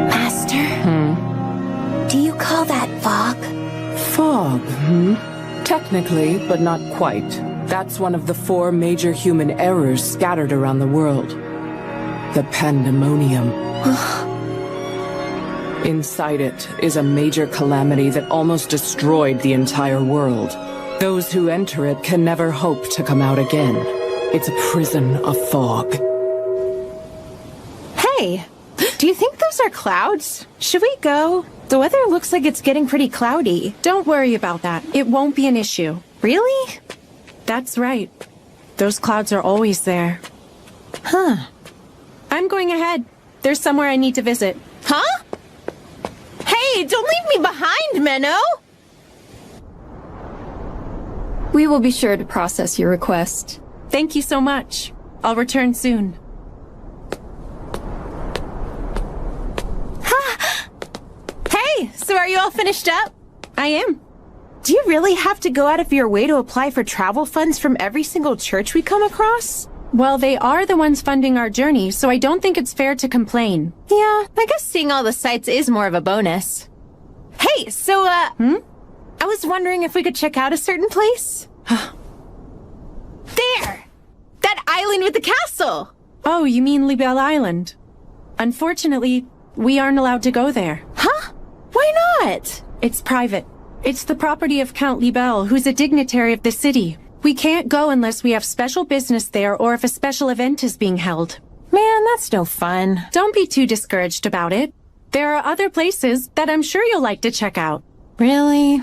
Master? Do you call that fog? Fog, Technically, but not quite. That's one of the 4 major human errors scattered around the world. The pandemonium. Inside it is a major calamity that almost destroyed the entire world. Those who enter it can never hope to come out again. It's a prison of fog. Hey, do you think those are clouds? Should we go? The weather looks like it's getting pretty cloudy. Don't worry about that. It won't be an issue. Really? That's right. Those clouds are always there. Huh. I'm going ahead. There's somewhere I need to visit. Huh? Hey, don't leave me behind, Menno! We will be sure to process your request. Thank you so much. I'll return soon. So are you all finished up? I am. Do you really have to go out of your way to apply for travel funds from every single church we come across? Well, they are the ones funding our journey, so I don't think it's fair to complain. Yeah, I guess seeing all the sights is more of a bonus. Hey, so, I was wondering if we could check out a certain place? There! That island with the castle! Oh, you mean Libelle Island? Unfortunately, we aren't allowed to go there. Huh? Why not? It's private. It's the property of Count Libelle, who's a dignitary of the city. We can't go unless we have special business there or if a special event is being held. Man, that's no fun. Don't be too discouraged about it. There are other places that I'm sure you'll like to check out. Really?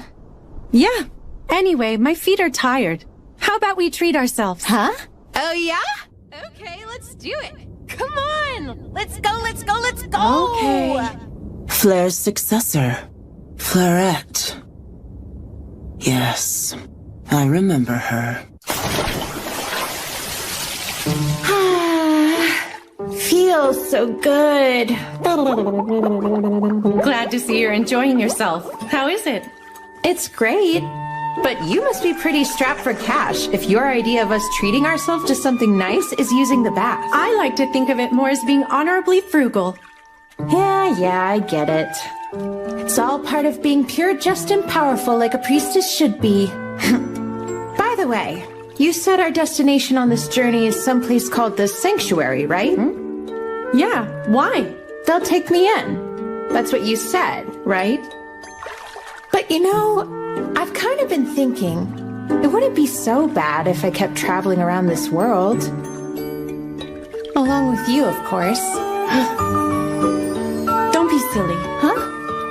Yeah. Anyway, my feet are tired. How about we treat ourselves? Huh? Oh, yeah? Okay, let's do it. Come on! Let's go, let's go, let's go! Okay. Flaire's successor, Flairette. Yes, I remember her. Feels so good. Glad to see you're enjoying yourself. How is it? It's great. But you must be pretty strapped for cash if your idea of us treating ourselves to something nice is using the bath. I like to think of it more as being honorably frugal. Yeah, I get it. It's all part of being pure, just, and powerful like a priestess should be. By the way, you said our destination on this journey is someplace called the Sanctuary, right? Yeah, why? They'll take me in. That's what you said, right? But you know, I've kind of been thinking, it wouldn't be so bad if I kept traveling around this world. Along with you, of course. Don't be silly. Huh?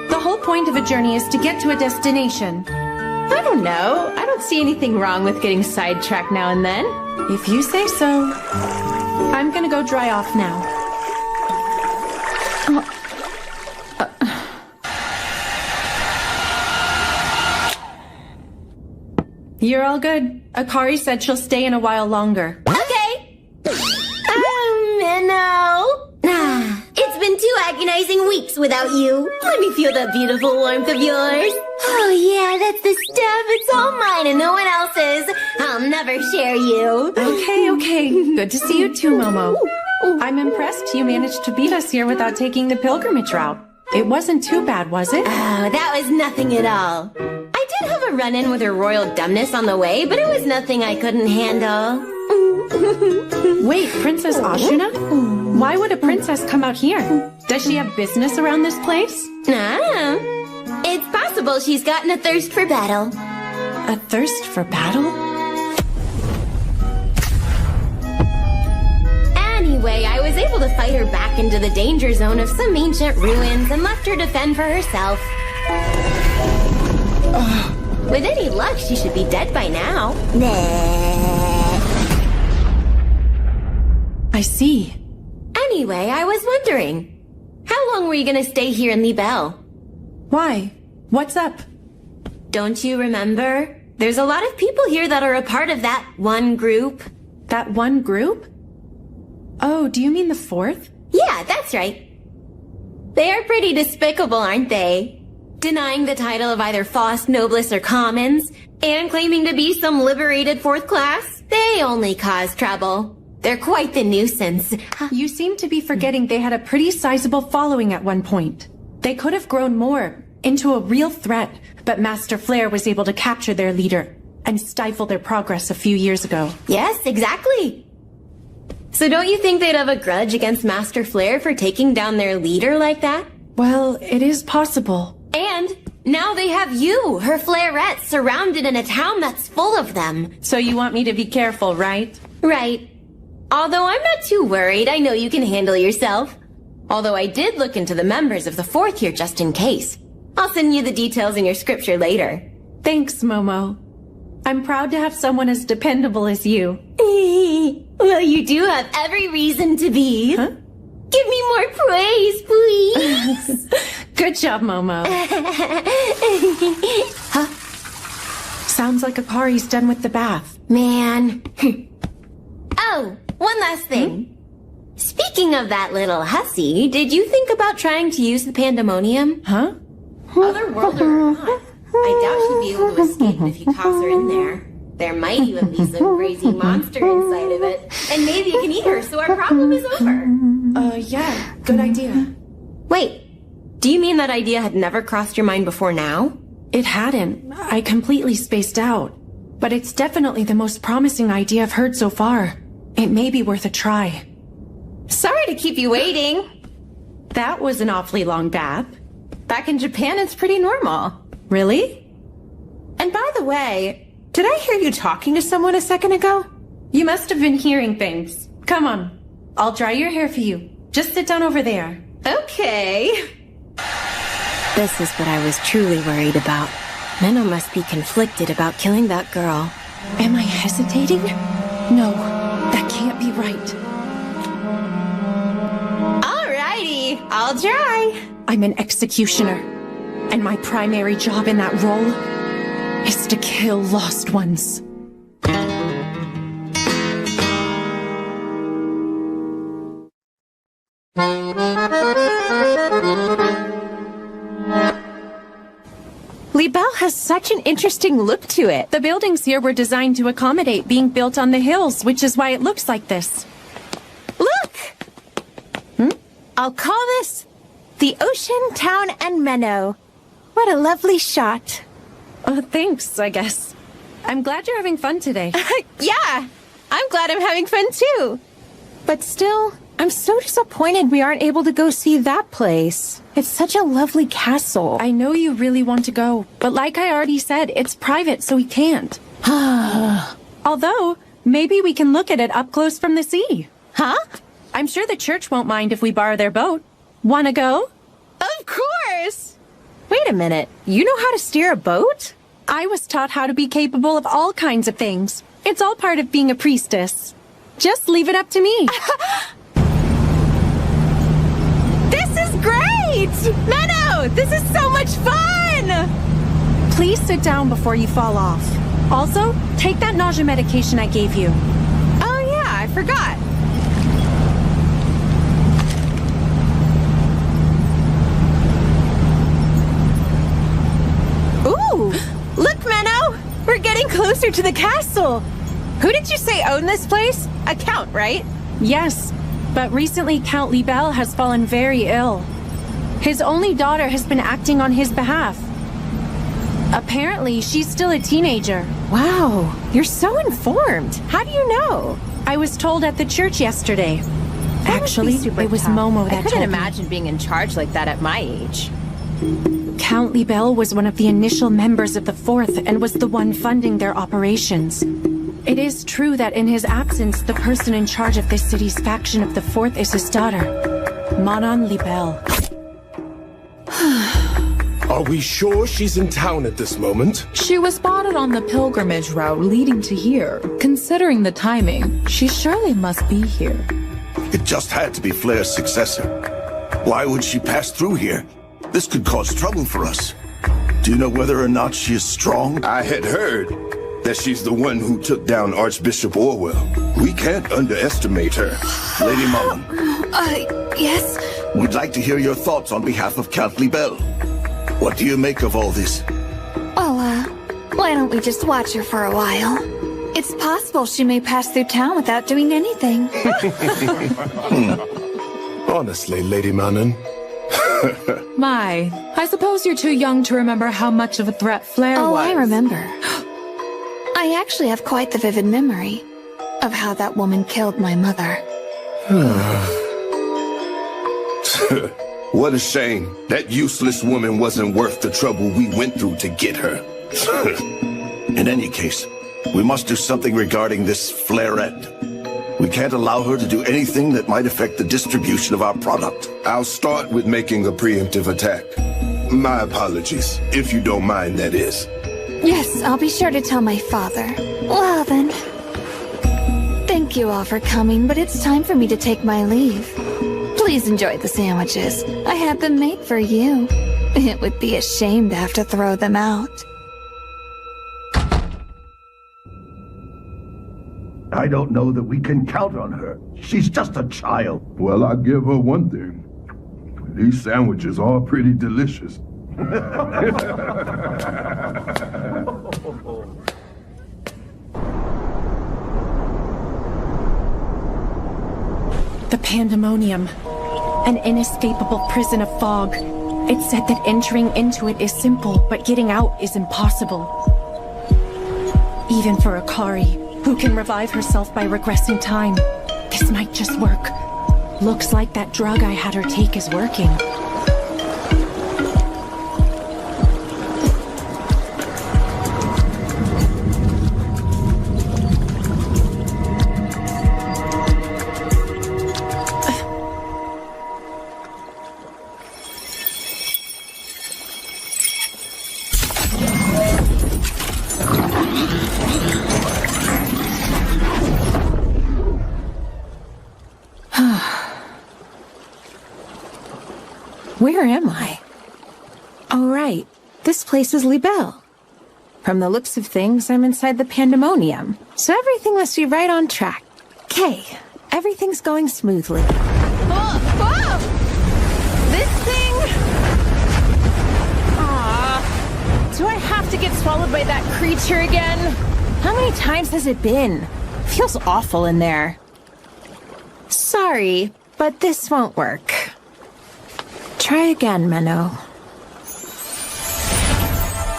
The whole point of a journey is to get to a destination. I don't know. I don't see anything wrong with getting sidetracked now and then. If you say so. I'm gonna go dry off now. You're all good. Akari said she'll stay in a while longer. Okay. Minnow. It's been 2 agonizing weeks without you. Let me feel that beautiful warmth of yours. Oh yeah, that's the stuff. It's all mine and no one else's. I'll never share you. Okay. Good to see you too, Momo. I'm impressed you managed to beat us here without taking the pilgrimage route. It wasn't too bad, was it? Oh, that was nothing at all. I did have a run-in with her royal dumbness on the way, but it was nothing I couldn't handle. Wait, Princess Ashuna? Why would a princess come out here? Does she have business around this place? It's possible she's gotten a thirst for battle. A thirst for battle? Anyway, I was able to fight her back into the danger zone of some ancient ruins and left her to fend for herself. With any luck, she should be dead by now. I see. Anyway, I was wondering, how long were you gonna stay here in Libelle? Why? What's up? Don't you remember? There's a lot of people here that are a part of that one group. That one group? Oh, do you mean the fourth? Yeah, that's right. They are pretty despicable, aren't they? Denying the title of either Faust, Noblesse, or Commons, and claiming to be some liberated fourth class. They only cause trouble. They're quite the nuisance. You seem to be forgetting they had a pretty sizable following at one point. They could have grown more, into a real threat, but Master Flair was able to capture their leader and stifle their progress a few years ago. Yes, exactly. So don't you think they'd have a grudge against Master Flair for taking down their leader like that? Well, it is possible. And now they have you, her Flairette, surrounded in a town that's full of them. So you want me to be careful, right? Right. Although I'm not too worried, I know you can handle yourself. Although I did look into the members of the fourth here just in case. I'll send you the details in your scripture later. Thanks, Momo. I'm proud to have someone as dependable as you. Well, you do have every reason to be. Huh? Give me more praise, please. Good job, Momo. Huh? Sounds like Akari's done with the bath. Man. Oh, one last thing. Speaking of that little hussy, did you think about trying to use the pandemonium? Huh? Otherworlder or not, I doubt she'd be able to escape if you toss her in there. There might even be some crazy monster inside of it. And maybe you can eat her, so our problem is over. Yeah, good idea. Wait, do you mean that idea had never crossed your mind before now? It hadn't. I completely spaced out. But it's definitely the most promising idea I've heard so far. It may be worth a try. Sorry to keep you waiting. That was an awfully long bath. Back in Japan, it's pretty normal. Really? And by the way, did I hear you talking to someone a second ago? You must have been hearing things. Come on. I'll dry your hair for you. Just sit down over there. Okay. This is what I was truly worried about. Menno must be conflicted about killing that girl. Am I hesitating? No, that can't be right. Alrighty, I'll try. I'm an executioner, and my primary job in that role is to kill lost ones. Libelle has such an interesting look to it. The buildings here were designed to accommodate being built on the hills, which is why it looks like this. Look! I'll call this the Ocean, Town, and Menno. What a lovely shot. Oh, thanks, I guess. I'm glad you're having fun today. Yeah, I'm glad I'm having fun too. But still, I'm so disappointed we aren't able to go see that place. It's such a lovely castle. I know you really want to go, but like I already said, it's private, so we can't. Although, maybe we can look at it up close from the sea. Huh? I'm sure the church won't mind if we borrow their boat. Wanna go? Of course! Wait a minute, you know how to steer a boat? I was taught how to be capable of all kinds of things. It's all part of being a priestess. Just leave it up to me. This is great! Menno, this is so much fun! Please sit down before you fall off. Also, take that nausea medication I gave you. Oh yeah, I forgot. Ooh! Look, Menno! We're getting closer to the castle! Who did you say owned this place? A count, right? Yes, but recently Count Libelle has fallen very ill. His only daughter has been acting on his behalf. Apparently, she's still a teenager. Wow, you're so informed. How do you know? I was told at the church yesterday. Actually, it was Momo that I couldn't told me. imagine being in charge like that at my age. Count Libelle was one of the initial members of the Fourth and was the one funding their operations. It is true that in his absence, the person in charge of this city's faction of the Fourth is his daughter, Manon Libelle. Are we sure she's in town at this moment? She was spotted on the pilgrimage route leading to here. Considering the timing, she surely must be here. It just had to be Flair's successor. Why would she pass through here? This could cause trouble for us. Do you know whether or not she is strong? I had heard that she's the one who took down Archbishop Orwell. We can't underestimate her. Lady Manon. Yes? We'd like to hear your thoughts on behalf of Count Libelle. What do you make of all this? Well, why don't we just watch her for a while? It's possible she may pass through town without doing anything. Honestly, Lady Manon. My, I suppose you're too young to remember how much of a threat Flair was. Oh, I remember. I actually have quite the vivid memory of how that woman killed my mother. What a shame. That useless woman wasn't worth the trouble we went through to get her. In any case, we must do something regarding this Flairette. We can't allow her to do anything that might affect the distribution of our product. I'll start with making a preemptive attack. My apologies, if you don't mind, that is. Yes, I'll be sure to tell my father. Well then. Thank you all for coming, but it's time for me to take my leave. Please enjoy the sandwiches. I had them made for you. It would be a shame to have to throw them out. I don't know that we can count on her. She's just a child. Well, I'll give her one thing. These sandwiches are pretty delicious. The Pandemonium. An inescapable prison of fog. It's said that entering into it is simple, but getting out is impossible. Even for Akari, who can revive herself by regressing time. This might just work. Looks like that drug I had her take is working. Where am I? Oh, right. This place is Libelle. From the looks of things, I'm inside the Pandemonium, so everything must be right on track. Okay, everything's going smoothly. Whoa! This thing... Aww. Do I have to get swallowed by that creature again? How many times has it been? Feels awful in there. Sorry, but this won't work. Try again, Menno.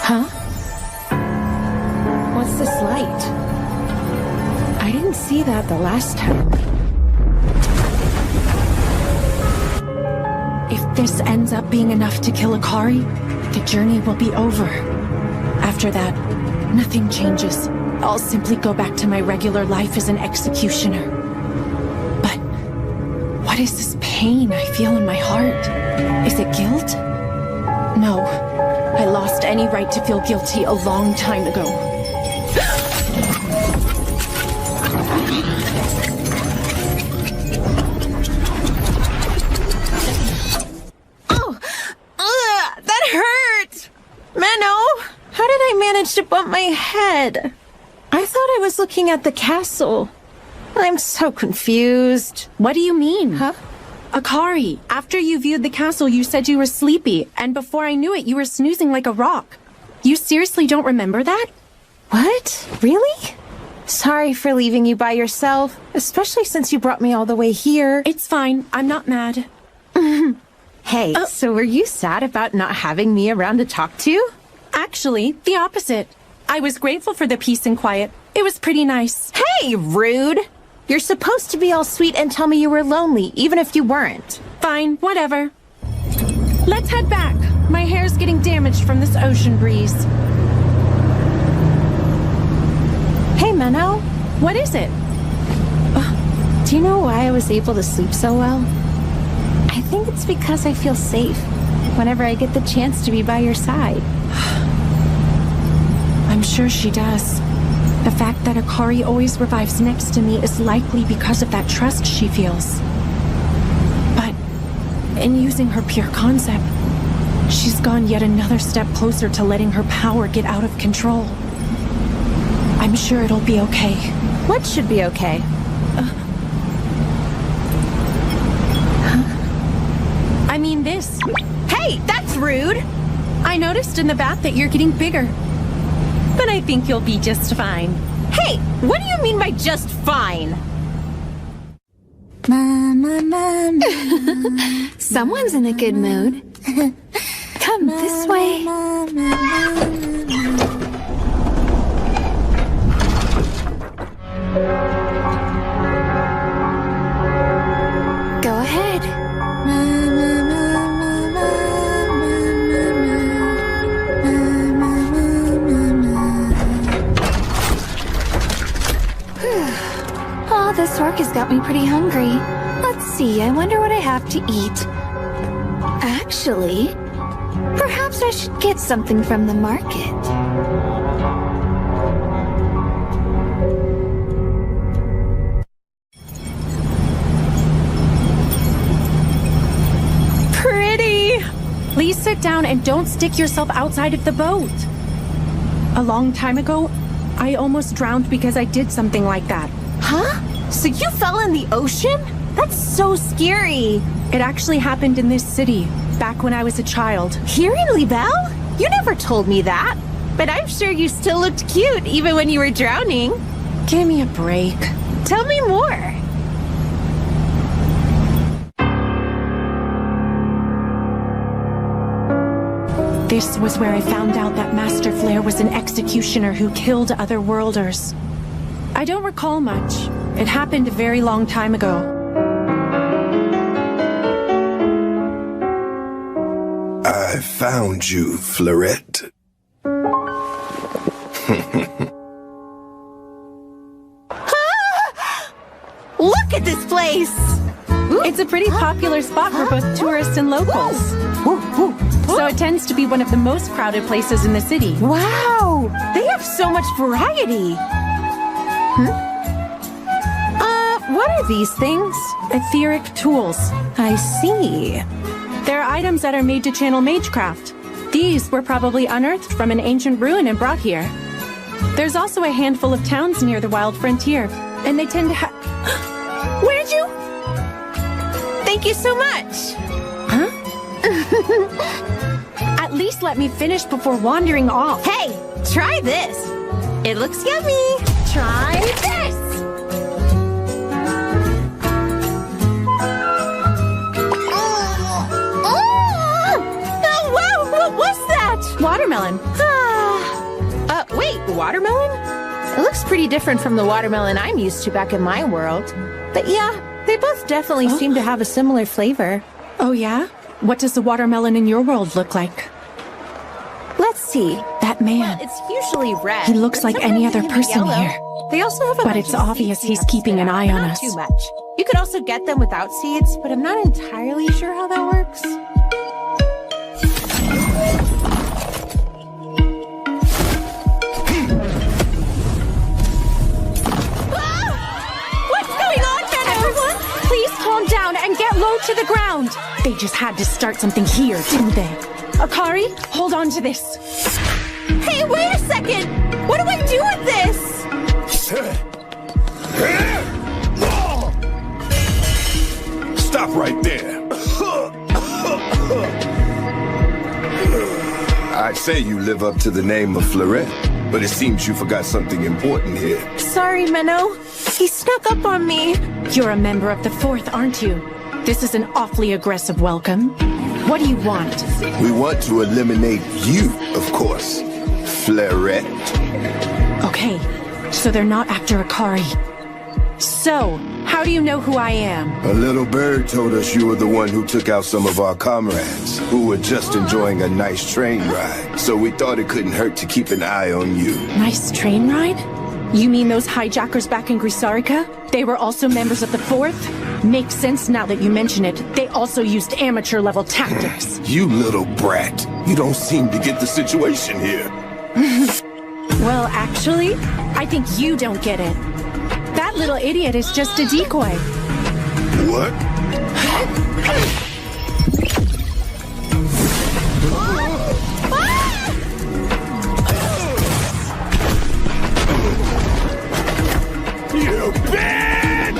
Huh? What's this light? I didn't see that the last time. If this ends up being enough to kill Akari, the journey will be over. After that, nothing changes. I'll simply go back to my regular life as an executioner. But what is this pain I feel in my heart? Is it guilt? No. I lost any right to feel guilty a long time ago. That hurt! Menno, how did I manage to bump my head? I thought I was looking at the castle. I'm so confused. What do you mean? Huh? Akari, after you viewed the castle, you said you were sleepy, and before I knew it, you were snoozing like a rock. You seriously don't remember that? What? Really? Sorry for leaving you by yourself, especially since you brought me all the way here. It's fine. I'm not mad. Hey, so were you sad about not having me around to talk to? Actually, the opposite. I was grateful for the peace and quiet. It was pretty nice. Hey, rude! You're supposed to be all sweet and tell me you were lonely, even if you weren't. Fine, whatever. Let's head back. My hair's getting damaged from this ocean breeze. Hey, Menno. What is it? Do you know why I was able to sleep so well? I think it's because I feel safe whenever I get the chance to be by your side. I'm sure she does. The fact that Akari always revives next to me is likely because of that trust she feels. But in using her pure concept, she's gone yet another step closer to letting her power get out of control. I'm sure it'll be okay. What should be okay? I mean this. Hey, that's rude! I noticed in the bath that you're getting bigger. But I think you'll be just fine. Hey, what do you mean by just fine? Someone's in a good mood. Come this way. Go ahead. Oh, this work has got me pretty hungry. Let's see, I wonder what I have to eat. Actually, perhaps I should get something from the market. Pretty! Please sit down and don't stick yourself outside of the boat. A long time ago, I almost drowned because I did something like that. Huh? So you fell in the ocean? That's so scary. It actually happened in this city. back when I was a child. Here in Libelle? You never told me that. But I'm sure you still looked cute even when you were drowning. Give me a break. Tell me more. This was where I found out that Master Flare was an executioner who killed other worlders. I don't recall much. It happened a very long time ago. I found you, Fleurette. Look at this place! It's a pretty popular spot for both tourists and locals. So it tends to be one of the most crowded places in the city. Wow! They have so much variety! What are these things? Etheric tools. I see. They're items that are made to channel magecraft. These were probably unearthed from an ancient ruin and brought here. There's also a handful of towns near the wild frontier, and they tend to have... Where'd you... Thank you so much! Huh? At least let me finish before wandering off. Hey, try this! It looks yummy! Try this! Oh, wow! What was that? Watermelon. Wait, watermelon? It looks pretty different from the watermelon I'm used to back in my world. But yeah, they both definitely seem to have a similar flavor. Oh yeah? What does the watermelon in your world look like? Let's see. That man. It's usually red. He looks like any other person here. They also have a But it's obvious he's keeping an eye on us. Too much. You could also get them without seeds, but I'm not entirely sure how that works. Calm down and get low to the ground. They just had to start something here, didn't they? Akari, hold on to this. Hey, wait a second! What do I do with this? Stop right there. I'd say you live up to the name of Fleurette, but it seems you forgot something important here. Sorry, Menno. He snuck up on me. You're a member of the Fourth, aren't you? This is an awfully aggressive welcome. What do you want? We want to eliminate you, of course, Fleurette. Okay, so they're not after Akari. So, how do you know who I am? A little bird told us you were the one who took out some of our comrades, who were just enjoying a nice train ride. So we thought it couldn't hurt to keep an eye on you. Nice train ride? You mean those hijackers back in Grisarica? They were also members of the Fourth? Makes sense now that you mention it. They also used amateur-level tactics. You little brat. You don't seem to get the situation here. Well, actually, I think you don't get it. That little idiot is just a decoy. What? You bitch!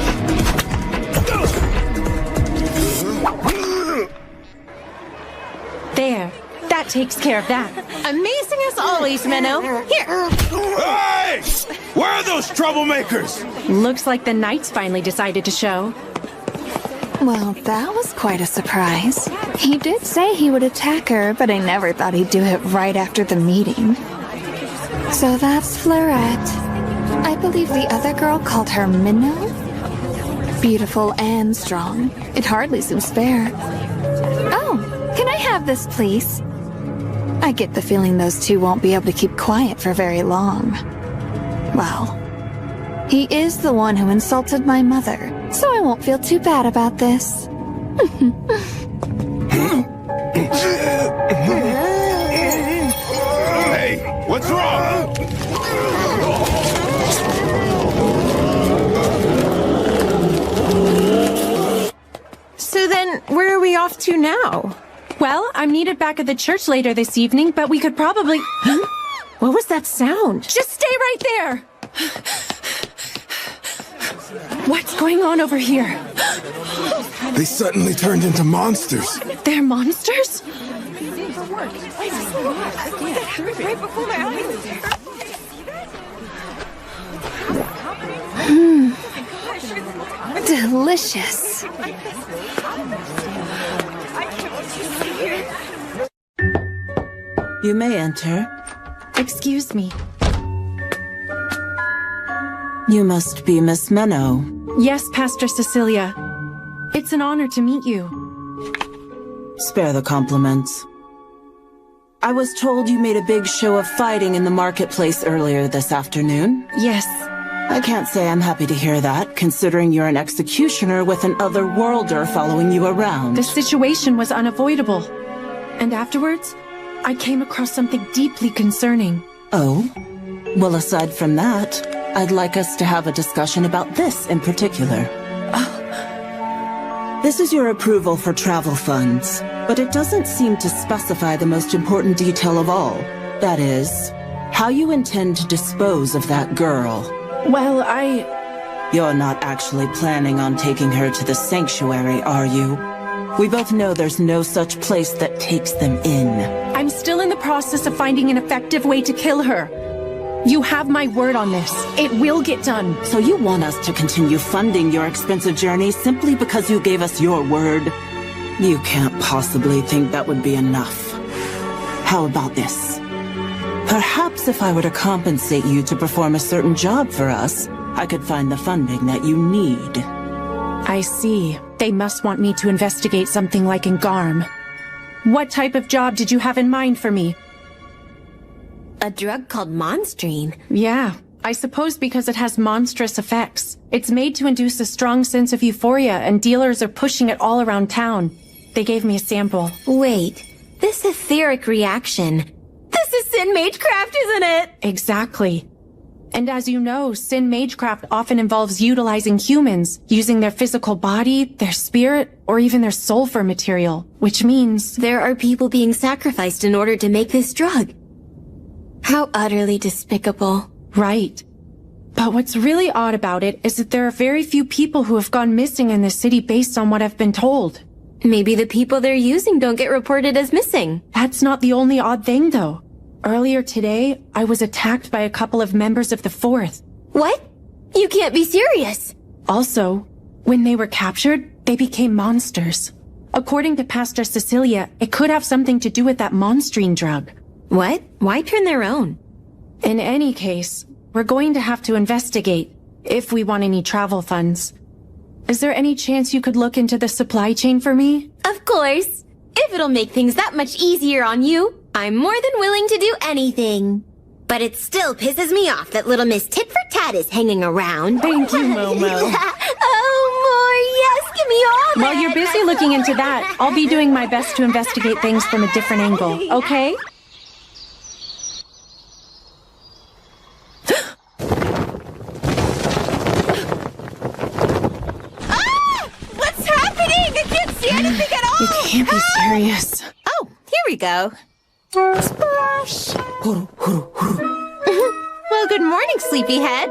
There. That takes care of that. Amazing as always, Menno. Here. Hey! Where are those troublemakers? Looks like the knights finally decided to show. Well, that was quite a surprise. He did say he would attack her, but I never thought he'd do it right after the meeting. So that's Fleurette. I believe the other girl called her Minnow? Beautiful and strong. It hardly seems fair. Oh, can I have this, please? I get the feeling those two won't be able to keep quiet for very long. Well, he is the one who insulted my mother, so I won't feel too bad about this. Hey, what's wrong? So then, where are we off to now? Well, I'm needed back at the church later this evening, but we could probably... What was that sound? Just stay right there! What's going on over here? They suddenly turned into monsters. They're monsters? Delicious. You may enter. Excuse me. You must be Miss Menno. Yes, Pastor Cecilia. It's an honor to meet you. Spare the compliments. I was told you made a big show of fighting in the marketplace earlier this afternoon. Yes. I can't say I'm happy to hear that, considering you're an executioner with an otherworlder following you around. The situation was unavoidable. And afterwards, I came across something deeply concerning. Oh? Well, aside from that, I'd like us to have a discussion about this in particular. This is your approval for travel funds, but it doesn't seem to specify the most important detail of all. That is, how you intend to dispose of that girl. Well, You're not actually planning on taking her to the sanctuary, are you? We both know there's no such place that takes them in. I'm still in the process of finding an effective way to kill her. You have my word on this. It will get done. So you want us to continue funding your expensive journey simply because you gave us your word? You can't possibly think that would be enough. How about this? Perhaps if I were to compensate you to perform a certain job for us, I could find the funding that you need. I see. They must want me to investigate something like in Garm. What type of job did you have in mind for me? A drug called Monstrine. Yeah, I suppose because it has monstrous effects. It's made to induce a strong sense of euphoria, and dealers are pushing it all around town. They gave me a sample. Wait, this etheric reaction. This is Sin Magecraft, isn't it? Exactly. And as you know, Sin Magecraft often involves utilizing humans, using their physical body, their spirit, or even their soul for material, which means there are people being sacrificed in order to make this drug. How utterly despicable. Right. But what's really odd about it is that there are very few people who have gone missing in this city based on what I've been told. Maybe the people they're using don't get reported as missing. That's not the only odd thing, though. Earlier today, I was attacked by a couple of members of the Fourth. What? You can't be serious. Also, when they were captured, they became monsters. According to Pastor Cecilia, it could have something to do with that Monstrine drug. What? Why turn their own? In any case, we're going to have to investigate, if we want any travel funds. Is there any chance you could look into the supply chain for me? Of course. If it'll make things that much easier on you, I'm more than willing to do anything. But it still pisses me off that little Miss Tit for Tat is hanging around. Thank you, Momo. Oh, more, yes, give me all While you're busy looking into that, I'll be doing my best to investigate things from a different angle, okay? What's happening? I can't see anything at all! You can't be serious. Oh, here we go. Splash! Well, good morning, sleepyhead.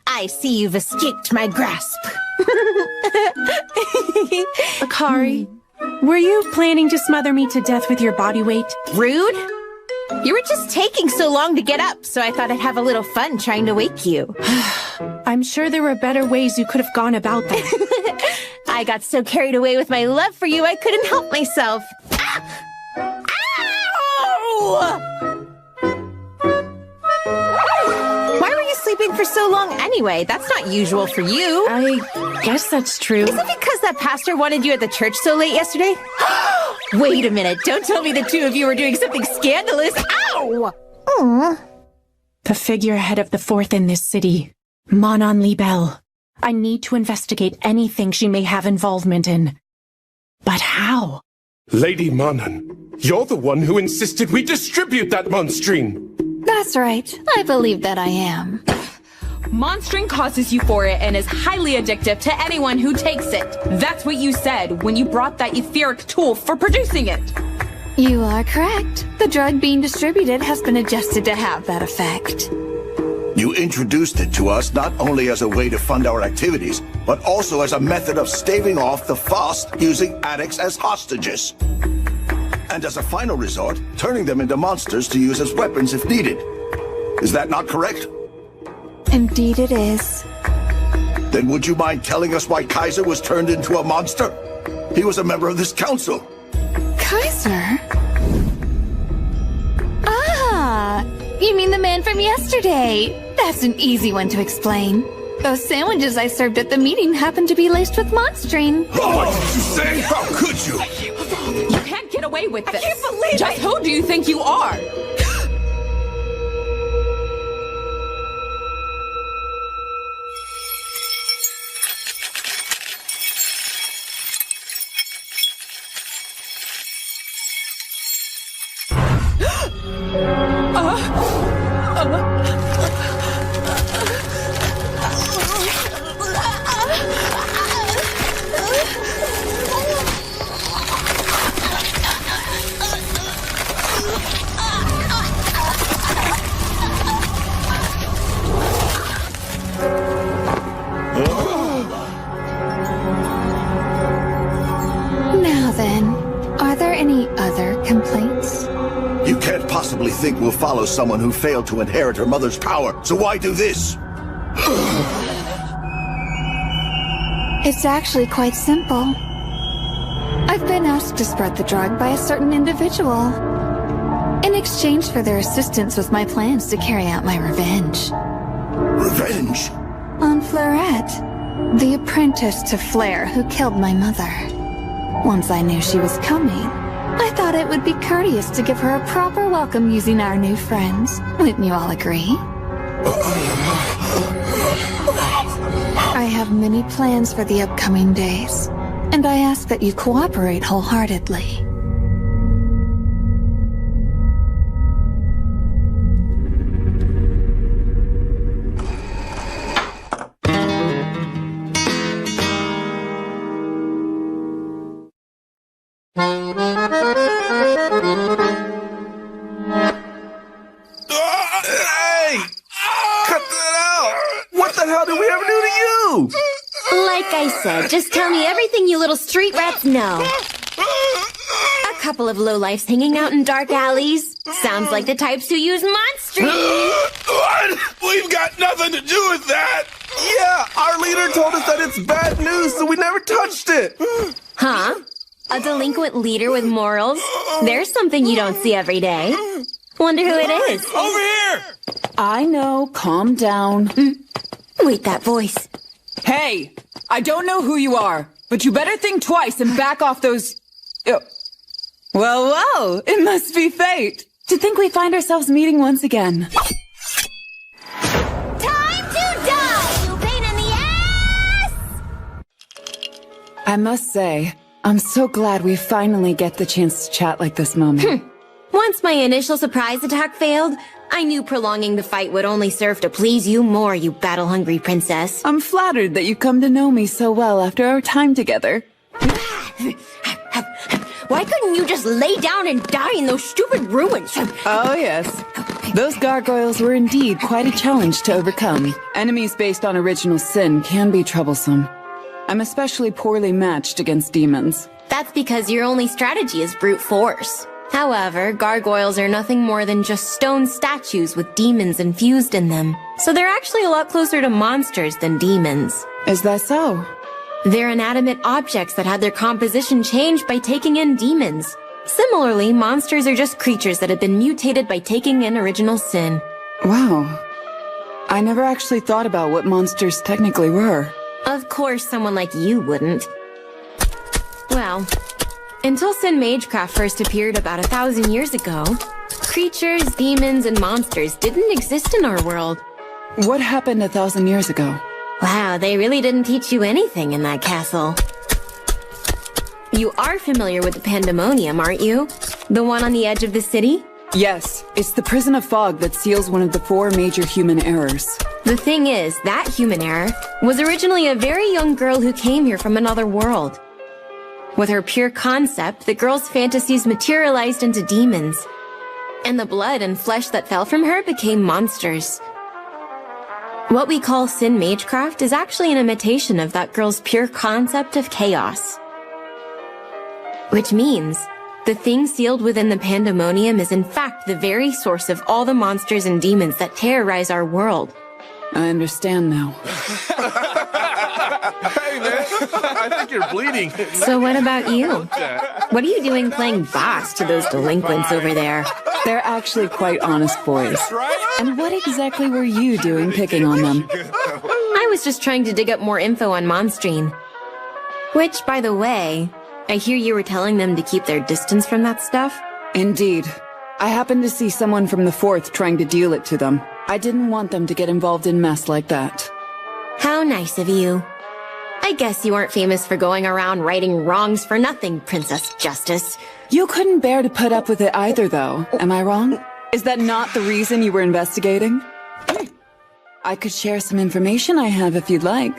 I see you've escaped my grasp. Akari, were you planning to smother me to death with your body weight? Rude. You were just taking so long to get up, so I thought I'd have a little fun trying to wake you. I'm sure there were better ways you could have gone about that. I got so carried away with my love for you, I couldn't help myself. Ah! Ow! Why were you sleeping for so long anyway? That's not usual for you. I guess that's true. Is it because that pastor wanted you at the church so late yesterday? Wait a minute. Don't tell me the two of you were doing something scandalous. Ow! The figurehead of the Fourth in this city, Manon Libel. I need to investigate anything she may have involvement in. But how? Lady Manon, you're the one who insisted we distribute that monstrine. That's right. I believe that I am. Monstrine causes euphoria and is highly addictive to anyone who takes it. That's what you said when you brought that etheric tool for producing it. You are correct. The drug being distributed has been adjusted to have that effect. You introduced it to us not only as a way to fund our activities, but also as a method of staving off the FOST using addicts as hostages. And as a final resort, turning them into monsters to use as weapons if needed. Is that not correct? Indeed it is. Then would you mind telling us why Kaiser was turned into a monster? He was a member of this council. Kaiser? Ah! You mean the man from yesterday? That's an easy one to explain. Those sandwiches I served at the meeting happened to be laced with monsterine. What did you say? How could you? You can't get away with this. I can't believe Just who do you think you are? Now then, are there any other complaints? You can't possibly think we'll follow someone who failed to inherit her mother's power, so why do this? It's actually quite simple. I've been asked to spread the drug by a certain individual in exchange for their assistance with my plans to carry out my revenge. Revenge? On Fleurette, the apprentice to Flare who killed my mother. Once I knew she was coming, I thought it would be courteous to give her a proper welcome using our new friends. Wouldn't you all agree? I have many plans for the upcoming days, and I ask that you cooperate wholeheartedly. Hey! Cut that out! What the hell did we ever do to you? Like I said, just tell me everything you little street rats know. A couple of lowlifes hanging out in dark alleys. Sounds like the types who use monsterine. What? We've got nothing to do with that! Yeah, our leader told us that it's bad news, so we never touched it. Huh? A delinquent leader with morals? There's something you don't see every day. Wonder who it is. Over here! I know, calm down. Wait, that voice. Hey, I don't know who you are, but you better think twice and back off those... Well, it must be fate. To think we find ourselves meeting once again. Time to die, you pain in the ass! I must say, I'm so glad we finally get the chance to chat like this moment. Once my initial surprise attack failed, I knew prolonging the fight would only serve to please you more, you battle-hungry princess. I'm flattered that you come to know me so well after our time together. Why couldn't you just lay down and die in those stupid ruins? Oh, yes. Those gargoyles were indeed quite a challenge to overcome. Enemies based on original sin can be troublesome. I'm especially poorly matched against demons. That's because your only strategy is brute force. However, gargoyles are nothing more than just stone statues with demons infused in them. So they're actually a lot closer to monsters than demons. Is that so? They're inanimate objects that had their composition changed by taking in demons. Similarly, monsters are just creatures that have been mutated by taking in original sin. Wow. I never actually thought about what monsters technically were. Of course someone like you wouldn't. Well, until Sin Magecraft first appeared about 1,000 years ago, creatures, demons, and monsters didn't exist in our world. What happened 1,000 years ago? Wow, they really didn't teach you anything in that castle. You are familiar with the Pandemonium, aren't you? The one on the edge of the city? Yes, it's the prison of fog that seals one of the 4 major human errors. The thing is, that human error was originally a very young girl who came here from another world. With her pure concept, the girl's fantasies materialized into demons. And the blood and flesh that fell from her became monsters. What we call Sin Magecraft is actually an imitation of that girl's pure concept of chaos. Which means the thing sealed within the Pandemonium is in fact the very source of all the monsters and demons that terrorize our world. I understand now. Hey, man, I think you're bleeding. So what about you? What are you doing playing boss to those delinquents over there? They're actually quite honest boys. And what exactly were you doing picking on them? I was just trying to dig up more info on Monstrine. Which, by the way, I hear you were telling them to keep their distance from that stuff? Indeed. I happened to see someone from the 4th trying to deal it to them. I didn't want them to get involved in mess like that. How nice of you. I guess you aren't famous for going around righting wrongs for nothing, Princess Justice. You couldn't bear to put up with it either, though. Am I wrong? Is that not the reason you were investigating? I could share some information I have if you'd like.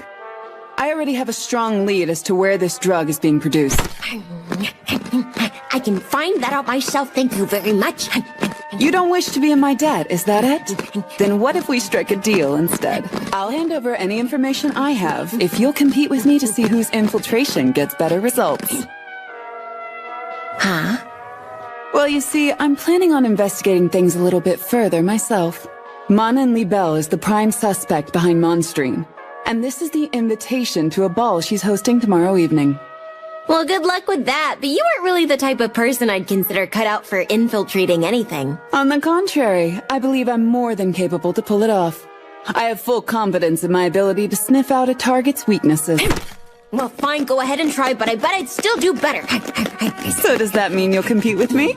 I already have a strong lead as to where this drug is being produced. I can find that out myself, thank you very much. You don't wish to be in my debt, is that it? Then what if we strike a deal instead? I'll hand over any information I have if you'll compete with me to see whose infiltration gets better results. Huh? Well, you see, I'm planning on investigating things a little bit further myself. Mana Libelle is the prime suspect behind Monstrine, and this is the invitation to a ball she's hosting tomorrow evening. Well, good luck with that, but you aren't really the type of person I'd consider cut out for infiltrating anything. On the contrary, I believe I'm more than capable to pull it off. I have full confidence in my ability to sniff out a target's weaknesses. Well, fine, go ahead and try, but I bet I'd still do better. So does that mean you'll compete with me?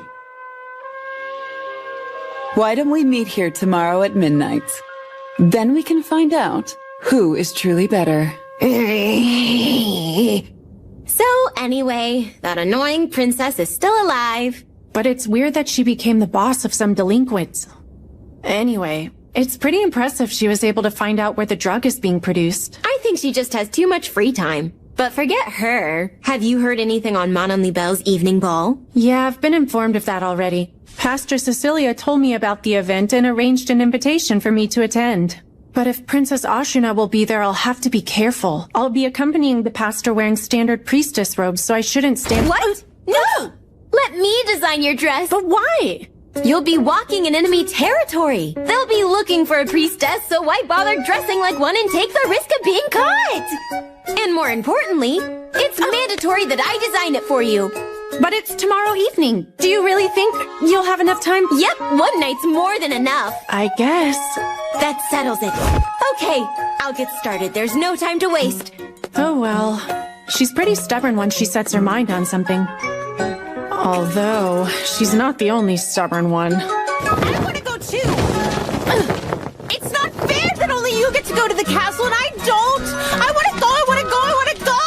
Why don't we meet here tomorrow at midnight? Then we can find out who is truly better. So, anyway, that annoying princess is still alive. But it's weird that she became the boss of some delinquents. Anyway, it's pretty impressive she was able to find out where the drug is being produced. I think she just has too much free time. But forget her. Have you heard anything on Mana Libelle's evening ball? Yeah, I've been informed of that already. Pastor Cecilia told me about the event and arranged an invitation for me to attend. But if Princess Ashuna will be there, I'll have to be careful. I'll be accompanying the pastor wearing standard priestess robes, so I shouldn't stand— What? No! Let me design your dress! But why? You'll be walking in enemy territory. They'll be looking for a priestess, so why bother dressing like one and take the risk of being caught? And more importantly, it's mandatory that I design it for you. But it's tomorrow evening. Do you really think you'll have enough time? Yep, one night's more than enough. I guess. That settles it. Okay, I'll get started. There's no time to waste. Oh well. She's pretty stubborn once she sets her mind on something. Although, she's not the only stubborn one. I want to go too! It's not fair that only you get to go to the castle and I don't! I want to go, I want to go, I want to go!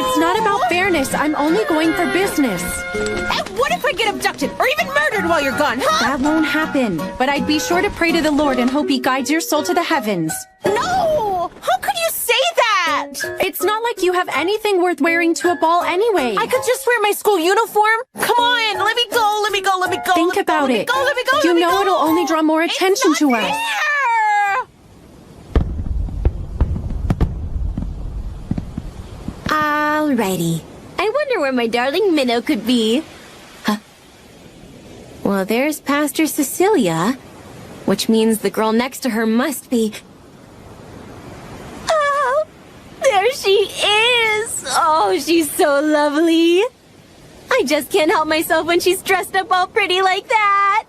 It's not about fairness. I'm only going for business. And what if I get abducted or even murdered while you're gone, huh? That won't happen. But I'd be sure to pray to the Lord and hope he guides your soul to the heavens. No! How could you say that? It's not like you have anything worth wearing to a ball anyway. I could just wear my school uniform. Come on, let me go, let me go, let me go. Think about it. You know it'll only draw more attention to us. Alrighty. I wonder where my darling Minnow could be. Huh? Well, there's Pastor Cecilia, which means the girl next to her must be... Oh, there she is! Oh, she's so lovely. I just can't help myself when she's dressed up all pretty like that.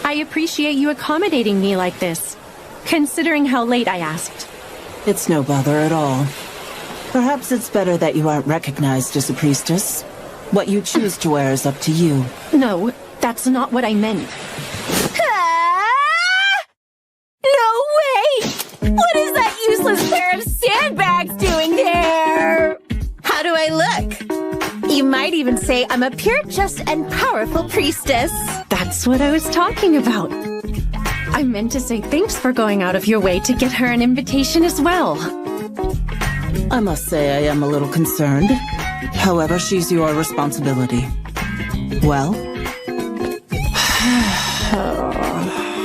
I appreciate you accommodating me like this, considering how late I asked. It's no bother at all. Perhaps it's better that you aren't recognized as a priestess. What you choose to wear is up to you. No, that's not what I meant. No way! What is that useless pair of sandbags doing there? How do I look? You might even say I'm a pure, just, and powerful priestess. That's what I was talking about. I meant to say thanks for going out of your way to get her an invitation as well. I must say I am a little concerned. However, she's your responsibility. Well?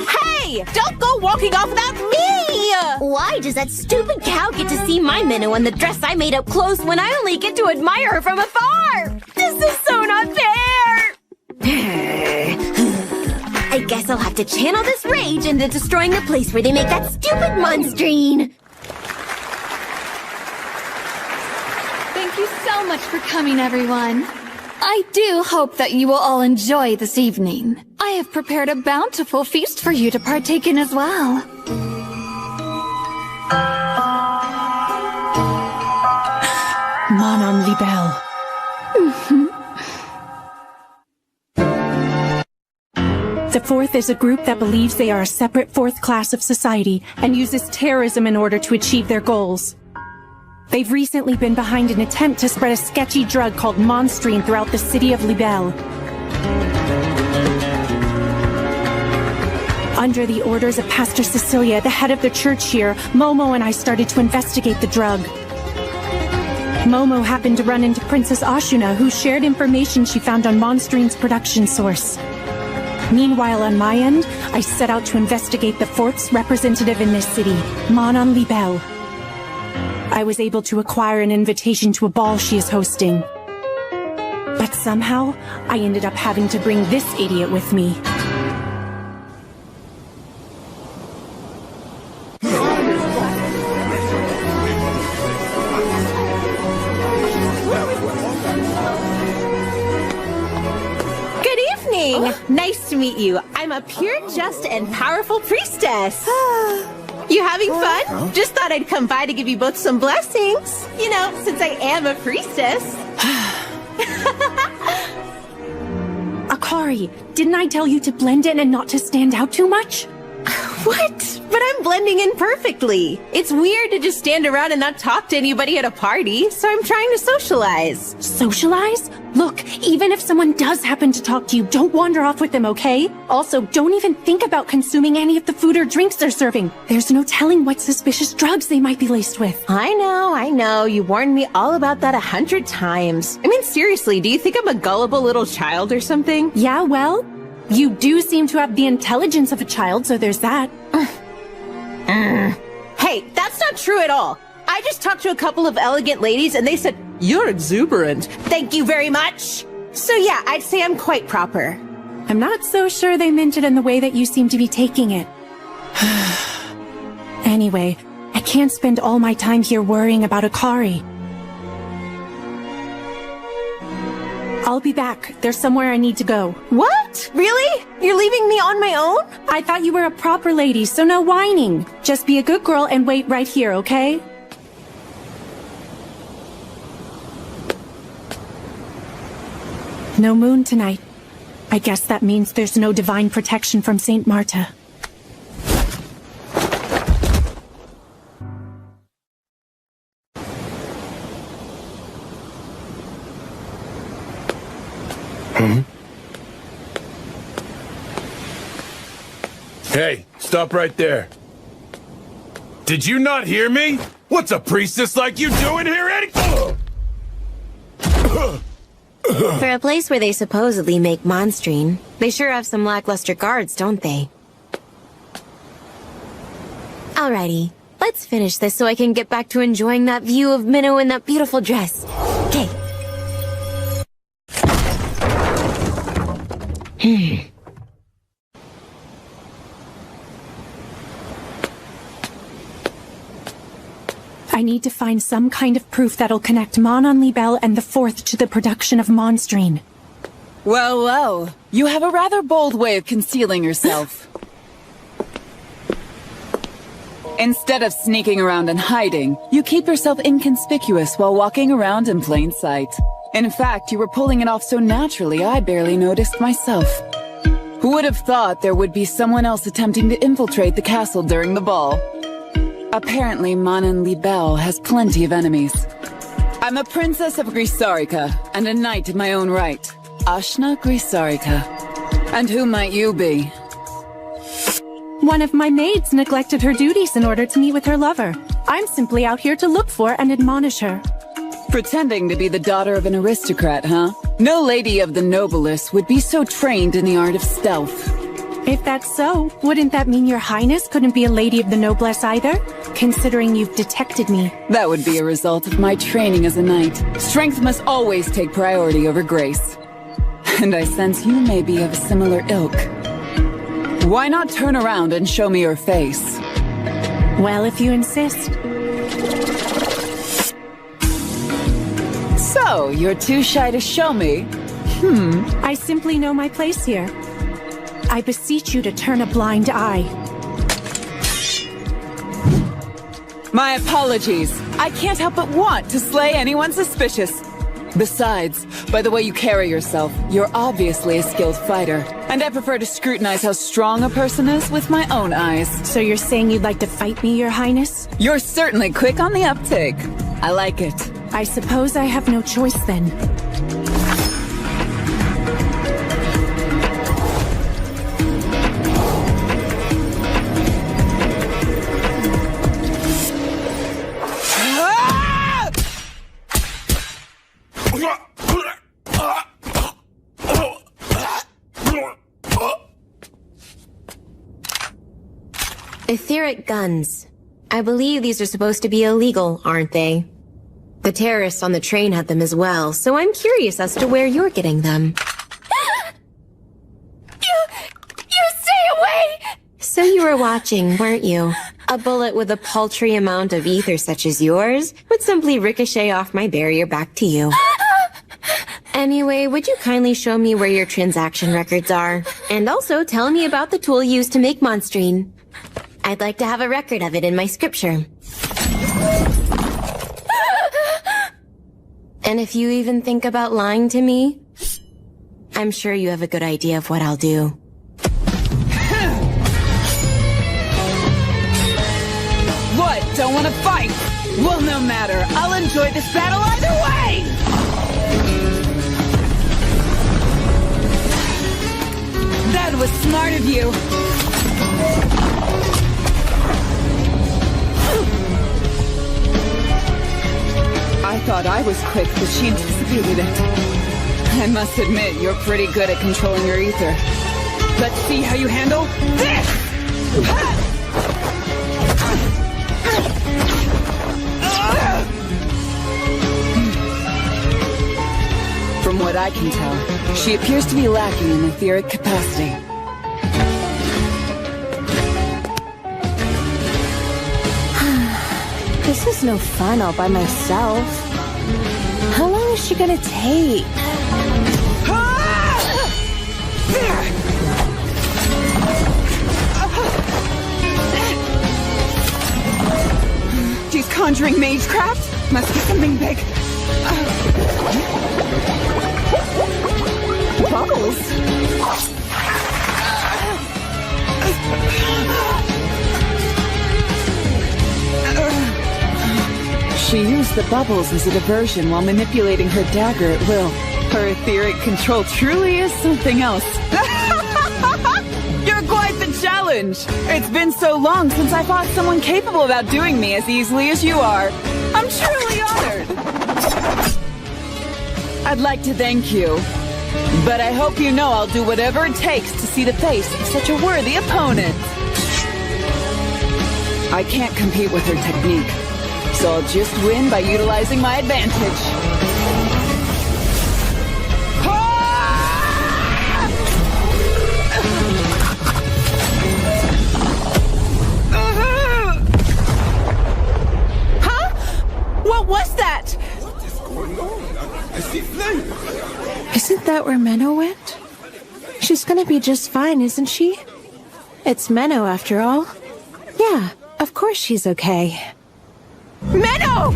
Hey! Don't go walking off without me! Why does that stupid cow get to see my Minnow in the dress I made up close when I only get to admire her from afar? This is so not fair! I guess I'll have to channel this rage into destroying the place where they make that stupid monstrine. Thank you so much for coming, everyone. I do hope that you will all enjoy this evening. I have prepared a bountiful feast for you to partake in as well. Manon Libelle. The Fourth is a group that believes they are a separate fourth class of society and uses terrorism in order to achieve their goals. They've recently been behind an attempt to spread a sketchy drug called Monstrine throughout the city of Libelle. Under the orders of Pastor Cecilia, the head of the church here, Momo and I started to investigate the drug. Momo happened to run into Princess Ashuna, who shared information she found on Monstrine's production source. Meanwhile, on my end, I set out to investigate the Fourth's representative in this city, Manon Libelle. I was able to acquire an invitation to a ball she is hosting. But somehow, I ended up having to bring this idiot with me. Good evening! Nice to meet you. I'm a pure, just, and powerful priestess. You having fun? Just thought I'd come by to give you both some blessings. You know, since I am a priestess. Akari, didn't I tell you to blend in and not to stand out too much? What? But I'm blending in perfectly. It's weird to just stand around and not talk to anybody at a party, so I'm trying to socialize. Socialize? Look, even if someone does happen to talk to you, don't wander off with them, okay? Also, don't even think about consuming any of the food or drinks they're serving. There's no telling what suspicious drugs they might be laced with. I know. You warned me all about that 100 times. I mean, seriously, do you think I'm a gullible little child or something? Yeah, well, you do seem to have the intelligence of a child, so there's that. Hey, that's not true at all. I just talked to a couple of elegant ladies and they said, "You're exuberant." Thank you very much. So yeah, I'd say I'm quite proper. I'm not so sure they meant it in the way that you seem to be taking it. Anyway, I can't spend all my time here worrying about Akari. I'll be back. There's somewhere I need to go. What? Really? You're leaving me on my own? I thought you were a proper lady, so no whining. Just be a good girl and wait right here, okay? No moon tonight. I guess that means there's no divine protection from Saint Marta. Hey, stop right there. Did you not hear me? What's a priestess like you doing here, Eddie? For a place where they supposedly make Monstrine, they sure have some lackluster guards, don't they? Alrighty, let's finish this so I can get back to enjoying that view of Minnow in that beautiful dress. Okay. I need to find some kind of proof that'll connect Manon Libelle and the Fourth to the production of Monstrine. Well, you have a rather bold way of concealing yourself. Instead of sneaking around and hiding, you keep yourself inconspicuous while walking around in plain sight. In fact, you were pulling it off so naturally I barely noticed myself. Who would have thought there would be someone else attempting to infiltrate the castle during the ball? Apparently, Manon Libelle has plenty of enemies. I'm a princess of Grisarica, and a knight in my own right. Ashna Grisarica. And who might you be? One of my maids neglected her duties in order to meet with her lover. I'm simply out here to look for and admonish her. Pretending to be the daughter of an aristocrat, huh? No lady of the noblest would be so trained in the art of stealth. If that's so, wouldn't that mean your highness couldn't be a lady of the noblesse either? Considering you've detected me. That would be a result of my training as a knight. Strength must always take priority over grace. And I sense you may be of a similar ilk. Why not turn around and show me your face? Well, if you insist. So, you're too shy to show me? I simply know my place here. I beseech you to turn a blind eye. My apologies. I can't help but want to slay anyone suspicious. Besides, by the way you carry yourself, you're obviously a skilled fighter. And I prefer to scrutinize how strong a person is with my own eyes. So you're saying you'd like to fight me, your highness? You're certainly quick on the uptake. I like it. I suppose I have no choice then. Etheric guns. I believe these are supposed to be illegal, aren't they? The terrorists on the train had them as well, so I'm curious as to where you're getting them. You stay away! So you were watching, weren't you? A bullet with a paltry amount of ether such as yours would simply ricochet off my barrier back to you. Anyway, would you kindly show me where your transaction records are? And also tell me about the tool used to make Monstrine. I'd like to have a record of it in my scripture. And if you even think about lying to me, I'm sure you have a good idea of what I'll do. What? Don't want to fight? Well, no matter. I'll enjoy this battle either way! That was smart of you. I thought I was quick, but she anticipated it. I must admit, you're pretty good at controlling your ether. Let's see how you handle this! From what I can tell, she appears to be lacking in etheric capacity. This is no fun all by myself. How long is she gonna take? She's conjuring magecraft? Must be something big. Bubbles? She used the bubbles as a diversion while manipulating her dagger at will. Her etheric control truly is something else. You're quite the challenge! It's been so long since I fought someone capable of outdoing me as easily as you are. I'm truly honored! I'd like to thank you, but I hope you know I'll do whatever it takes to see the face of such a worthy opponent. I can't compete with her technique, so I'll just win by utilizing my advantage. What was that? What is going on? I see flames. Isn't that where Menno went? She's gonna be just fine, isn't she? It's Menno after all. Yeah, of course she's okay. Menno!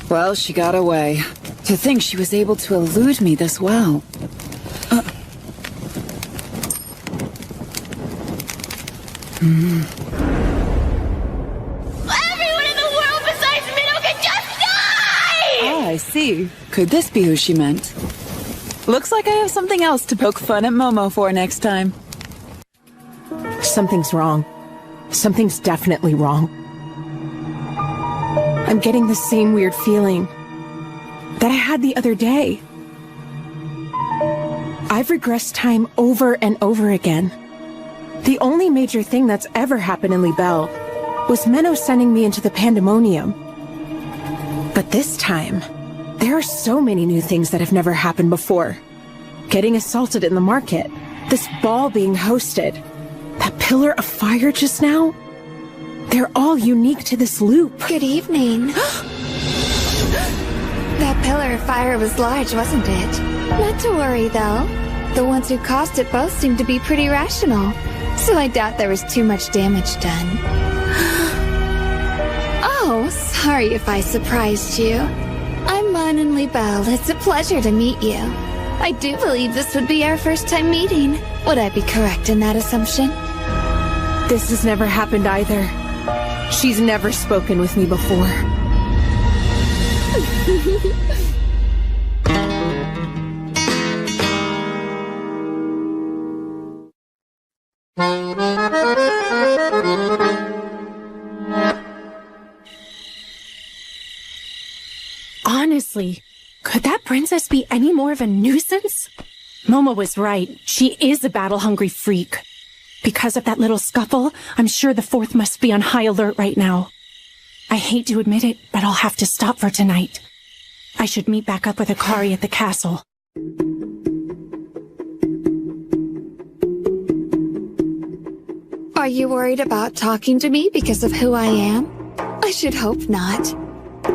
Well, she got away. To think she was able to elude me this well. Everyone in the world besides Minnow can just die! Ah, I see. Could this be who she meant? Looks like I have something else to poke fun at Momo for next time. Something's wrong. Something's definitely wrong. I'm getting the same weird feeling that I had the other day. I've regressed time over and over again. The only major thing that's ever happened in Libelle was Menno sending me into the pandemonium. But this time, there are so many new things that have never happened before. Getting assaulted in the market, this ball being hosted, that pillar of fire just now, they're all unique to this loop. Good evening. That pillar of fire was large, wasn't it? Not to worry, though. The ones who caused it both seemed to be pretty rational, so I doubt there was too much damage done. Oh, sorry if I surprised you. I'm Mon and Libelle. It's a pleasure to meet you. I do believe this would be our first time meeting. Would I be correct in that assumption? This has never happened either. She's never spoken with me before. Honestly, could that princess be any more of a nuisance? Momo was right. She is a battle-hungry freak. Because of that little scuffle, I'm sure the Fourth must be on high alert right now. I hate to admit it, but I'll have to stop for tonight. I should meet back up with Akari at the castle. Are you worried about talking to me because of who I am? I should hope not.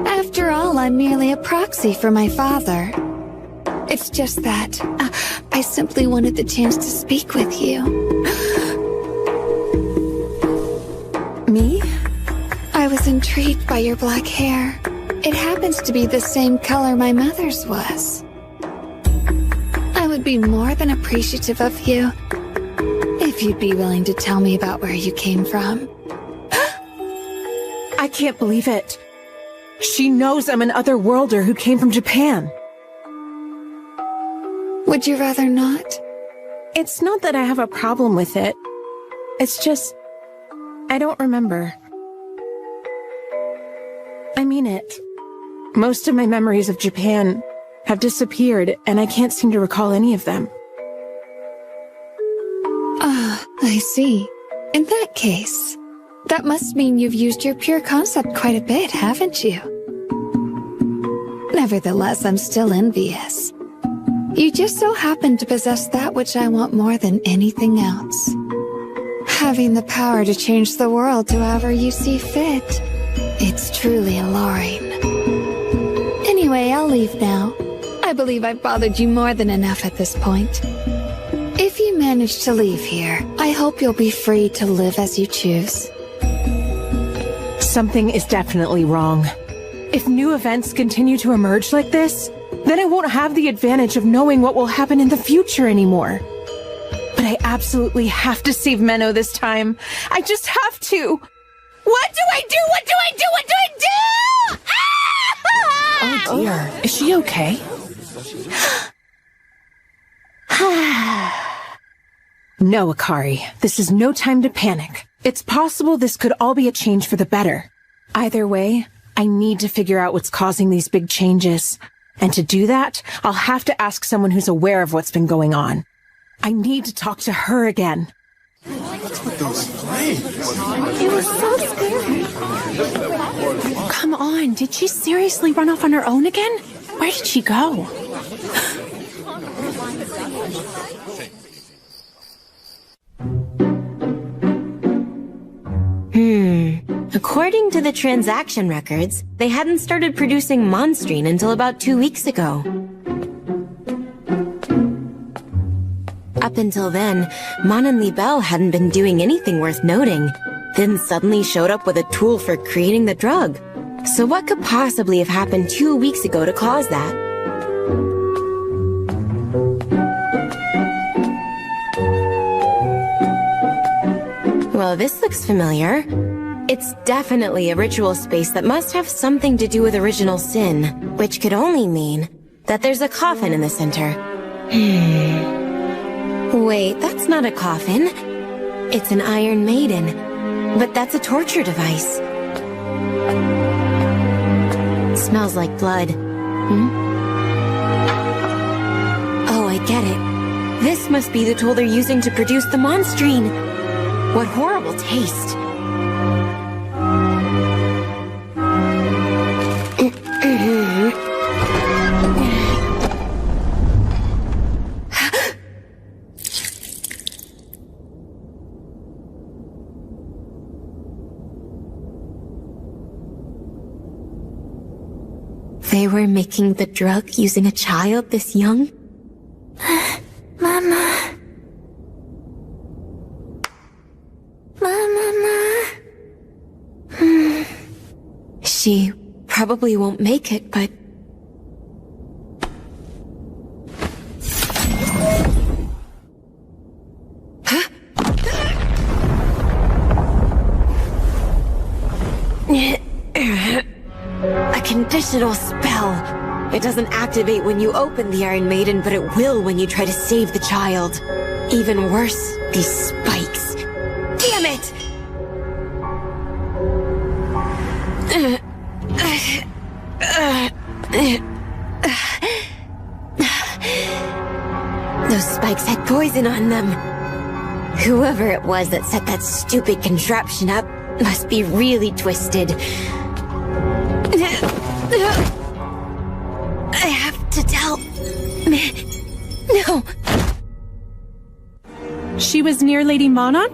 After all, I'm merely a proxy for my father. It's just that I simply wanted the chance to speak with you. Me? I was intrigued by your black hair. It happens to be the same color my mother's was. I would be more than appreciative of you if you'd be willing to tell me about where you came from. I can't believe it. She knows I'm an otherworlder who came from Japan. Would you rather not? It's not that I have a problem with it. It's just, I don't remember. I mean it. Most of my memories of Japan have disappeared, and I can't seem to recall any of them. Ah, I see. In that case, that must mean you've used your pure concept quite a bit, haven't you? Nevertheless, I'm still envious. You just so happen to possess that which I want more than anything else. Having the power to change the world to however you see fit. It's truly alluring. Anyway, I'll leave now. I believe I've bothered you more than enough at this point. If you manage to leave here, I hope you'll be free to live as you choose. Something is definitely wrong. If new events continue to emerge like this, then I won't have the advantage of knowing what will happen in the future anymore. But I absolutely have to save Menno this time. I just have to. What do I do? What do I do? What do I do? Oh dear. Is she okay? No, Akari. This is no time to panic. It's possible this could all be a change for the better. Either way, I need to figure out what's causing these big changes. And to do that, I'll have to ask someone who's aware of what's been going on. I need to talk to her again. What's with those flames? It was so scary. Come on, did she seriously run off on her own again? Where did she go? According to the transaction records, they hadn't started producing Monstrine until about 2 weeks ago. Up until then, Mon and Libelle hadn't been doing anything worth noting, then suddenly showed up with a tool for creating the drug. So what could possibly have happened 2 weeks ago to cause that? Well, this looks familiar. It's definitely a ritual space that must have something to do with original sin, which could only mean that there's a coffin in the center. Wait, that's not a coffin. It's an Iron Maiden, but that's a torture device. It smells like blood. Oh, I get it. This must be the tool they're using to produce the monstrine. What horrible taste. They were making the drug using a child this young? Mama. Mama. She probably won't make it, but... A conditional spell. It doesn't activate when you open the Iron Maiden, but it will when you try to save the child. Even worse, these spikes. Damn it! Those spikes had poison on them. Whoever it was that set that stupid contraption up must be really twisted. I have to tell... No. She was near Lady Manon?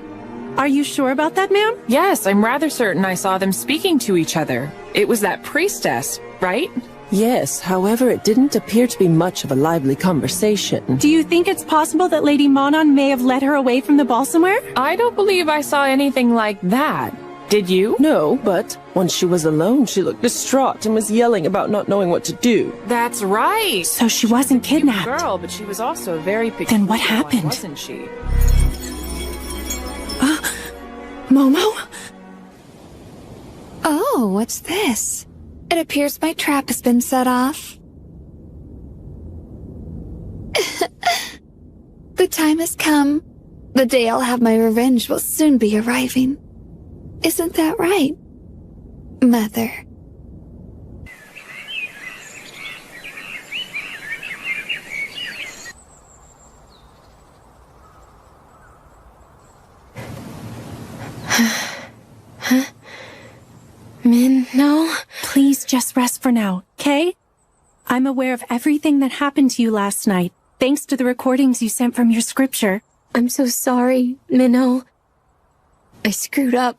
Are you sure about that, ma'am? Yes, I'm rather certain I saw them speaking to each other. It was that priestess, right? Yes, however, it didn't appear to be much of a lively conversation. Do you think it's possible that Lady Manon may have led her away from the ball somewhere? I don't believe I saw anything like that. Did you? No, but once she was alone, she looked distraught and was yelling about not knowing what to do. That's right. So she wasn't kidnapped. Girl, but she was also very peculiar. Then what happened? Wasn't she? Momo? Oh, what's this? It appears my trap has been set off. The time has come. The day I'll have my revenge will soon be arriving. Isn't that right, Mother? No. Please just rest for now, okay? I'm aware of everything that happened to you last night, thanks to the recordings you sent from your scripture. I'm so sorry, Minnow. I screwed up,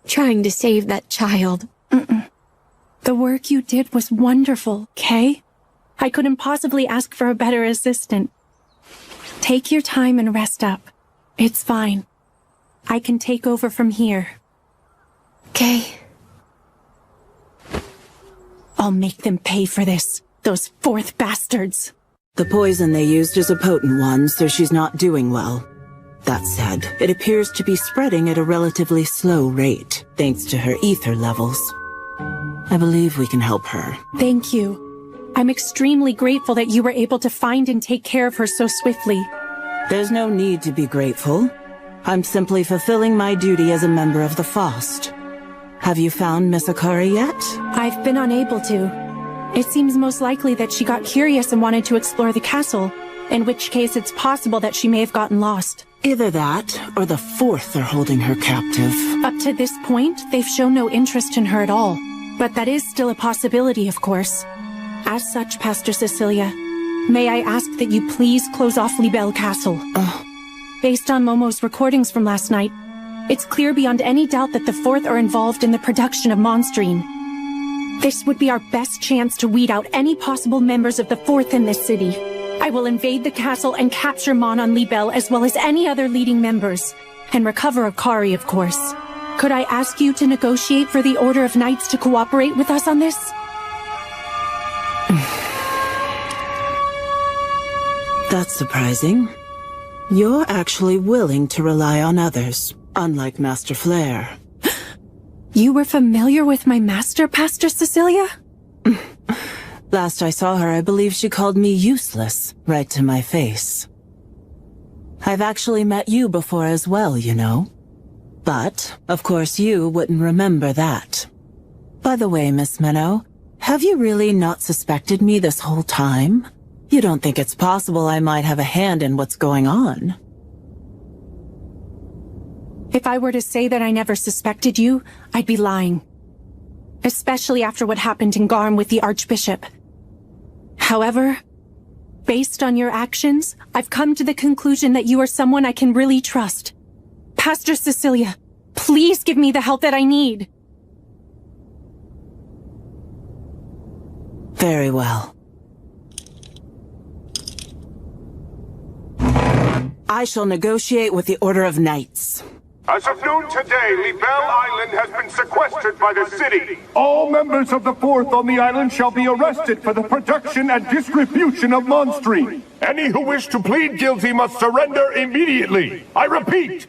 trying to save that child. The work you did was wonderful, okay? I couldn't possibly ask for a better assistant. Take your time and rest up. It's fine. I can take over from here. Okay. I'll make them pay for this. Those fourth bastards. The poison they used is a potent one, so she's not doing well. That said, it appears to be spreading at a relatively slow rate, thanks to her ether levels. I believe we can help her. Thank you. I'm extremely grateful that you were able to find and take care of her so swiftly. There's no need to be grateful. I'm simply fulfilling my duty as a member of the FOST. Have you found Miss Akari yet? I've been unable to. It seems most likely that she got curious and wanted to explore the castle, in which case it's possible that she may have gotten lost. Either that, or the fourth are holding her captive. Up to this point, they've shown no interest in her at all. But that is still a possibility, of course. As such, Pastor Cecilia, may I ask that you please close off Libelle Castle? Based on Momo's recordings from last night, it's clear beyond any doubt that the Fourth are involved in the production of Monstrine. This would be our best chance to weed out any possible members of the Fourth in this city. I will invade the castle and capture Manon Libelle as well as any other leading members. And recover Akari, of course. Could I ask you to negotiate for the Order of Knights to cooperate with us on this? That's surprising. You're actually willing to rely on others, unlike Master Flare. You were familiar with my master, Pastor Cecilia? Last I saw her, I believe she called me useless, right to my face. I've actually met you before as well, you know. But, of course, you wouldn't remember that. By the way, Miss Minnow, have you really not suspected me this whole time? You don't think it's possible I might have a hand in what's going on? If I were to say that I never suspected you, I'd be lying. Especially after what happened in Garm with the Archbishop. However, based on your actions, I've come to the conclusion that you are someone I can really trust. Pastor Cecilia, please give me the help that I need. Very well. I shall negotiate with the Order of Knights. As of noon today, Libelle Island has been sequestered by the city. All members of the Fourth on the island shall be arrested for the production and distribution of monstrine. Any who wish to plead guilty must surrender immediately. I repeat.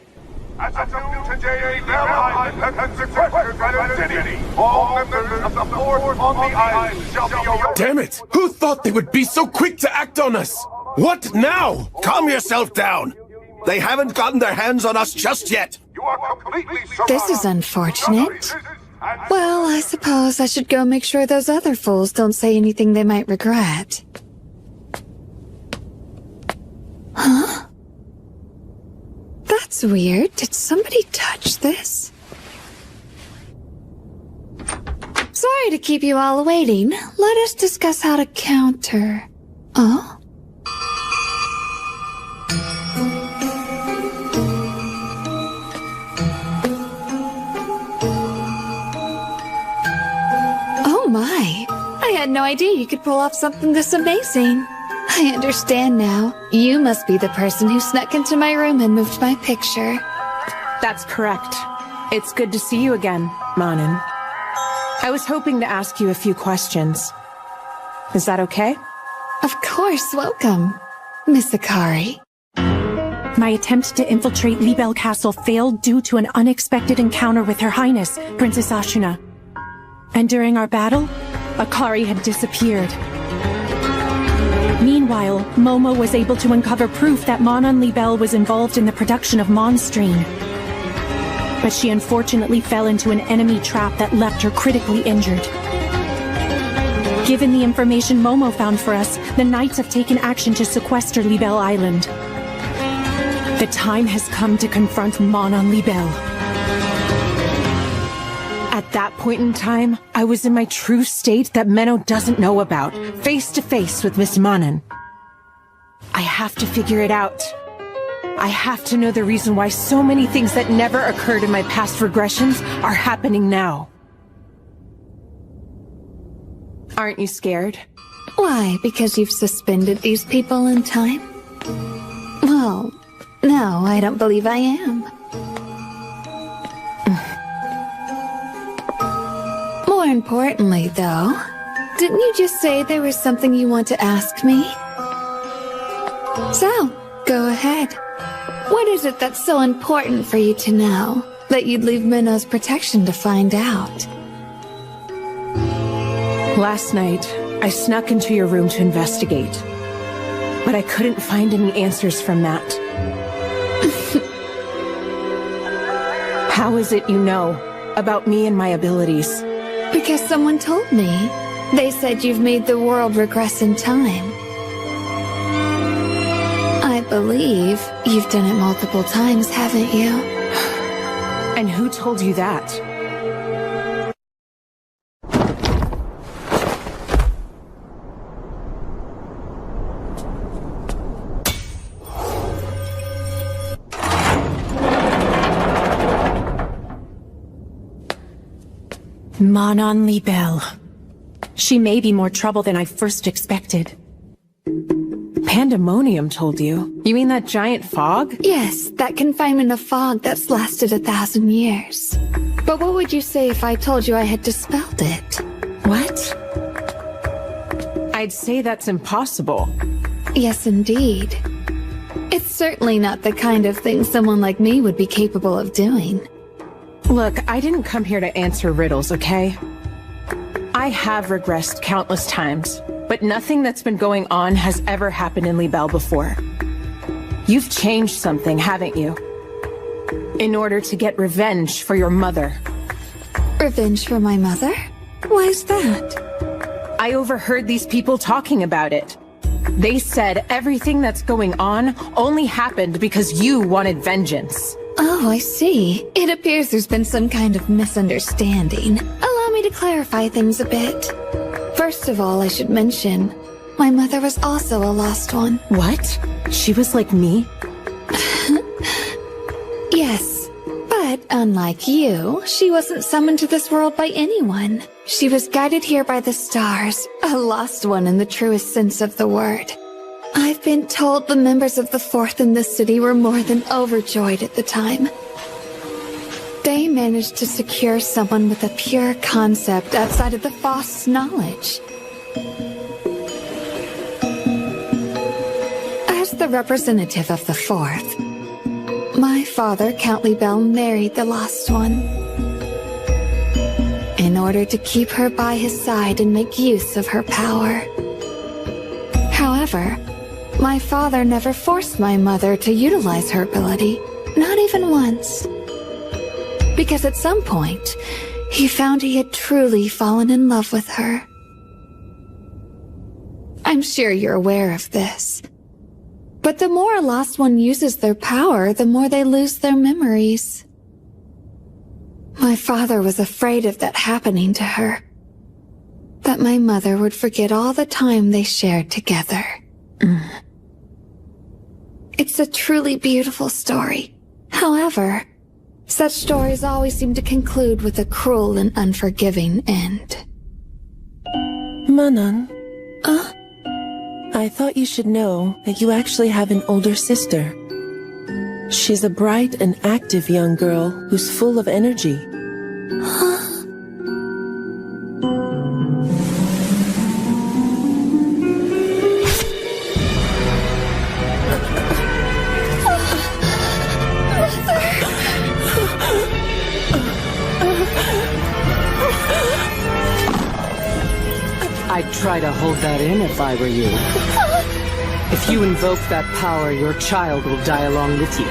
As of noon today, Libelle Island has been sequestered by the city. All members of the Fourth on the island shall be arrested. Damn it! Who thought they would be so quick to act on us? What now? Calm yourself down. They haven't gotten their hands on us just yet. You are completely This is unfortunate. Well, I suppose I should go make sure those other fools don't say anything they might regret. Huh? That's weird. Did somebody touch this? Sorry to keep you all waiting. Let us discuss how to counter. Oh? Oh my! I had no idea you could pull off something this amazing. I understand now. You must be the person who snuck into my room and moved my picture. That's correct. It's good to see you again, Manan. I was hoping to ask you a few questions. Is that okay? Of course, welcome, Miss Akari. My attempt to infiltrate Libelle Castle failed due to an unexpected encounter with Her Highness, Princess Ashuna. And during our battle, Akari had disappeared. Meanwhile, Momo was able to uncover proof that Manan Libelle was involved in the production of monstrine. But she unfortunately fell into an enemy trap that left her critically injured. Given the information Momo found for us, the Knights have taken action to sequester Libelle Island. The time has come to confront Manan Libelle. At that point in time, I was in my true state that Menno doesn't know about, face to face with Miss Manan. I have to figure it out. I have to know the reason why so many things that never occurred in my past regressions are happening now. Aren't you scared? Why, because you've suspended these people in time? Well, no, I don't believe I am. More importantly, though, didn't you just say there was something you want to ask me? So, go ahead. What is it that's so important for you to know that you'd leave Minno's protection to find out? Last night, I snuck into your room to investigate, but I couldn't find any answers from that. How is it you know about me and my abilities? Because someone told me. They said you've made the world regress in time. I believe you've done it multiple times, haven't you? And who told you that? Manan Libelle. She may be more trouble than I first expected. Pandemonium told you? You mean that giant fog? Yes, that confinement of fog that's lasted 1,000 years. But what would you say if I told you I had dispelled it? What? I'd say that's impossible. Yes, indeed. It's certainly not the kind of thing someone like me would be capable of doing. Look, I didn't come here to answer riddles, okay? I have regressed countless times, but nothing that's been going on has ever happened in Libelle before. You've changed something, haven't you? in order to get revenge for your mother. Revenge for my mother? Why is that? I overheard these people talking about it. They said everything that's going on only happened because you wanted vengeance. Oh, I see. It appears there's been some kind of misunderstanding. Allow me to clarify things a bit. First of all, I should mention, my mother was also a lost one. What? She was like me? Yes, but unlike you, she wasn't summoned to this world by anyone. She was guided here by the stars, a lost one in the truest sense of the word. I've been told the members of the Fourth in this city were more than overjoyed at the time. They managed to secure someone with a pure concept outside of the Fost's knowledge. As the representative of the Fourth, my father, Count Libelle, married the Lost One in order to keep her by his side and make use of her power. However, my father never forced my mother to utilize her ability, not even once. Because at some point, he found he had truly fallen in love with her. I'm sure you're aware of this. But the more a Lost One uses their power, the more they lose their memories. My father was afraid of that happening to her. That my mother would forget all the time they shared together. It's a truly beautiful story. However, such stories always seem to conclude with a cruel and unforgiving end. Manan. I thought you should know that you actually have an older sister. She's a bright and active young girl who's full of energy. I'd try to hold that in if I were you. If you invoke that power, your child will die along with you.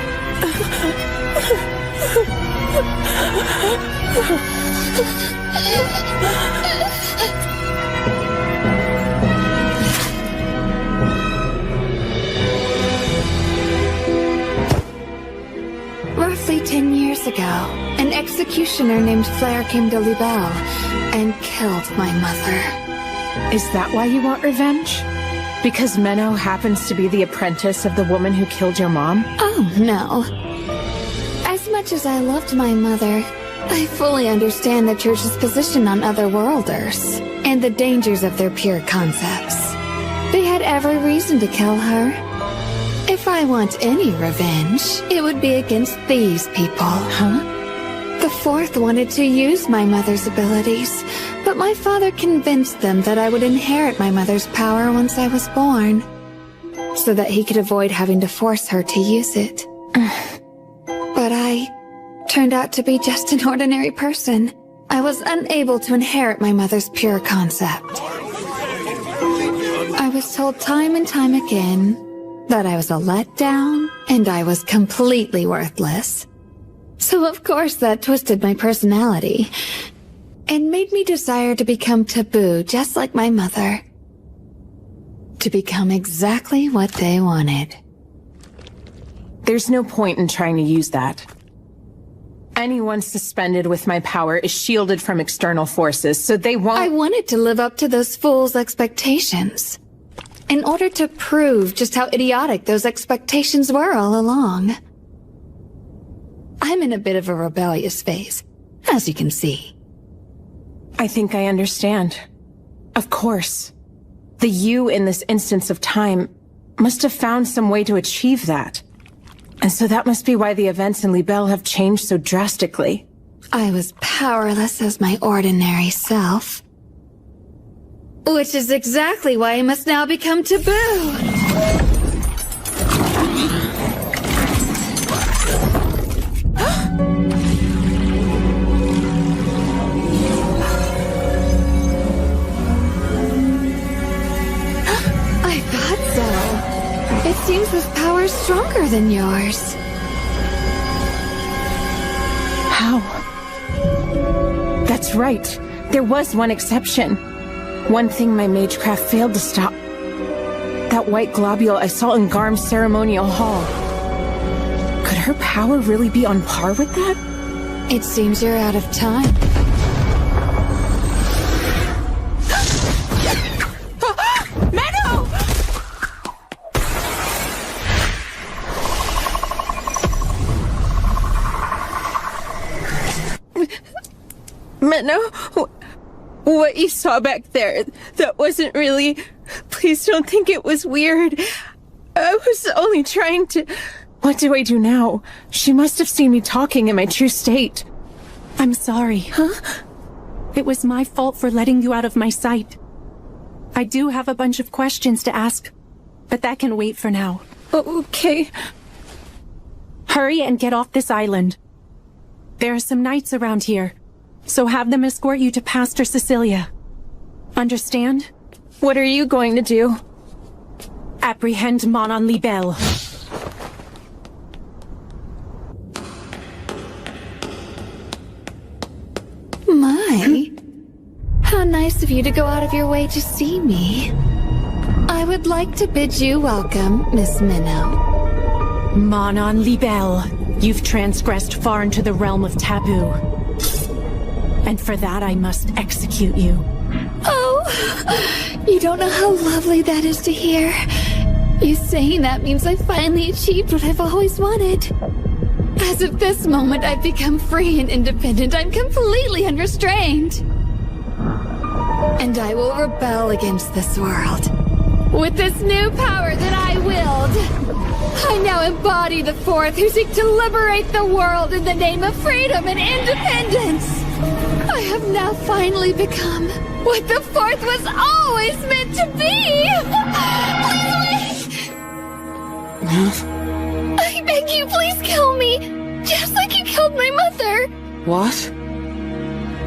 Roughly 10 years ago, an executioner named Flair came to Libelle and killed my mother. Is that why you want revenge? Because Menno happens to be the apprentice of the woman who killed your mom? Oh, no. As much as I loved my mother, I fully understand the Church's position on otherworlders and the dangers of their pure concepts. They had every reason to kill her. If I want any revenge, it would be against these people. Huh? The Fourth wanted to use my mother's abilities, but my father convinced them that I would inherit my mother's power once I was born, so that he could avoid having to force her to use it. But I turned out to be just an ordinary person. I was unable to inherit my mother's pure concept. I was told time and time again that I was a letdown and I was completely worthless. So of course that twisted my personality and made me desire to become taboo just like my mother. To become exactly what they wanted. There's no point in trying to use that. Anyone suspended with my power is shielded from external forces, so they won't— I wanted to live up to those fools' expectations. In order to prove just how idiotic those expectations were all along. I'm in a bit of a rebellious phase, as you can see. I think I understand. Of course. The you in this instance of time must have found some way to achieve that. And so that must be why the events in Libelle have changed so drastically. I was powerless as my ordinary self. Which is exactly why I must now become taboo. It seems this power is stronger than yours. right. There was one exception. One thing my magecraft failed to stop. That white globule I saw in Garm's ceremonial hall. Could her power really be on par with that? It seems you're out of time. Menno, what you saw back there, that wasn't really... Please don't think it was weird. I was only trying to... What do I do now? She must have seen me talking in my true state. I'm sorry. Huh? It was my fault for letting you out of my sight. I do have a bunch of questions to ask, but that can wait for now. Okay. Hurry and get off this island. There are some knights around here, so have them escort you to Pastor Cecilia. Understand? What are you going to do? Apprehend Manon Libelle. My, how nice of you to go out of your way to see me. I would like to bid you welcome, Miss Minnow. Manon Libelle, you've transgressed far into the realm of taboo. And for that I must execute you. Oh, you don't know how lovely that is to hear. You saying that means I finally achieved what I've always wanted. As of this moment, I've become free and independent. I'm completely unrestrained. And I will rebel against this world. With this new power that I willed, I now embody the Fourth who seek to liberate the world in the name of freedom and independence. I have now finally become what the Fourth was always meant to be! Please wait! I beg you, please kill me! Just like you killed my mother! What?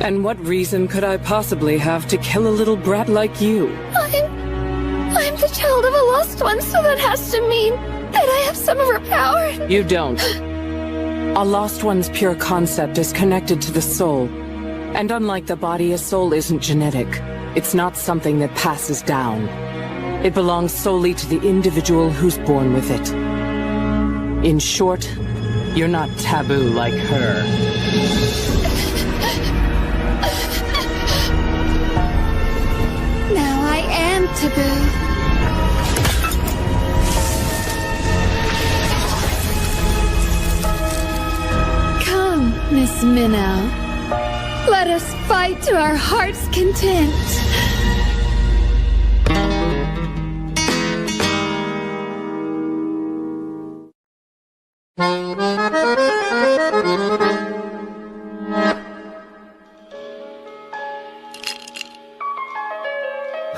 And what reason could I possibly have to kill a little brat like you? I'm the child of a lost one, so that has to mean that I have some of her power. You don't. A lost one's pure concept is connected to the soul. And unlike the body, a soul isn't genetic. It's not something that passes down. It belongs solely to the individual who's born with it. In short, you're not taboo like her. Now I am taboo. Come, Miss Minnow. Let us fight to our heart's content.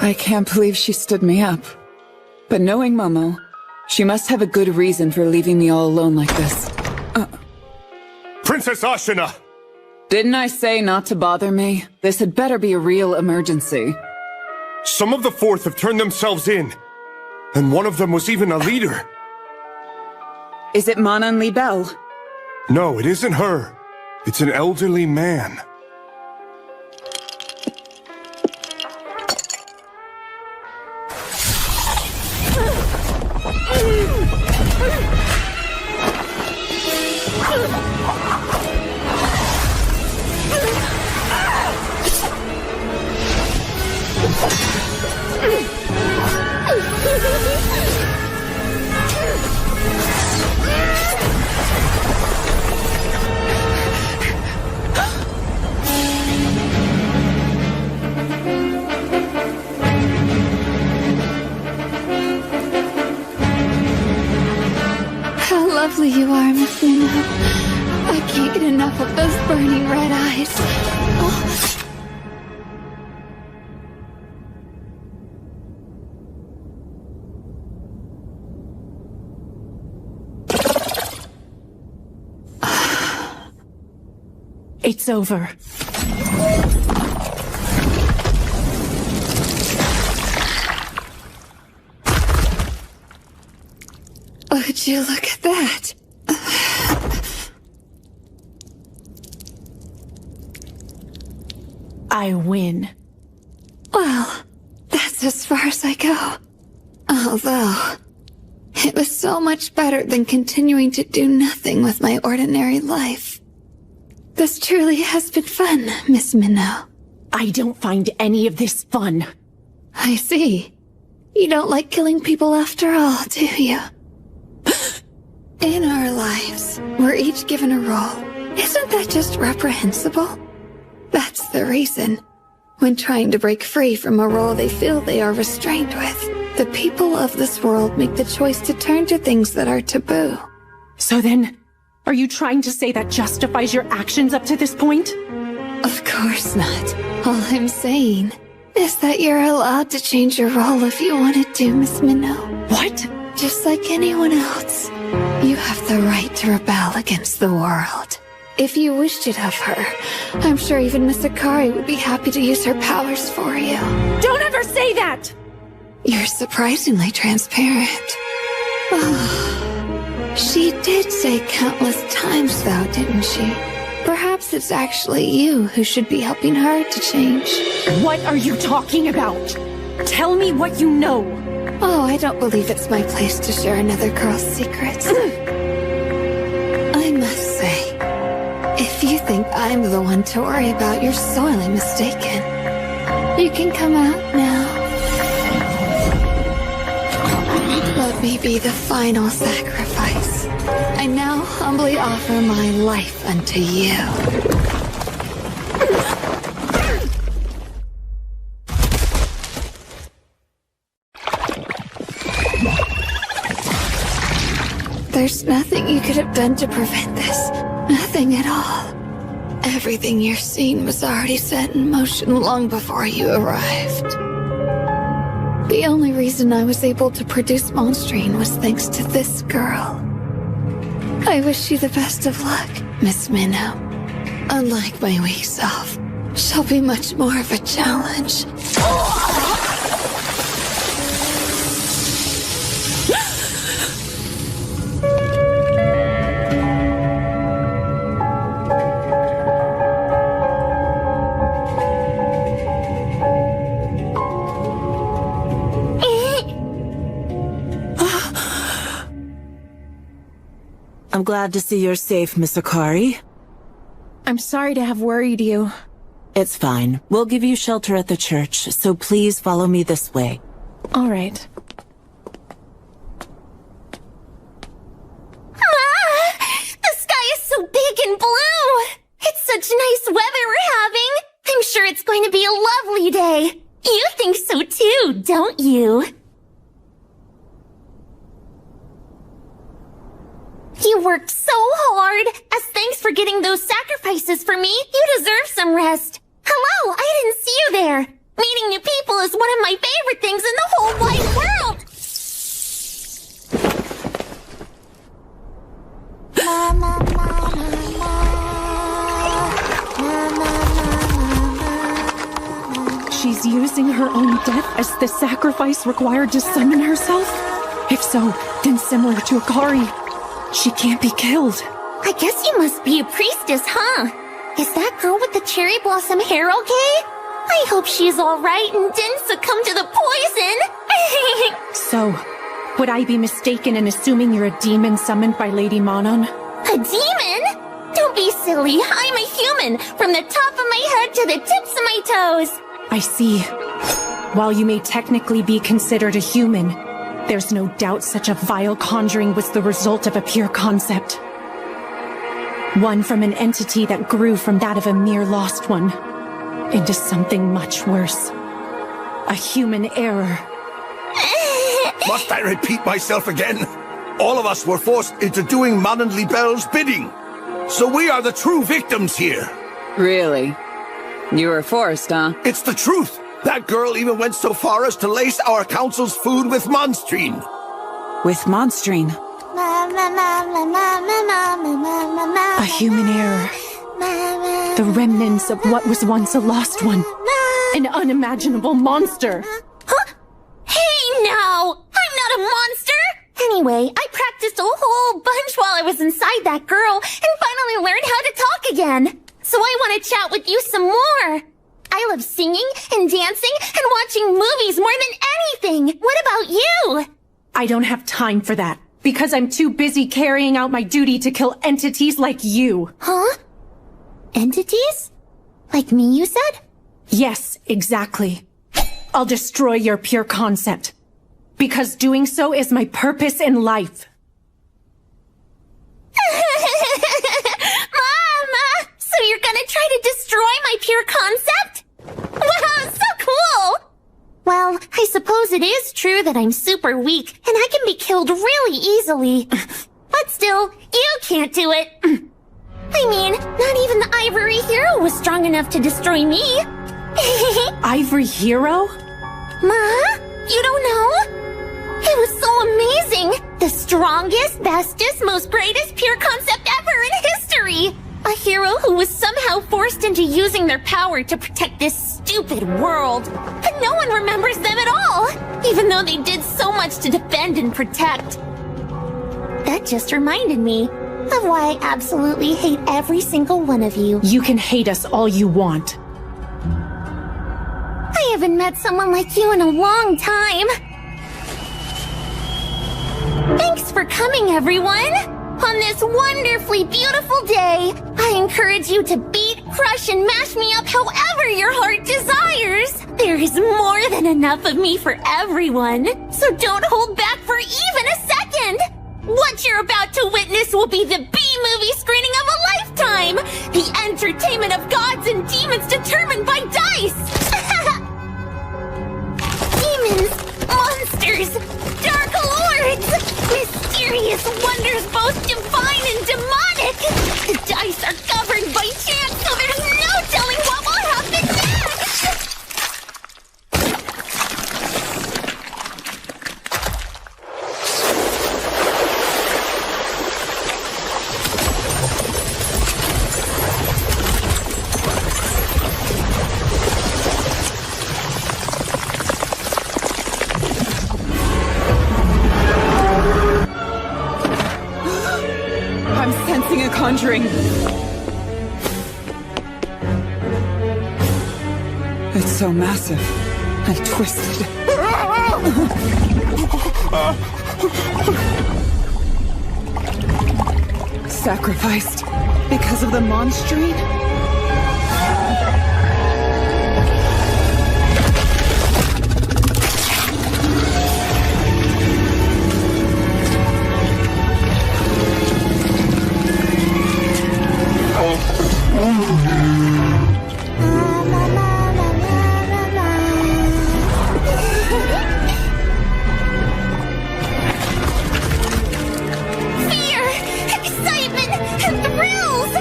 I can't believe she stood me up. But knowing Momo, she must have a good reason for leaving me all alone like this. Princess Ashina! Didn't I say not to bother me? This had better be a real emergency. Some of the Fourth have turned themselves in. And one of them was even a leader. Is it Manon Libelle? No, it isn't her. It's an elderly man. How lovely you are, Miss Minnow. I can't get enough of those burning red eyes. Oh. It's over. Would you look at that? I win. Well, that's as far as I go. Although, it was so much better than continuing to do nothing with my ordinary life. This truly has been fun, Miss Minnow. I don't find any of this fun. I see. You don't like killing people after all, do you? In our lives, we're each given a role. Isn't that just reprehensible? That's the reason. When trying to break free from a role they feel they are restrained with, the people of this world make the choice to turn to things that are taboo. So then, are you trying to say that justifies your actions up to this point? Of course not. All I'm saying is that you're allowed to change your role if you want to, Miss Minnow. What? Just like anyone else. You have the right to rebel against the world. If you wished it of her, I'm sure even Miss Akari would be happy to use her powers for you. Don't ever say that! You're surprisingly transparent. She did say countless times, though, didn't she? Perhaps it's actually you who should be helping her to change. What are you talking about? Tell me what you know. Oh, I don't believe it's my place to share another girl's secrets. I must say, if you think I'm the one to worry about, you're sorely mistaken. You can come out now. Let me be the final sacrifice. I now humbly offer my life unto you. There's nothing you could have done to prevent this. Nothing at all. Everything you're seeing was already set in motion long before you arrived. The only reason I was able to produce Monstrine was thanks to this girl. I wish you the best of luck, Miss Minnow. Unlike my weak self, she'll be much more of a challenge. I'm glad to see you're safe, Miss Akari. I'm sorry to have worried you. It's fine. We'll give you shelter at the church, so please follow me this way. All right. The sky is so big and blue! It's such nice weather we're having! I'm sure it's going to be a lovely day! You think so too, don't you? You worked so hard! As thanks for getting those sacrifices for me, you deserve some rest! Hello, I didn't see you there! Meeting new people is one of my favorite things in the whole wide world! She's using her own death as the sacrifice required to summon herself? If so, then similar to Akari, she can't be killed. I guess you must be a priestess, huh? Is that girl with the cherry blossom hair okay? I hope she's alright and didn't succumb to the poison! So, would I be mistaken in assuming you're a demon summoned by Lady Manon? A demon? Don't be silly, I'm a human, from the top of my head to the tips of my toes! I see. While you may technically be considered a human, there's no doubt such a vile conjuring was the result of a pure concept. One from an entity that grew from that of a mere lost one, into something much worse. A human error. Must I repeat myself again? All of us were forced into doing Manon Libelle's bidding. So we are the true victims here. Really? You were forced, huh? It's the truth. That girl even went so far as to lace our council's food with Monstrine. With Monstrine? A human error. The remnants of what was once a lost one. An unimaginable monster. Huh? Hey, no! I'm not a monster! Anyway, I practiced a whole bunch while I was inside that girl and finally learned how to talk again. So I want to chat with you some more. I love singing and dancing and watching movies more than anything. What about you? I don't have time for that, because I'm too busy carrying out my duty to kill entities like you. Huh? Entities? Like me, you said? Yes, exactly. I'll destroy your pure concept, because doing so is my purpose in life. Mama! So you're gonna try to destroy my pure concept? Wow, so cool! Well, I suppose it is true that I'm super weak, and I can be killed really easily. But still, you can't do it. I mean, not even the Ivory Hero was strong enough to destroy me. Ivory Hero? Ma? You don't know? It was so amazing! The strongest, bestest, most greatest pure concept ever in history! A hero who was somehow forced into using their power to protect this stupid world. But no one remembers them at all, even though they did so much to defend and protect. That just reminded me of why I absolutely hate every single one of you. You can hate us all you want. I haven't met someone like you in a long time. Thanks for coming, everyone! On this wonderfully beautiful day, I encourage you to beat, crush, and mash me up however your heart desires! There is more than enough of me for everyone, so don't hold back for even a second! What you're about to witness will be the B-movie screening of a lifetime! The entertainment of gods and demons determined by dice! Demons, monsters, dark lords, mysterious wonders both divine and demonic! The dice are governed by chance, so there's no telling what will happen next! I'm sensing a conjuring. It's so massive and twisted. Sacrificed because of the monstrine? Fear, excitement, and thrills!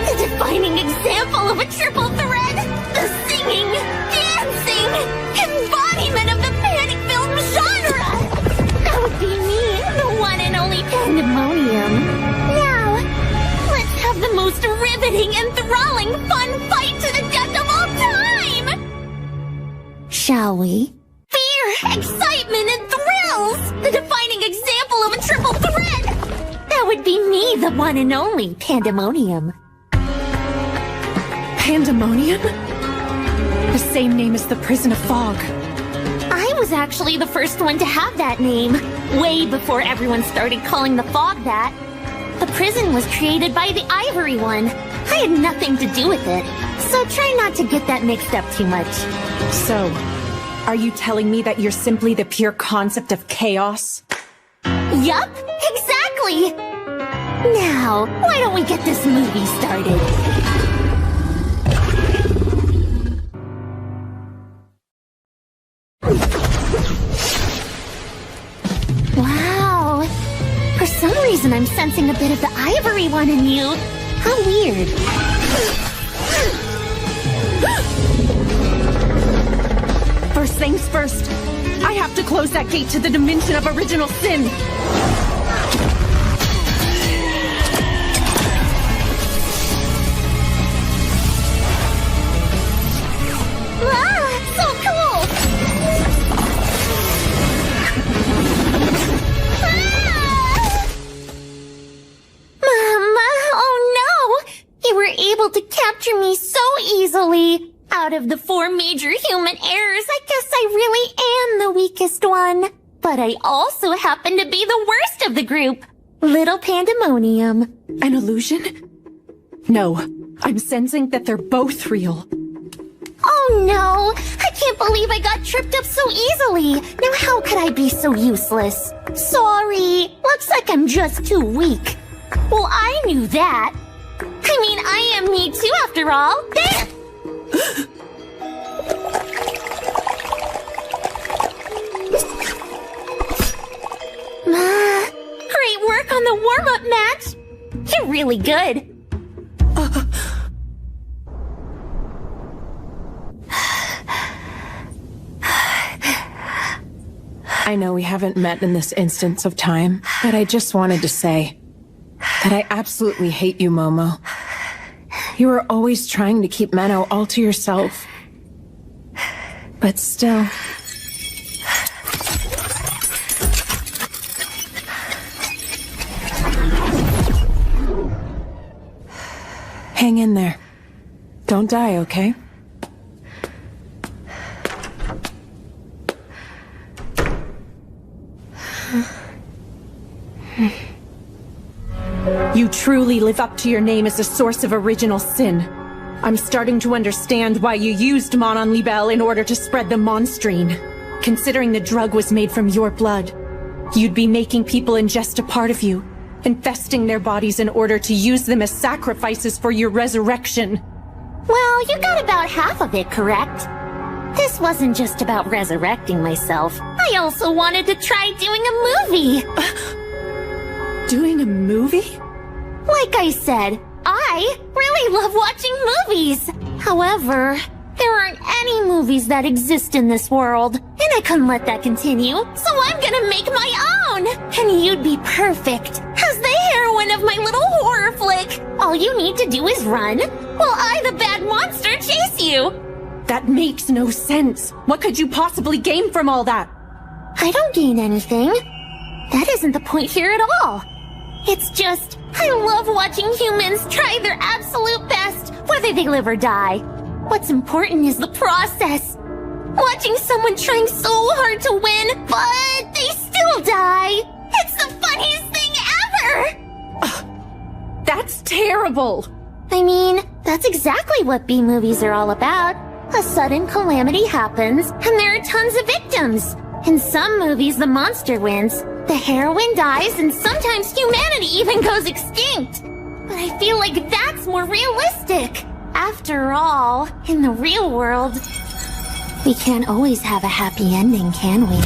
The defining example of a triple threat! The singing, dancing, embodiment of the panic film genre! That would be me, the one and only Pandemonium. Now, let's have the most riveting, enthralling, fun fight to the death of all time! Shall we? Fear, excitement, and thrills! The defining example of a triple threat! That would be me, the one and only Pandemonium. Pandemonium? The same name as the Prison of Fog. I was actually the first one to have that name, way before everyone started calling the Fog that. The prison was created by the Ivory One. I had nothing to do with it, so try not to get that mixed up too much. So, are you telling me that you're simply the pure concept of chaos? Yup, exactly! Now, why don't we get this movie started? Wow! For some reason I'm sensing a bit of the Ivory One in you. How weird. First things first, I have to close that gate to the dimension of original sin. Ah, so cool! Ah! Mama, oh no! You were able to capture me so easily. Out of the 4 major human errors, I guess I really am the weakest one. But I also happen to be the worst of the group. Little Pandemonium. An illusion? No, I'm sensing that they're both real. Oh no! I can't believe I got tripped up so easily! Now how could I be so useless? Sorry! Looks like I'm just too weak. Well, I knew that. I mean, I am me too after all. There! Great work on the warm-up match! You're really good. I know we haven't met in this instance of time, but I just wanted to say that I absolutely hate you, Momo. You were always trying to keep Menno all to yourself. But still... Hang in there. Don't die, okay? You truly live up to your name as a source of original sin. I'm starting to understand why you used Mon Libelle in order to spread the monstrine. Considering the drug was made from your blood, you'd be making people ingest a part of you, infesting their bodies in order to use them as sacrifices for your resurrection. Well, you got about half of it correct. This wasn't just about resurrecting myself. I also wanted to try doing a movie. Doing a movie? Like I said, I really love watching movies. However, there aren't any movies that exist in this world, and I couldn't let that continue, so I'm gonna make my own! And you'd be perfect as the heroine of my little horror flick. All you need to do is run, while I, the bad monster, chase you. That makes no sense. What could you possibly gain from all that? I don't gain anything. That isn't the point here at all. It's just, I love watching humans try their absolute best, whether they live or die. What's important is the process. Watching someone trying so hard to win, but they still die. It's the funniest thing ever! That's terrible! I mean, that's exactly what B-movies are all about. A sudden calamity happens, and there are tons of victims. In some movies, the monster wins, the heroine dies, and sometimes humanity even goes extinct. But I feel like that's more realistic. After all, in the real world, we can't always have a happy ending, can we?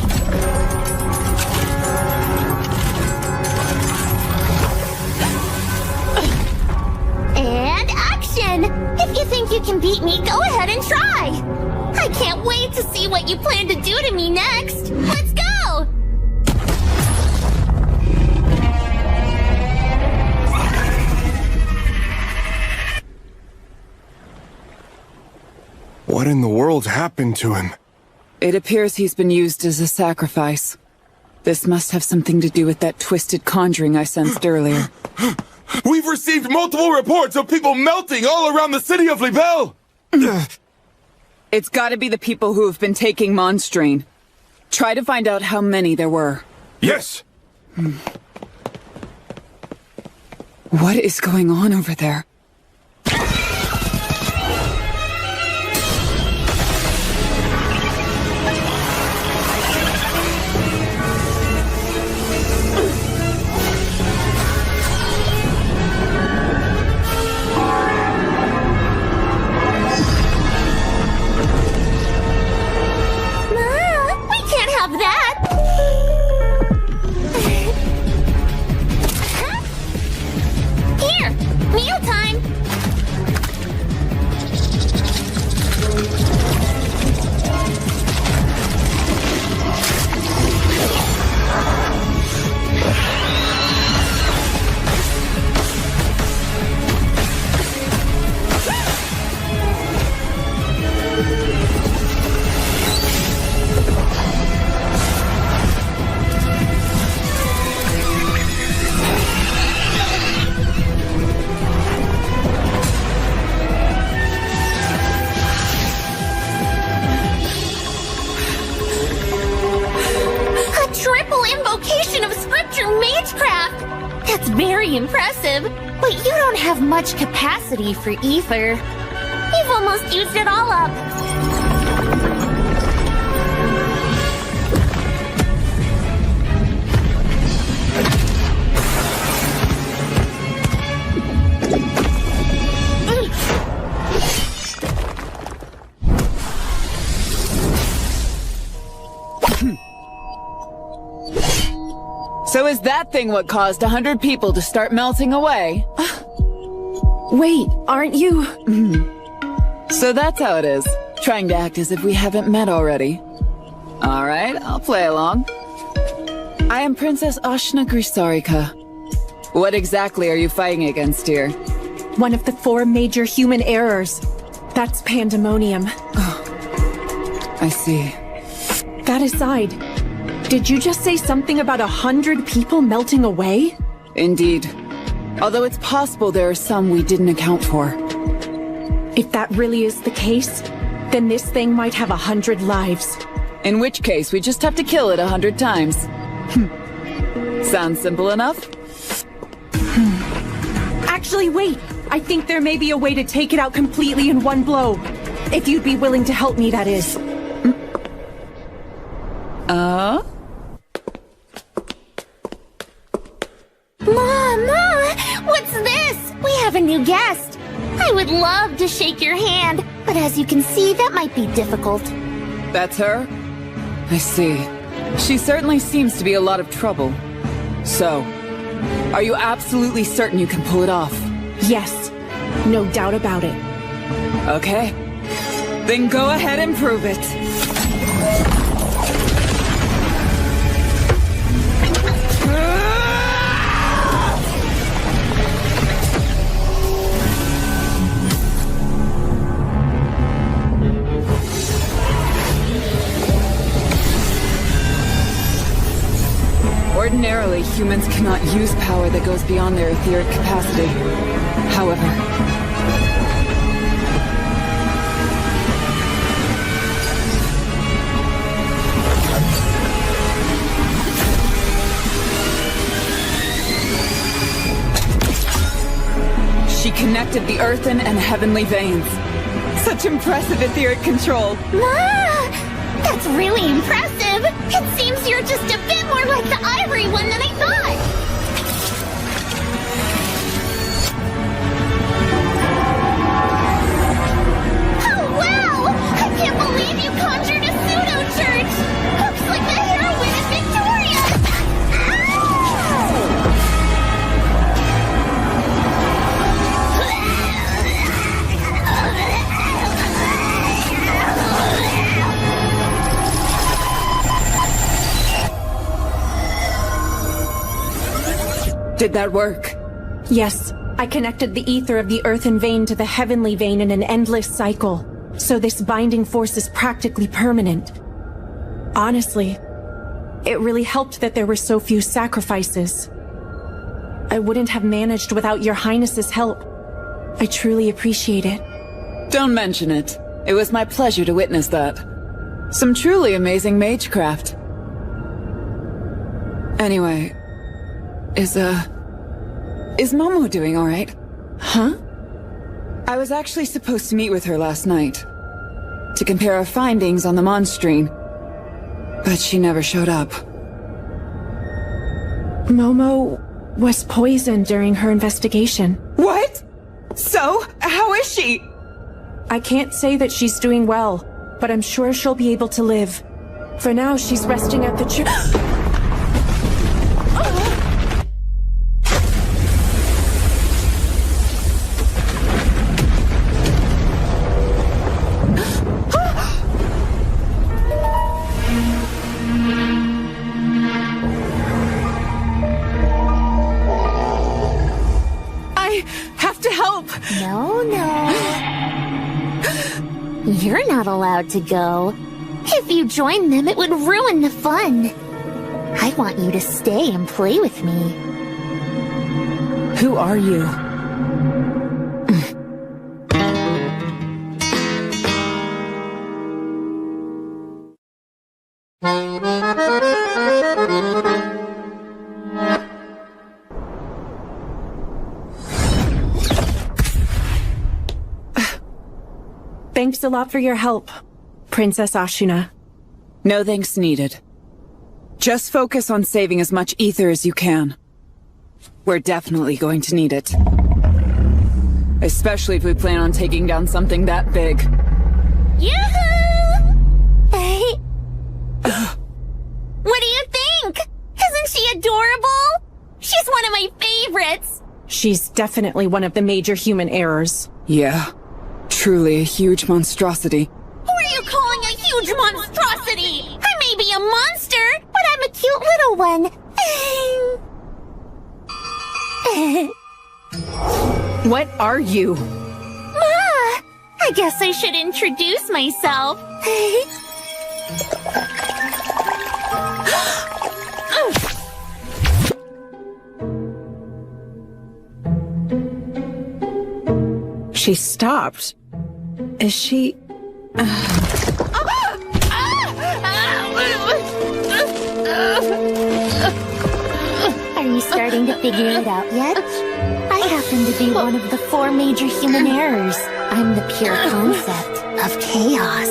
And action! If you think you can beat me, go ahead and try! I can't wait to see what you plan to do to me next! Let's go! What in the world happened to him? It appears he's been used as a sacrifice. This must have something to do with that twisted conjuring I sensed earlier. We've received multiple reports of people melting all around the city of Libelle! It's gotta be the people who have been taking Monstrine. Try to find out how many there were. Yes! What is going on over there? Here! Mealtime! through magecraft! That's very impressive. But you don't have much capacity for ether. You've almost used it all up. So is that thing what caused 100 people to start melting away? Wait, aren't you? So that's how it is. Trying to act as if we haven't met already. Alright, I'll play along. I am Princess Ashna Grisarika. What exactly are you fighting against here? One of the 4 major human errors. That's pandemonium. I see. That aside, did you just say something about 100 people melting away? Indeed. Although it's possible there are some we didn't account for. If that really is the case, then this thing might have 100 lives. In which case, we just have to kill it 100 times. Sounds simple enough? Actually, wait! I think there may be a way to take it out completely in one blow. If you'd be willing to help me, that is. Mama! What's this? We have a new guest. I would love to shake your hand, but as you can see, that might be difficult. That's her? I see. She certainly seems to be a lot of trouble. So, are you absolutely certain you can pull it off? Yes. No doubt about it. Okay. Then go ahead and prove it. Ordinarily, humans cannot use power that goes beyond their etheric capacity. However, she connected the earthen and heavenly veins. Such impressive etheric control. Ma! That's really impressive! It seems you're just a bit more like the ivory one than I thought! Oh wow! I can't believe you conjured a pseudo-church! Looks like the heroine is victorious! Did that work? Yes. I connected the ether of the earthen vein to the heavenly vein in an endless cycle. So this binding force is practically permanent. Honestly, it really helped that there were so few sacrifices. I wouldn't have managed without your highness's help. I truly appreciate it. Don't mention it. It was my pleasure to witness that. Some truly amazing magecraft. Anyway, is Momo doing alright? Huh? I was actually supposed to meet with her last night to compare our findings on the Monstrine, but she never showed up. Momo was poisoned during her investigation. What? So, how is she? I can't say that she's doing well, but I'm sure she'll be able to live. For now, she's resting at the church. You're not allowed to go. If you join them, it would ruin the fun. I want you to stay and play with me. Who are you? a lot for your help, Princess Ashuna. No thanks needed. Just focus on saving as much ether as you can. We're definitely going to need it. Especially if we plan on taking down something that big. Yoo-hoo! What do you think? Isn't she adorable? She's one of my favorites. She's definitely one of the major human errors. Yeah, truly a huge monstrosity. Who are you calling a huge monstrosity? I may be a monster, but I'm a cute little one. What are you? Ma! I guess I should introduce myself. She stopped. Is she... Are you starting to figure it out yet? I happen to be one of the 4 major human errors. I'm the pure concept of chaos.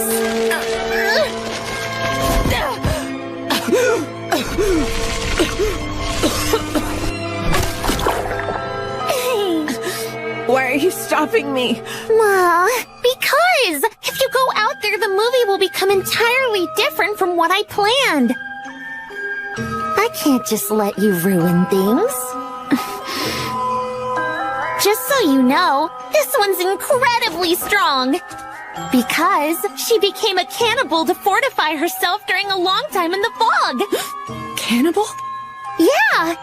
Why are you stopping me? Ma, because if you go out there, the movie will become entirely different from what I planned. I can't just let you ruin things. Just so you know, this one's incredibly strong. Because she became a cannibal to fortify herself during a long time in the fog. Cannibal? Yeah.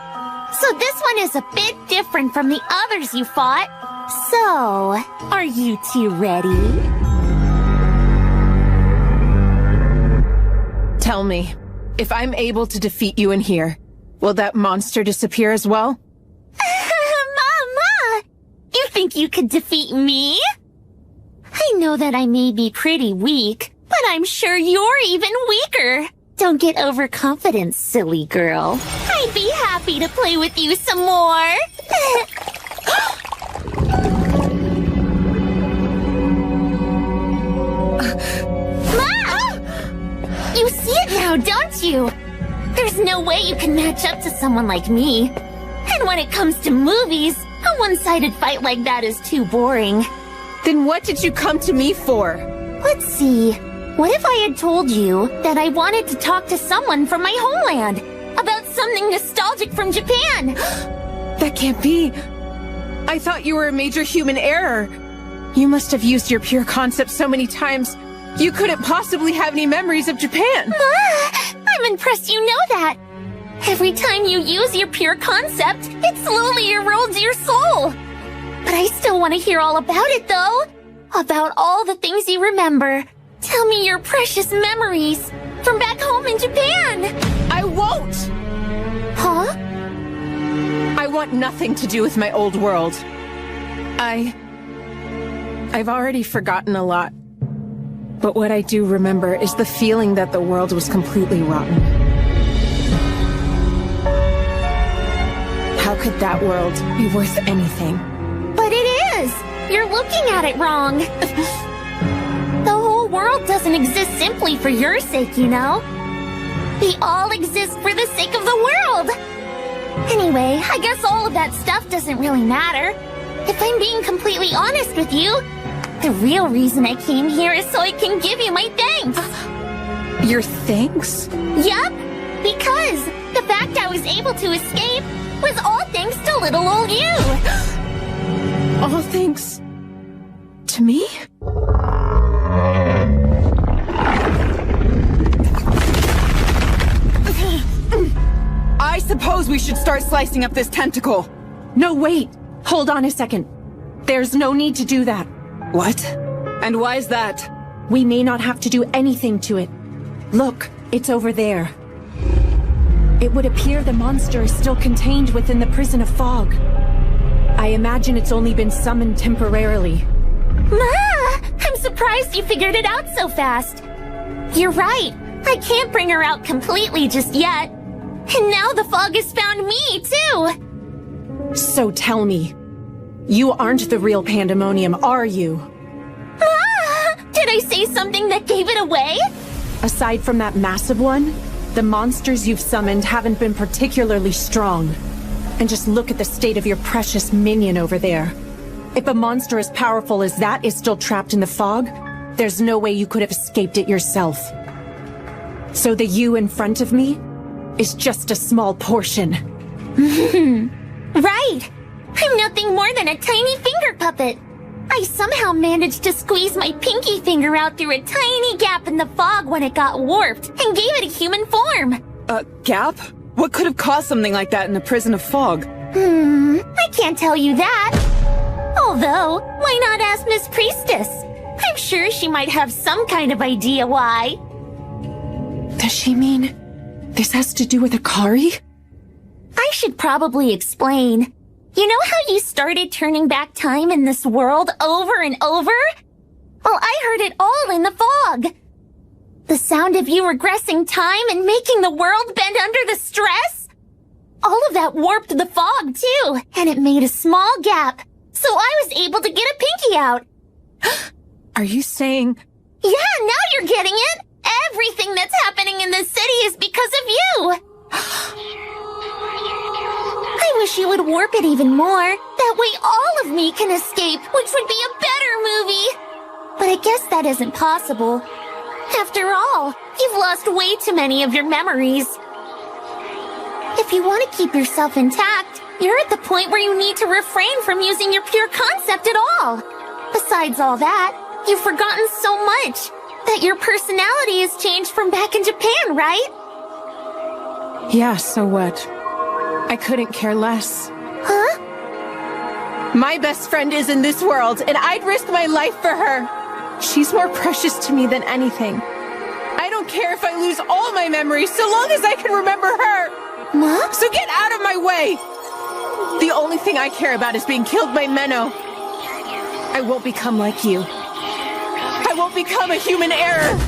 So this one is a bit different from the others you fought. So, are you two ready? Tell me, if I'm able to defeat you in here, will that monster disappear as well? Mama! You think you could defeat me? I know that I may be pretty weak, but I'm sure you're even weaker. Don't get overconfident, silly girl. I'd be happy to play with you some more. Ma! You see it now, don't you? There's no way you can match up to someone like me. And when it comes to movies, a one-sided fight like that is too boring. Then what did you come to me for? Let's see. What if I had told you that I wanted to talk to someone from my homeland about something nostalgic from Japan? That can't be. I thought you were a major human error. You must have used your pure concept so many times, you couldn't possibly have any memories of Japan. Ma, I'm impressed you know that. Every time you use your pure concept, it slowly erodes your soul. But I still want to hear all about it, though. About all the things you remember. Tell me your precious memories from back home in Japan. I won't! Huh? I want nothing to do with my old world. I've already forgotten a lot. But what I do remember is the feeling that the world was completely rotten. How could that world be worth anything? But it is! You're looking at it wrong. The whole world doesn't exist simply for your sake, you know. We all exist for the sake of the world. Anyway, I guess all of that stuff doesn't really matter. If I'm being completely honest with you, the real reason I came here is so I can give you my thanks. Your thanks? Yup, because the fact I was able to escape was all thanks to little old you. All thanks to me? I suppose we should start slicing up this tentacle. No, wait. Hold on a second. There's no need to do that. What? And why is that? We may not have to do anything to it. Look, it's over there. It would appear the monster is still contained within the prison of fog. I imagine it's only been summoned temporarily. Ma! I'm surprised you figured it out so fast. You're right. I can't bring her out completely just yet. And now the fog has found me, too! So tell me, you aren't the real Pandemonium, are you? Ma! Did I say something that gave it away? Aside from that massive one, the monsters you've summoned haven't been particularly strong. And just look at the state of your precious minion over there. If a monster as powerful as that is still trapped in the fog, there's no way you could have escaped it yourself. So the you in front of me is just a small portion. Right! I'm nothing more than a tiny finger puppet. I somehow managed to squeeze my pinky finger out through a tiny gap in the fog when it got warped, and gave it a human form. A gap? What could have caused something like that in a prison of fog? I can't tell you that. Although, why not ask Miss Priestess? I'm sure she might have some kind of idea why. Does she mean this has to do with Akari? I should probably explain. You know how you started turning back time in this world over and over? Well, I heard it all in the fog. The sound of you regressing time and making the world bend under the stress? All of that warped the fog, too, and it made a small gap. So I was able to get a pinky out. Are you saying... Yeah, now you're getting it! Everything that's happening in this city is because of you! I wish you would warp it even more. That way all of me can escape, which would be a better movie. But I guess that isn't possible. After all, you've lost way too many of your memories. If you want to keep yourself intact, you're at the point where you need to refrain from using your pure concept at all. Besides all that, you've forgotten so much that your personality has changed from back in Japan, right? Yeah, so what? I couldn't care less. Huh? My best friend is in this world, and I'd risk my life for her. She's more precious to me than anything. I don't care if I lose all my memories, so long as I can remember her. What? So get out of my way! The only thing I care about is being killed by Menno. I won't become like you. I won't become a human error.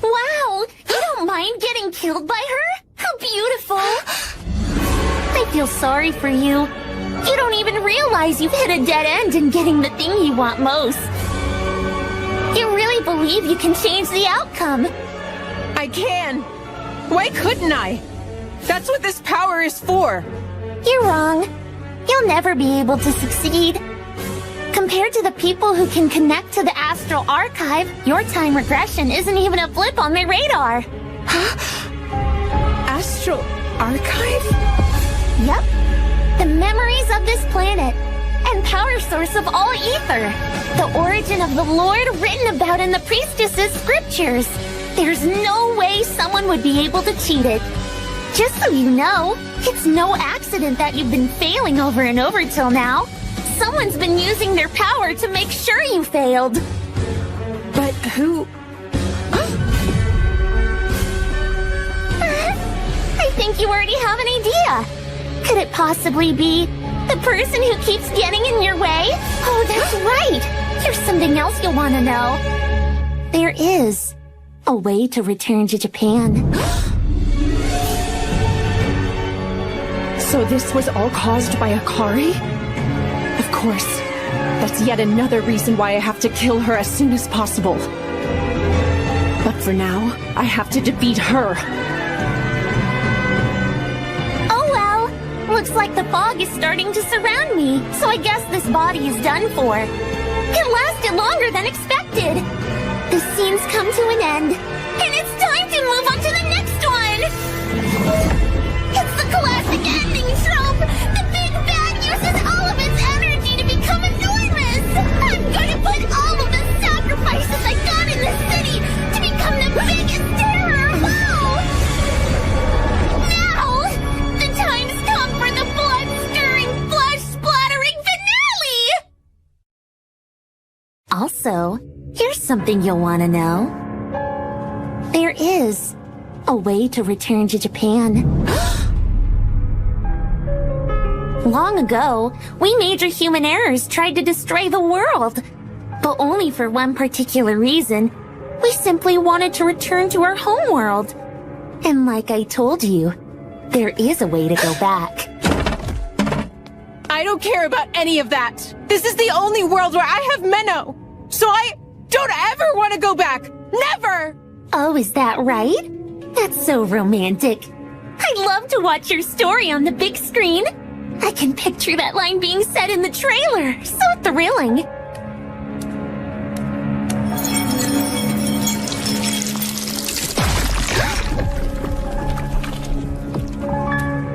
Wow! You don't mind getting killed by her? How beautiful! I feel sorry for you. You don't even realize you've hit a dead end in getting the thing you want most. You really believe you can change the outcome? I can. Why couldn't I? That's what this power is for. You're wrong. You'll never be able to succeed. Compared to the people who can connect to the Astral Archive, your time regression isn't even a blip on their radar. Astral Archive? Yep. The memories of this planet and power source of all ether. The origin of the Lord written about in the Priestess's scriptures. There's no way someone would be able to cheat it. Just so you know, it's no accident that you've been failing over and over till now. Someone's been using their power to make sure you failed. But who... I think you already have an idea. Could it possibly be the person who keeps getting in your way? Oh, that's right. Here's something else you'll want to know. There is a way to return to Japan. So this was all caused by Akari? Of course. That's yet another reason why I have to kill her as soon as possible. But for now, I have to defeat her. Oh well. Looks like the fog is starting to surround me, so I guess this body is done for. It lasted longer than expected. The scene's come to an end, and it's time to move on to the next one! It's the classic ending trope! The big bad uses all of its energy to become enormous! I'm gonna put all of the sacrifices I got in the city to become the biggest terror of all! Now, the time's come for the blood-stirring, flesh-splattering finale! Also, here's something you'll want to know. There is a way to return to Japan. Long ago, we major human errors tried to destroy the world. But only for one particular reason. We simply wanted to return to our homeworld. And like I told you, there is a way to go back. I don't care about any of that. This is the only world where I have Menno. So I don't ever want to go back. Never! Oh, is that right? That's so romantic. I'd love to watch your story on the big screen. I can picture that line being said in the trailer. So thrilling.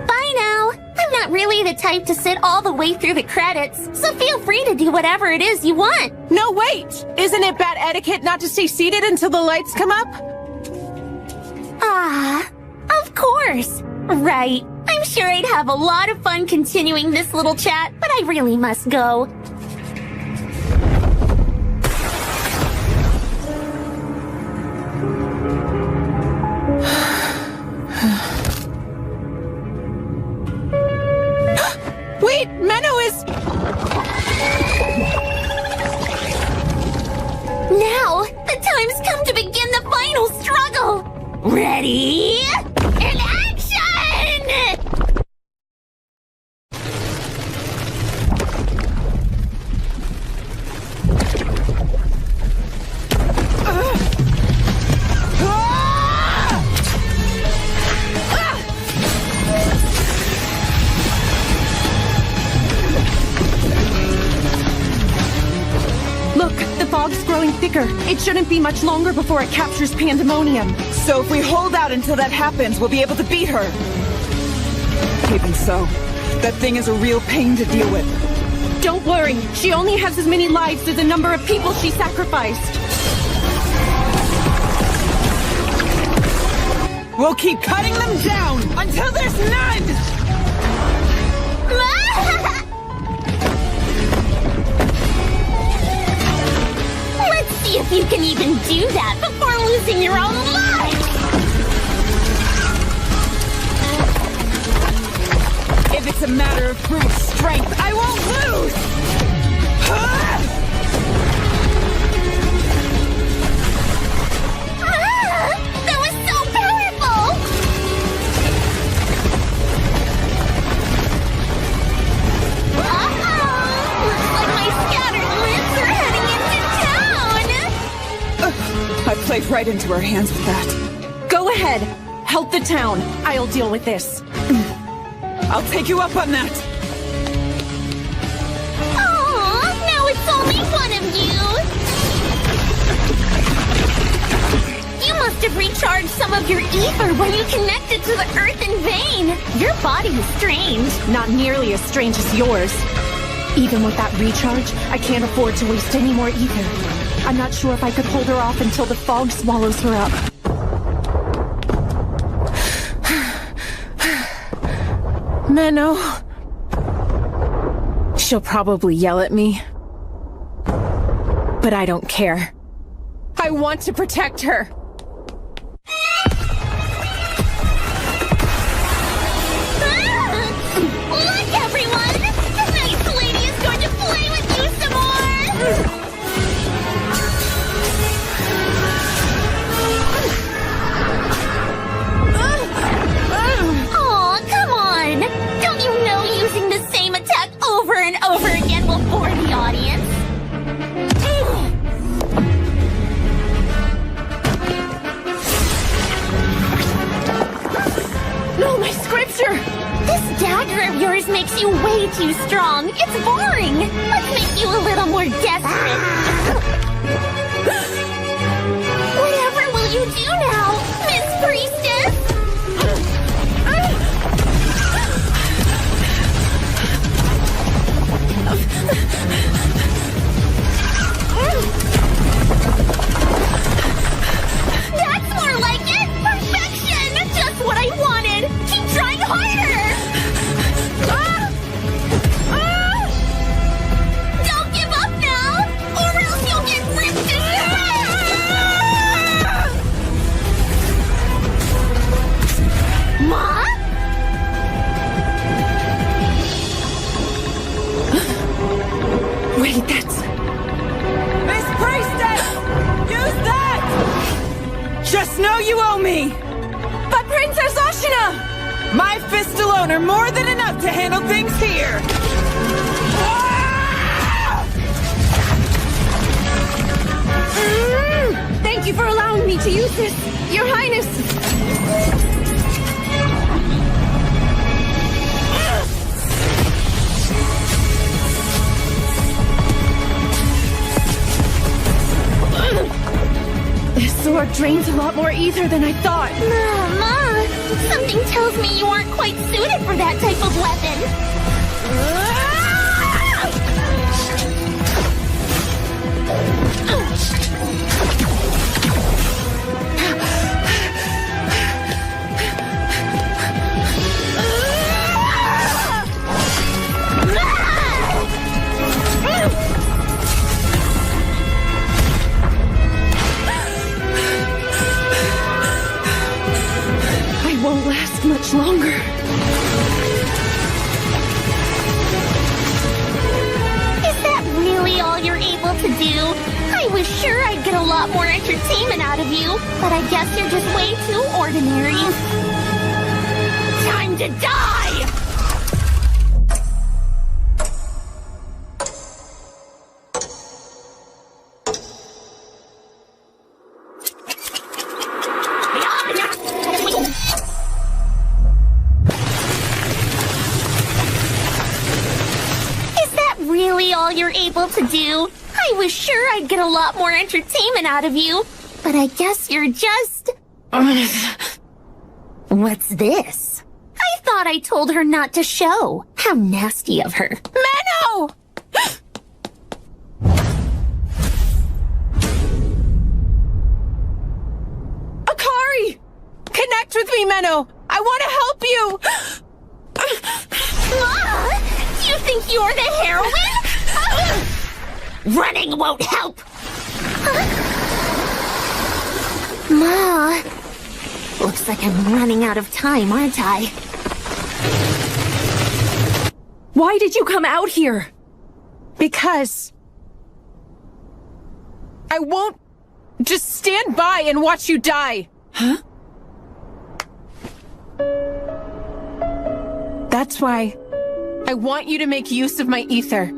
Bye now. I'm not really the type to sit all the way through the credits, so feel free to do whatever it is you want. No, wait! Isn't it bad etiquette not to stay seated until the lights come up? Ah, of course. Right. I'm sure I'd have a lot of fun continuing this little chat, but I really must go. Wait, Menno is... Now, the time's come to begin the final struggle. Ready? And action! Look, the fog's growing thicker. It shouldn't be much longer before it captures Pandemonium. So if we hold out until that happens, we'll be able to beat her. Even so, that thing is a real pain to deal with. Don't worry, she only has as many lives as the number of people she sacrificed. We'll keep cutting them down until there's none! Let's see if you can even do that before losing your own life! If it's a matter of brute strength, I won't lose! That was so powerful! Uh-oh! Looks like my scattered limbs are heading into town! I played right into her hands with that. Go ahead. Help the town. I'll deal with this. I'll take you up on that. Aww, now it's only one of you! You must have recharged some of your ether when you connected to the earthen vein. Your body is strange. Not nearly as strange as yours. Even with that recharge, I can't afford to waste any more ether. I'm not sure if I could hold her off until the fog swallows her up. Menno. She'll probably yell at me. But I don't care. I want to protect her. Look, everyone! The nice lady is going to play with you some more! Aw, come on! Don't you know using the same attack over and over again will bore the audience? No, my scripture! This dagger of yours makes you way too strong. It's boring. Let's make you a little more desperate. Whatever will you do now, Miss Priestess? That's more like it! Perfection! Just what I wanted! Keep trying harder! Don't give up now! Wait, that's... Miss Priestess! Use that! Just know you owe me! But Princess Ashina! My fists alone are more than enough to handle things here! Thank you for allowing me to use this, Your Highness! This sword drains a lot more ether than I thought. Mama, something tells me you aren't quite suited for that type of weapon. I won't last much longer. Is that really all you're able to do? I was sure I'd get a lot more entertainment out of you, but I guess you're just way too ordinary. Time to die! All you're able to do? I was sure I'd get a lot more entertainment out of you, but I guess you're just... What's this? I thought I told her not to show. How nasty of her. Menno! Akari! Connect with me, Menno! I want to help you! Ma! Do you think you're the heroine? Running won't help! Ma... Looks like I'm running out of time, aren't I? Why did you come out here? Because... I won't just stand by and watch you die. Huh? That's why I want you to make use of my ether.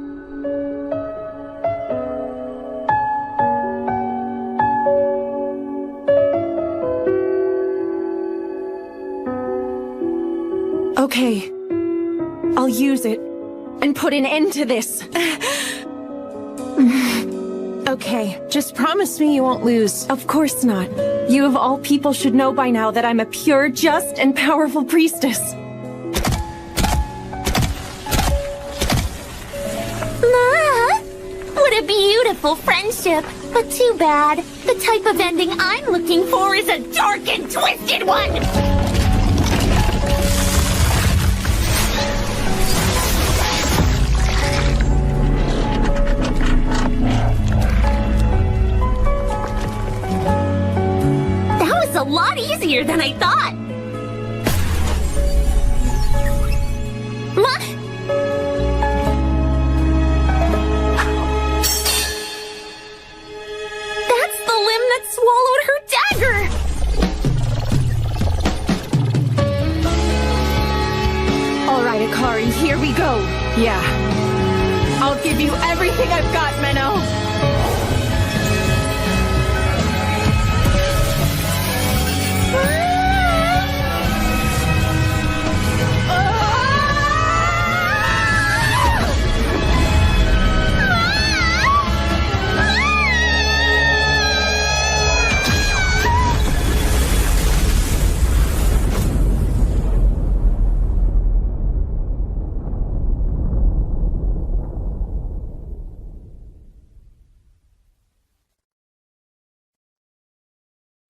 Okay, I'll use it and put an end to this. Okay, just promise me you won't lose. Of course not. You of all people should know by now that I'm a pure, just, and powerful priestess. Ma! What a beautiful friendship. But too bad. The type of ending I'm looking for is a dark and twisted one! A lot easier than I thought. That's the limb that swallowed her dagger. All right, Akari, here we go. Yeah. I'll give you everything I've got, Menno.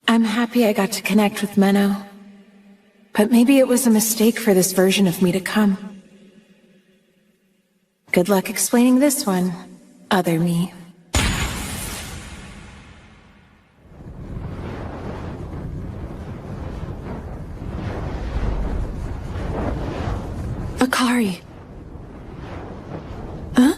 I'm happy I got to connect with Menno. But maybe it was a mistake for this version of me to come. Good luck explaining this one, other me. Akari. Huh?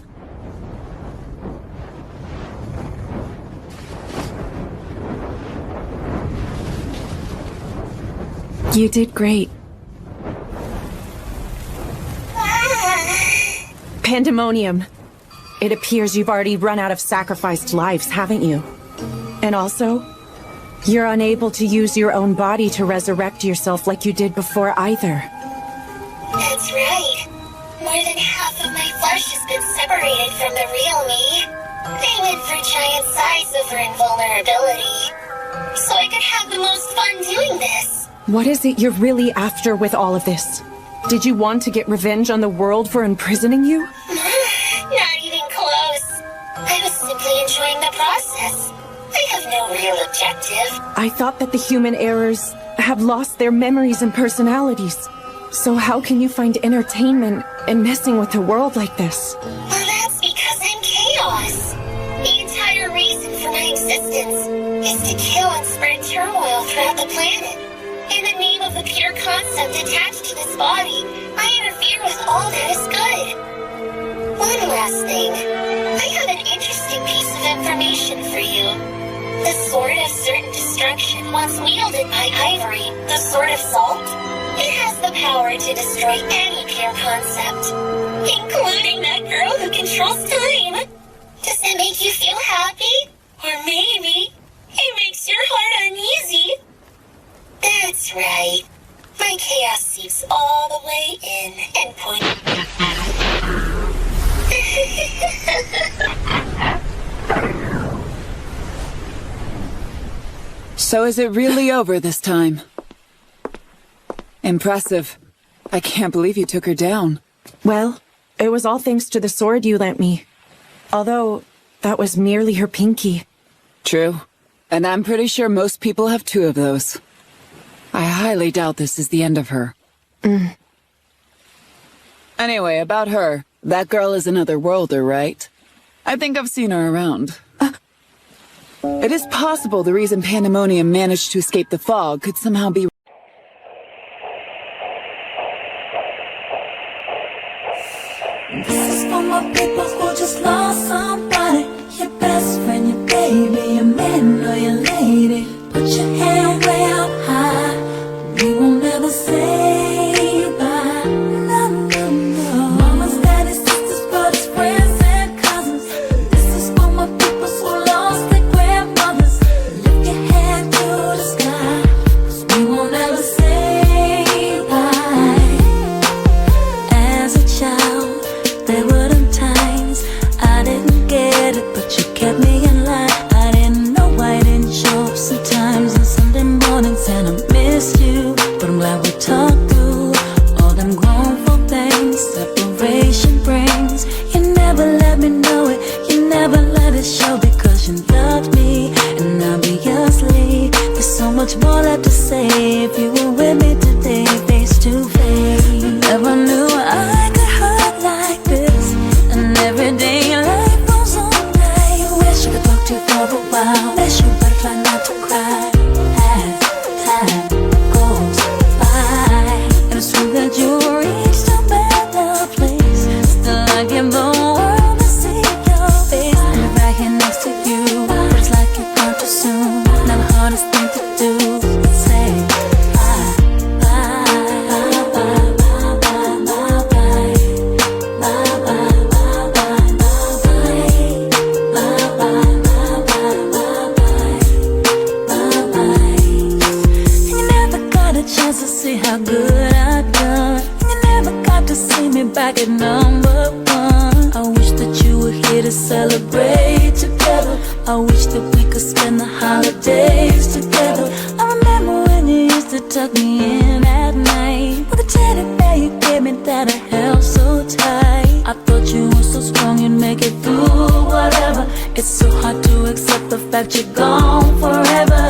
You did great. Pandemonium. It appears you've already run out of sacrificed lives, haven't you? And also, you're unable to use your own body to resurrect yourself like you did before either. That's right. More than half of my flesh has been separated from the real me. They went for giant size over invulnerability, so I could have the most fun doing this. What is it you're really after with all of this? Did you want to get revenge on the world for imprisoning you? Not even close. I was simply enjoying the process. I have no real objective. I thought that the human errors have lost their memories and personalities. So how can you find entertainment in messing with the world like this? Well, that's because I'm chaos. The entire reason for my existence is to kill and spread turmoil throughout the planet. In the name of the pure concept attached to this body, I interfere with all that is good. One last thing. I have an interesting piece of information for you. The Sword of Certain Destruction, once wielded by Ivory, the Sword of Salt, it has the power to destroy any pure concept, including that girl who controls time. Does that make you feel happy? Or maybe it makes your heart uneasy? That's right. My chaos seeps all the way in and point. So is it really over this time? Impressive. I can't believe you took her down. Well, it was all thanks to the sword you lent me. Although, that was merely her pinky. True. And I'm pretty sure most people have 2 of those. I highly doubt this is the end of her. Anyway, about her. That girl is another worlder, right? I think I've seen her around. It is possible the reason Pandemonium managed to escape the fog could somehow be... This is for my people who just lost somebody. Your best friend, your baby, your man or your lady. Put your hand way up high. We won't ever say bye. No, no, no. Mamas, daddies, sisters, brothers, friends, and cousins. This is for my people who lost their grandmothers. Lift your hand to the sky, 'cause we won't ever say bye. As a child, there were them times I didn't get it, but you kept me in line. I didn't know I didn't show up sometimes on Sunday mornings, and I missed you. But I'm glad we talked through all them grown folk things separation brings. You never let me know it, you never let it show, because you loved me, and obviously there's so much more left to say. If you were with me today, face to face, never knew I could hurt like this. And every day life goes on. I wish I could talk to you for a while. Wish you better try not to cry as time goes by. And it's true that you reached a better place. Still I give the world to see your face. And I'm right here next to you, but it's like you're gone too soon. Now the hardest thing to do is say bye, bye, bye, bye, bye, bye, bye. Chance to see how good I done. You never got to see me back at number 1. I wish that you were here to celebrate together. I wish that we could spend the holidays together. I remember when you used to tuck me in at night with a teddy bear you gave me that I held so tight. I thought you were so strong you'd make it through whatever. It's so hard to accept the fact you're gone forever.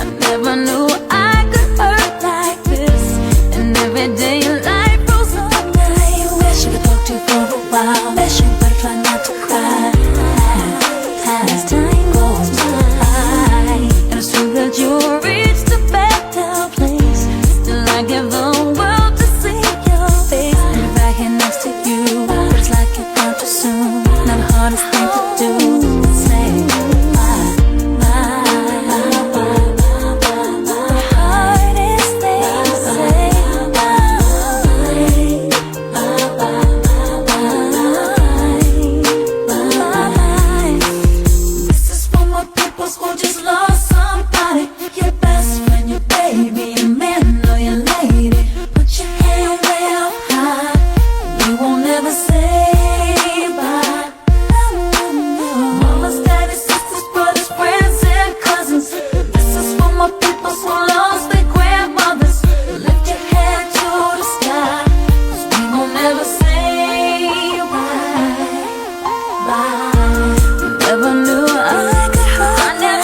I never knew I could hurt like this. And every day life goes on. I wish I could talk to you for a while. Wish you better try not to cry as time goes by. And it's true that you reached a better place. Still I give the world to see your face. And I'm right here next to you, but it's like you're gone too soon. Now the hardest thing to do is say bye, bye, bye, bye, bye, bye. The hardest thing Never knew I could hold you.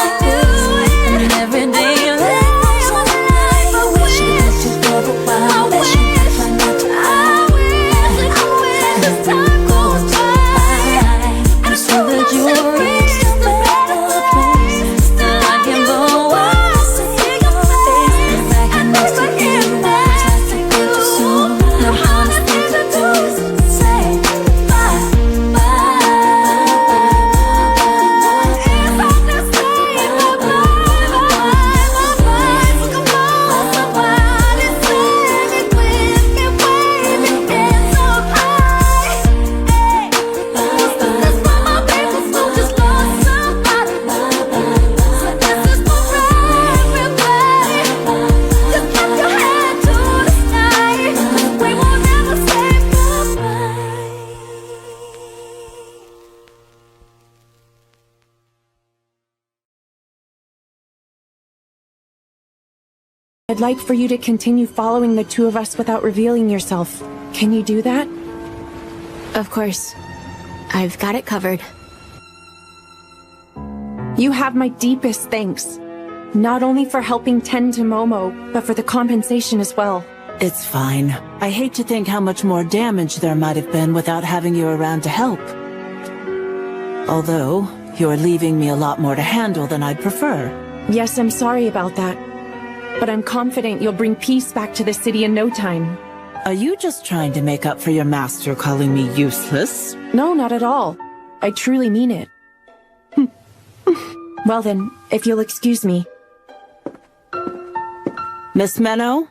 And every day you let me on the life. I wish you let you for a while. Bet you can find out to I wish as time goes by. I'm so that you'll reach a better place. Still I can go on to see your face. Back next to you, it's like to get you soon. No honest thing to do is say bye, I'd like for you to continue following the two of us without revealing yourself. Can you do that? Of course. I've got it covered. You have my deepest thanks. Not only for helping tend to Momo, but for the compensation as well. It's fine. I hate to think how much more damage there might have been without having you around to help. Although, you're leaving me a lot more to handle than I'd prefer. Yes, I'm sorry about that. But I'm confident you'll bring peace back to the city in no time. Are you just trying to make up for your master calling me useless? No, not at all. I truly mean it. Well then, if you'll excuse me. Miss Menno?